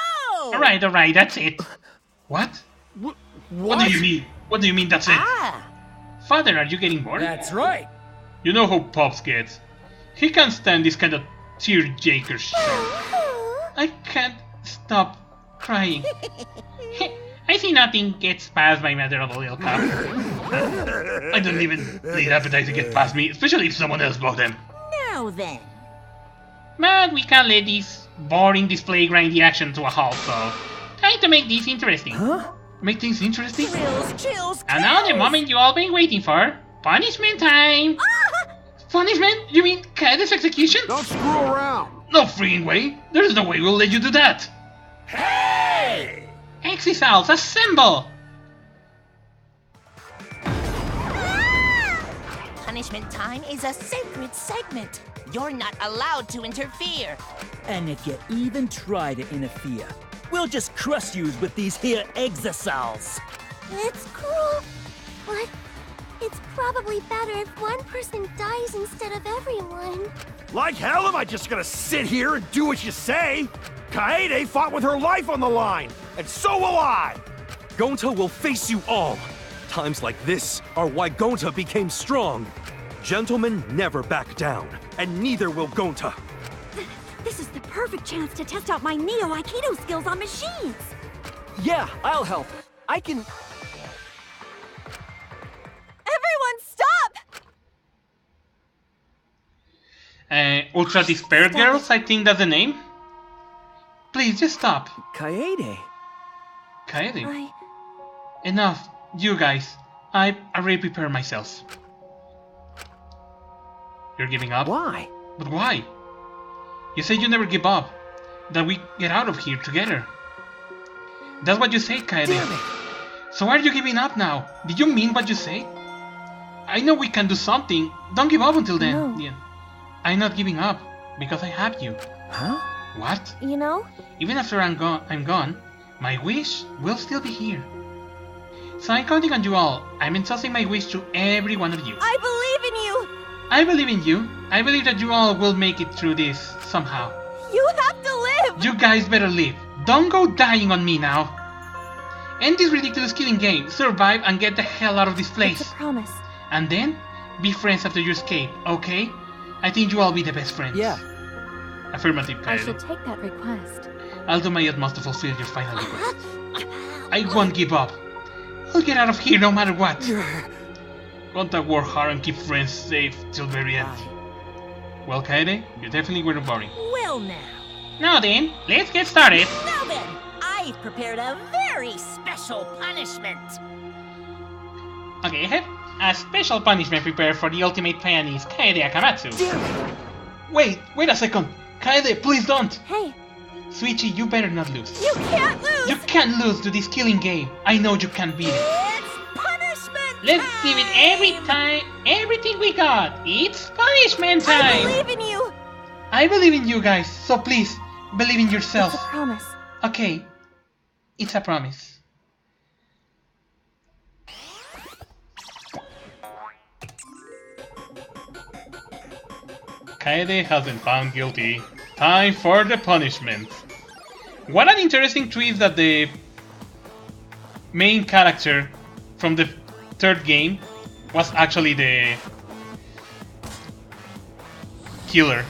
Alright, that's it. What? What do you mean? What do you mean that's it? Father, are you getting bored? That's right. You know how Pops gets. He can't stand this kind of tearjerker shit. I can't stop crying. I see nothing gets past my miserable little cup. I don't even need appetite to get past me, especially if someone else bought them. Now then. But we can't let this boring display grind the action to a halt, so trying to make this interesting. Huh? Make things interesting? Thrills, chills, And now the moment you all been waiting for. Punishment time! Punishment? You mean Kaede's execution? Don't screw around! No freaking way! There's no way we'll let you do that! Hey! Exisals, assemble! Punishment time is a sacred segment. You're not allowed to interfere. And if you even try to interfere, we'll just crush you with these here exosols. It's cruel, but it's probably better if one person dies instead of everyone. Like hell am I just gonna sit here and do what you say? Kaede fought with her life on the line, and so will I! Gonta will face you all. Times like this are why Gonta became strong. Gentlemen never back down, and neither will Gonta. This is the perfect chance to test out my Neo Aikido skills on machines. Yeah, I'll help. I can... Everyone stop! Ultra Despair Girls, I think that's the name. Please, just stop. Kaede. Kaede? Enough, you guys. I already prepared myself. You're giving up? Why? But why? You said you never give up. That we get out of here together. That's what you said, Kaede. Damn it. So why are you giving up now? Did you mean what you said? I know we can do something. Don't give up until then. No. Yeah. I'm not giving up because I have you. Huh? What? You know? Even after I'm gone, my wish will still be here. So I'm counting on you all. I'm entrusting my wish to every one of you. I believe in you! I believe in you. I believe that you all will make it through this somehow. You have to live! You guys better live. Don't go dying on me now. End this ridiculous killing game. Survive and get the hell out of this place. It's a promise. And then, be friends after you escape, okay? I think you all be the best friends. Yeah. Affirmative, I shall Kaede. take that request. I'll do my utmost to fulfill your final request. I won't give up. I'll get out of here no matter what. Contact work hard and keep friends safe till very end. Well, Kaede, you definitely weren't boring. Well now. Now then, let's get started. Now then, I've prepared a very special punishment. Okay, I have a special punishment prepared for the ultimate pianist, Kaede Akamatsu. Wait a second. Kaede, please don't. Hey. Sweetie, you better not lose. You can't lose! You can't lose to this killing game. I know you can beat it. It's punishment Let's give it everything we got. It's punishment time. I believe in you! I believe in you guys, so please, believe in yourself. It's a promise. Okay, it's a promise. Kaede has been found guilty. Time for the punishment. What an interesting twist that the main character from the third game was actually the killer.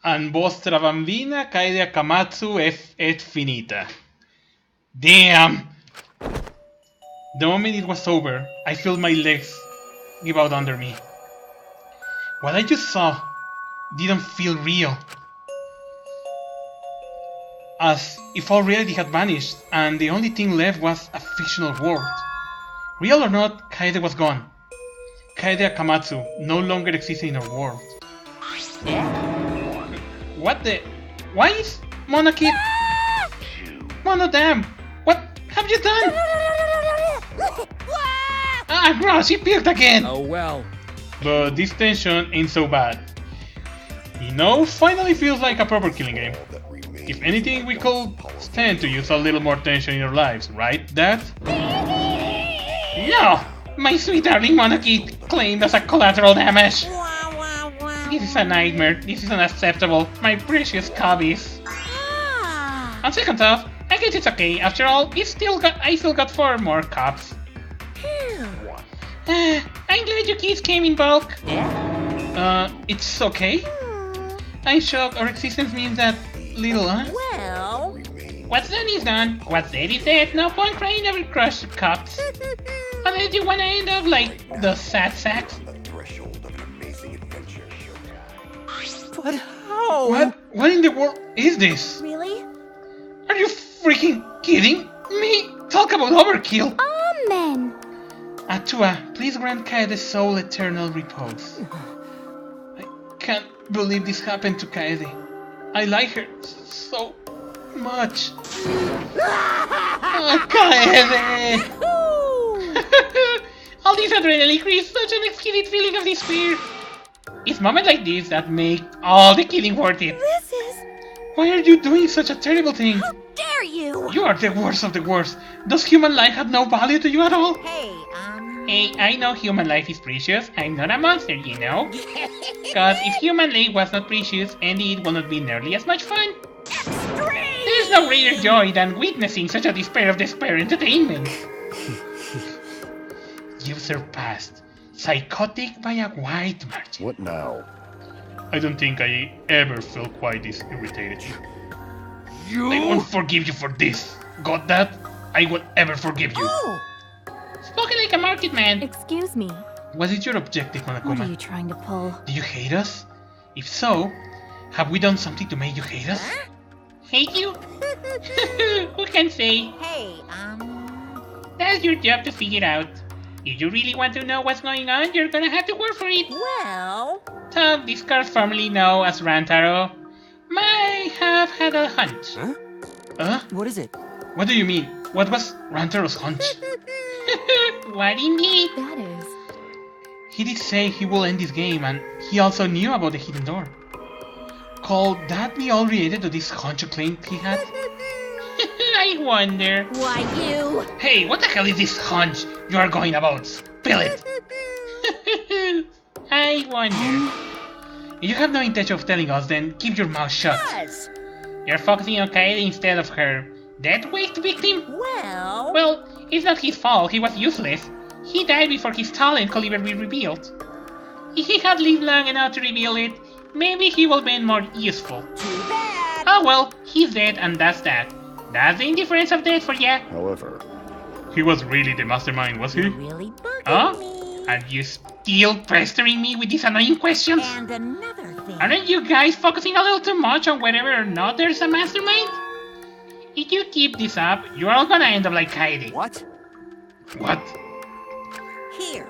And vostra bambina Kaede Akamatsu et finita. Damn! The moment it was over, I felt my legs give out under me. What I just saw didn't feel real. As if all reality had vanished and the only thing left was a fictional world. Real or not, Kaede was gone. Kaede Akamatsu no longer existed in our world. What the? Why is Monokid? Mono damn! What have you done? Ah, gross! He puked again! Oh well. But this tension ain't so bad. You know, finally feels like a proper killing game. If anything, we could stand to use a little more tension in our lives, right, Dad? No! My sweet darling Monokid claimed as a collateral damage! This is a nightmare. This is unacceptable. My precious cubbies. On second thought, I guess it's okay. After all, I still got 4 more cups. I'm glad you kids came in bulk. It's okay. I'm shocked our existence means that little, huh? Well... What's done is done. What's dead is dead. No point crying over crushed cups. Unless you wanna end up like the sad sacks. But how? What? What in the world is this? Really? Are you freaking kidding me? Talk about overkill! Amen. Atua, please grant Kaede's soul eternal repose. I can't believe this happened to Kaede. I like her so much. Oh, Kaede! All this adrenaline creates such an exquisite feeling of despair. It's moments like this that make all the killing worth it. This is... Why are you doing such a terrible thing? How dare you! You are the worst of the worst. Does human life have no value to you at all? Hey, I know human life is precious. I'm not a monster, you know. Cause if human life was not precious, indeed it will not be nearly as much fun. There's no greater joy than witnessing such a despair of despair entertainment. You've surpassed psychotic by a wide margin. What now? I don't think I ever felt quite this irritated. I won't forgive you for this. Got that? I won't ever forgive you. Spoken like a market man. Excuse me. Was it your objective, Monokuma? What are you trying to pull? Do you hate us? If so, have we done something to make you hate us? Hate you? Who can say? That's your job to figure out. If you really want to know what's going on, you're gonna have to work for it. Well... Tom, this card formerly known as Rantaro, might have had a hunch. Huh? What is it? What do you mean? What was Rantaro's hunch? What indeed? That is... He did say he will end this game, and he also knew about the hidden door. Could that be all related to this hunch claim he had? I wonder. Why you? Hey, what the hell is this hunch you are going about? Spill it! I wonder. If you have no intention of telling us, then keep your mouth shut. Yes. You're focusing on Kaede instead of her dead waste victim? Well, it's not his fault. He was useless. He died before his talent could ever be revealed. If he had lived long enough to reveal it, maybe he would have been more useful. Too bad. Oh well, he's dead and that's that. That's the indifference of death for ya. However, he was really the mastermind, was he? Really bugging me. Are you still pestering me with these annoying questions? And another thing. Aren't you guys focusing a little too much on whether or not there's a mastermind? If you keep this up, you're all gonna end up like Kaede. What? What? Here.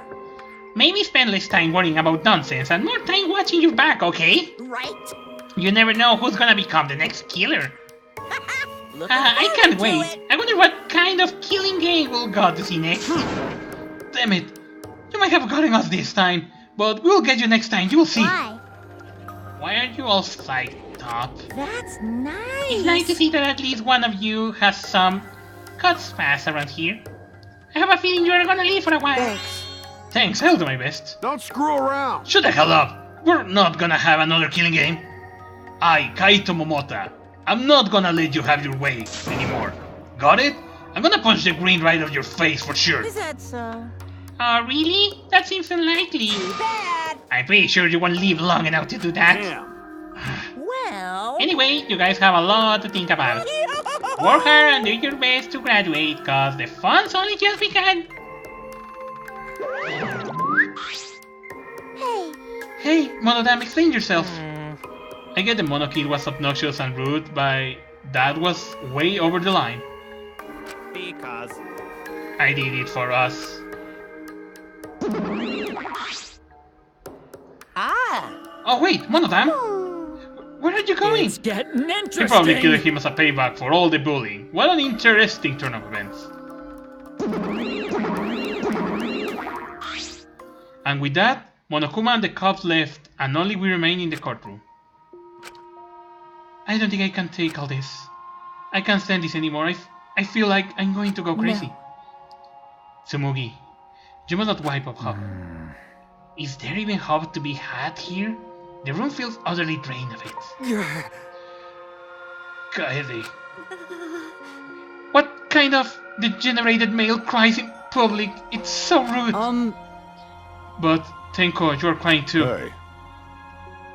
Maybe spend less time worrying about nonsense and more time watching your back, okay? Right. You never know who's gonna become the next killer. Looking I can't forward to wait. it. I wonder what kind of killing game we'll got to see next. Damn it. You might have gotten us this time, but we'll get you next time, you'll see. Why? Why are you all psyched up? That's nice. It's nice to see that at least one of you has some cuts pass around here. I have a feeling you're gonna leave for a while. Thanks, I'll do my best. Don't screw around. Shut the hell up. We're not gonna have another killing game. I, Kaito Momota, I'm not gonna let you have your way anymore. Got it? I'm gonna punch the green right out your face for sure. Is that so? Oh, really? That seems unlikely. Too bad. I'm pretty sure you won't live long enough to do that. Well... Anyway, you guys have a lot to think about. Work hard and do your best to graduate, cause the fun's only just begun. Hey, Monodam, explain yourself. I get the Monokid was obnoxious and rude, but that was way over the line. Because I did it for us. Oh wait, Monodam! Where are you going? It's getting interesting. You probably killed him as a payback for all the bullying. What an interesting turn of events. And with that, Monokuma and the cops left, and only we remain in the courtroom. I don't think I can take all this. I can't stand this anymore. I feel like I'm going to go crazy. No. Tsumugi, you must not wipe up hope. Is there even hope to be had here? The room feels utterly drained of it. Kaede. What kind of degenerated male cries in public? It's so rude. But Tenko, you're crying too. Hey.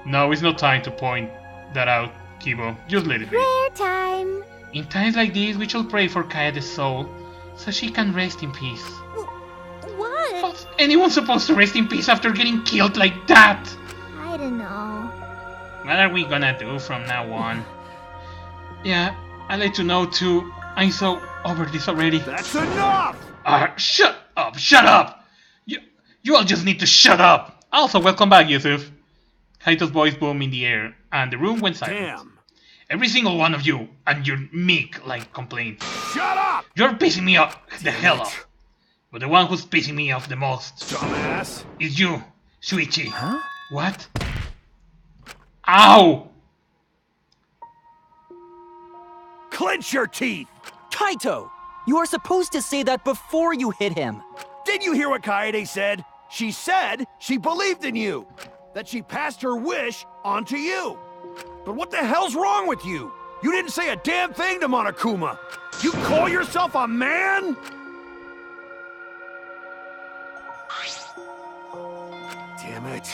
No, it's not time to point that out, Kibo. Just let it be. Prayer time. In times like these, we should pray for Kaede's soul, so she can rest in peace. What? How's anyone supposed to rest in peace after getting killed like that? I don't know. What are we gonna do from now on? Yeah, I'll let you know too. I'm so over this already. That's enough! Shut up! Shut up! You all just need to shut up! Also, welcome back, Yusuf. Kaito's voice boomed in the air, and the room went silent. Damn! Every single one of you, and your meek-like complaints. Shut up! You're pissing me off the hell off. But the one who's pissing me off the most... Dumbass! ...is you, Shuichi. Huh? What? Ow! Clench your teeth! Kaito! You are supposed to say that before you hit him. Did you hear what Kaede said? She said she believed in you. That she passed her wish on to you. But what the hell's wrong with you? You didn't say a damn thing to Monokuma. You call yourself a man? Damn it.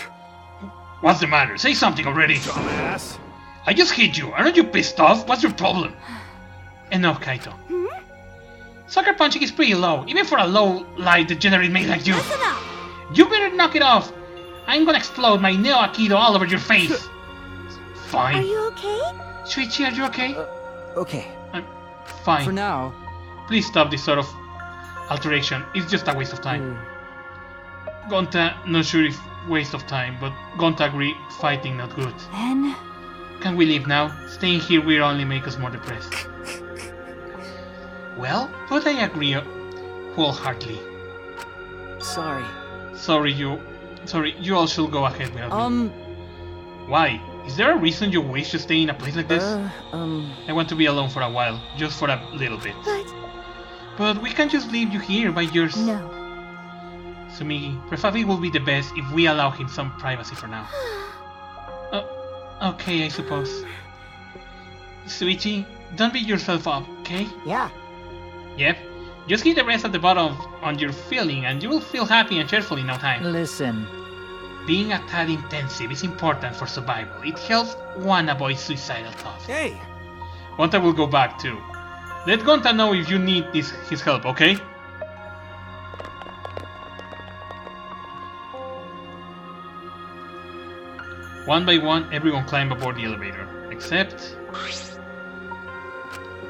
What's the matter? Say something already. Dumbass. I just hit you. Aren't you pissed off? What's your problem? Enough, Kaito. Sucker punching is pretty low, even for a low-light degenerate mate like you. Listen up. You better knock it off. I'm gonna explode my Neo Aikido all over your face. Fine. Are you okay? Shuichi, are you okay? Okay. I'm fine. For now. Please stop this sort of alteration. It's just a waste of time. Gonta, not sure if waste of time, but Gonta agree, fighting not good. Then... Can we leave now? Staying here will only make us more depressed. Well, but I agree wholeheartedly. Sorry. Sorry, you all should go ahead without me. Why? Is there a reason you wish to stay in a place like this? I want to be alone for a while, just for a little bit. But we can't just leave you here by yours. No. Sumigi, Prefavi will be the best if we allow him some privacy for now. Okay, I suppose. Shuichi, don't beat yourself up, okay? Yeah. Yep. Just keep the rest at the bottom on your feeling and you will feel happy and cheerful in no time. Listen. Being a tad intensive is important for survival. It helps one avoid suicidal thoughts. Hey! Gonta will go back too. Let Gonta know if you need his help, okay? One by one, everyone climbed aboard the elevator. Except...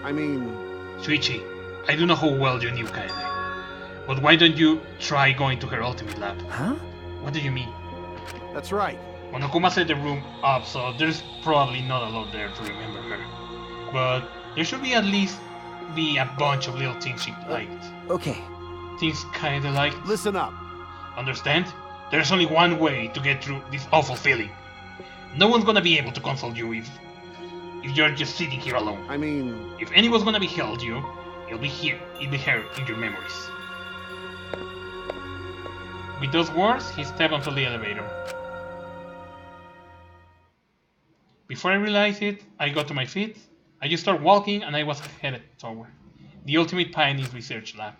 I mean... Shuichi, I do know how well you knew Kaede. But why don't you try going to her ultimate lab? Huh? What do you mean? That's right. Monokuma set the room up, so there's probably not a lot there to remember her. But there should be at least be a bunch of little things she liked. Okay. Things Kaede liked. Listen up. Understand? There's only one way to get through this awful feeling. No one's gonna be able to console you if you're just sitting here alone. I mean... If anyone's gonna be held you, it'll be here, in your memories. With those words, he stepped onto the elevator. Before I realized it, I got to my feet, I just started walking and I was headed toward the Ultimate Pioneers Research Lab.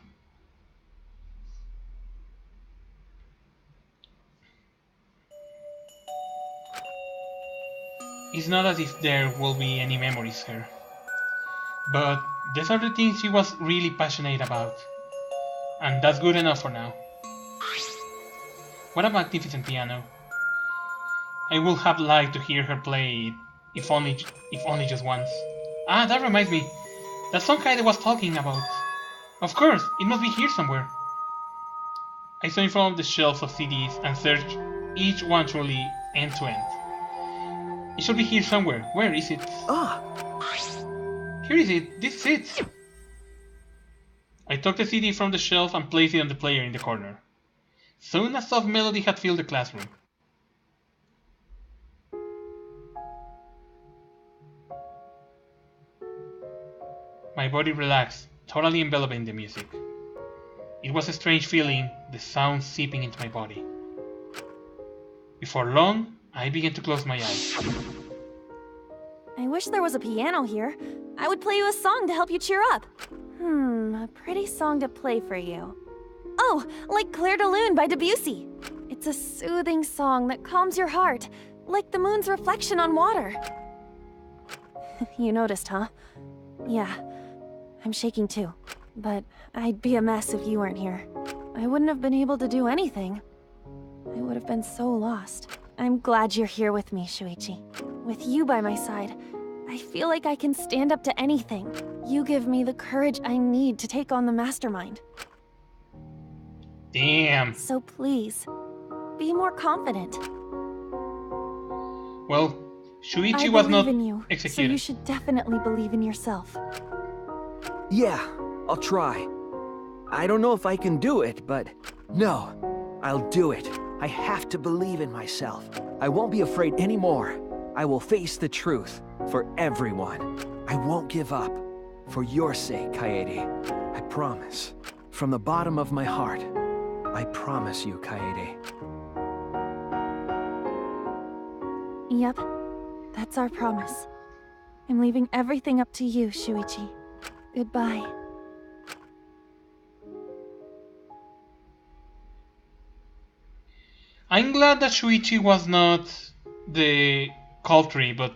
It's not as if there will be any memories here. But these are the things she was really passionate about. And that's good enough for now. What a magnificent piano. I would have liked to hear her play it, if only just once. Ah, that reminds me. That song Kaede was talking about. Of course, it must be here somewhere. I saw in front of the shelves of CDs and searched each one truly end to end. It should be here somewhere. Where is it? Here is it. This is it. I took the CD from the shelf and placed it on the player in the corner. Soon a soft melody had filled the classroom. My body relaxed, totally enveloped in the music. It was a strange feeling, the sound seeping into my body. Before long, I began to close my eyes. I wish there was a piano here. I would play you a song to help you cheer up. A pretty song to play for you. Oh, like Clair de Lune by Debussy. It's a soothing song that calms your heart, like the moon's reflection on water. You noticed, huh? Yeah, I'm shaking too. But I'd be a mess if you weren't here. I wouldn't have been able to do anything. I would have been so lost. I'm glad you're here with me, Shuichi. With you by my side, I feel like I can stand up to anything. You give me the courage I need to take on the mastermind. Damn. So please, be more confident. Well, Shuichi I was believe not in you, so executed. you should definitely believe in yourself. Yeah, I'll try. I don't know if I can do it, but no, I'll do it. I have to believe in myself. I won't be afraid anymore. I will face the truth for everyone. I won't give up. For your sake, Kaede. I promise. From the bottom of my heart, I promise you, Kaede. Yep, that's our promise. I'm leaving everything up to you, Shuichi. Goodbye. I'm glad that Shuichi was not the cult tree, but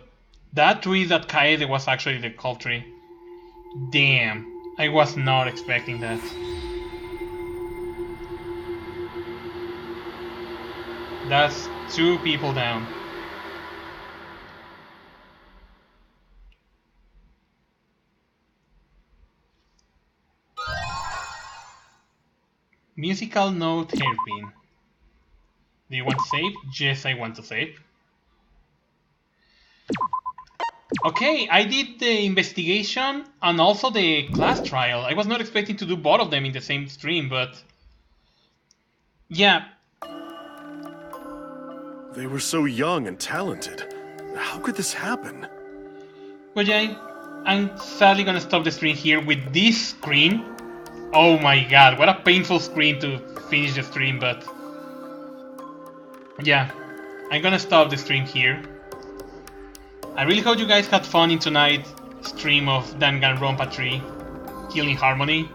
that tree that Kaede was actually the cult tree. Damn, I was not expecting that. That's 2 people down. Musical note hairpin. Do you want to save? Yes, I want to save. Okay, I did the investigation and also the class trial. I was not expecting to do both of them in the same stream, but... yeah. They were so young and talented. How could this happen? Well, yeah, I'm sadly gonna stop the stream here with this screen. Oh my god, what a painful screen to finish the stream, but... yeah, I'm gonna stop the stream here. I really hope you guys had fun in tonight's stream of Danganronpa 3 Killing Harmony.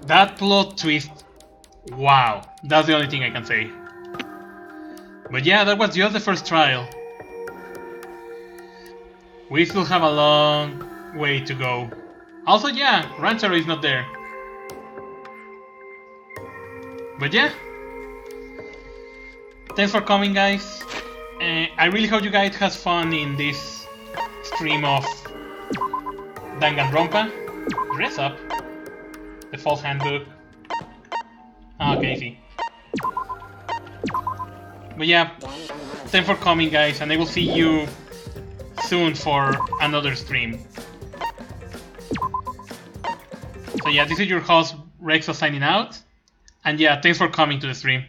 That plot twist, wow, that's the only thing I can say. But yeah, that was just the first trial. We still have a long way to go. Also, yeah, Ranchero is not there. But yeah, thanks for coming, guys. I really hope you guys had fun in this stream of Danganronpa. Dress up. The fall handbook. Okay, easy. But yeah, thanks for coming, guys, and I will see you soon for another stream. So yeah, this is your host Rexo signing out. And yeah, thanks for coming to the stream.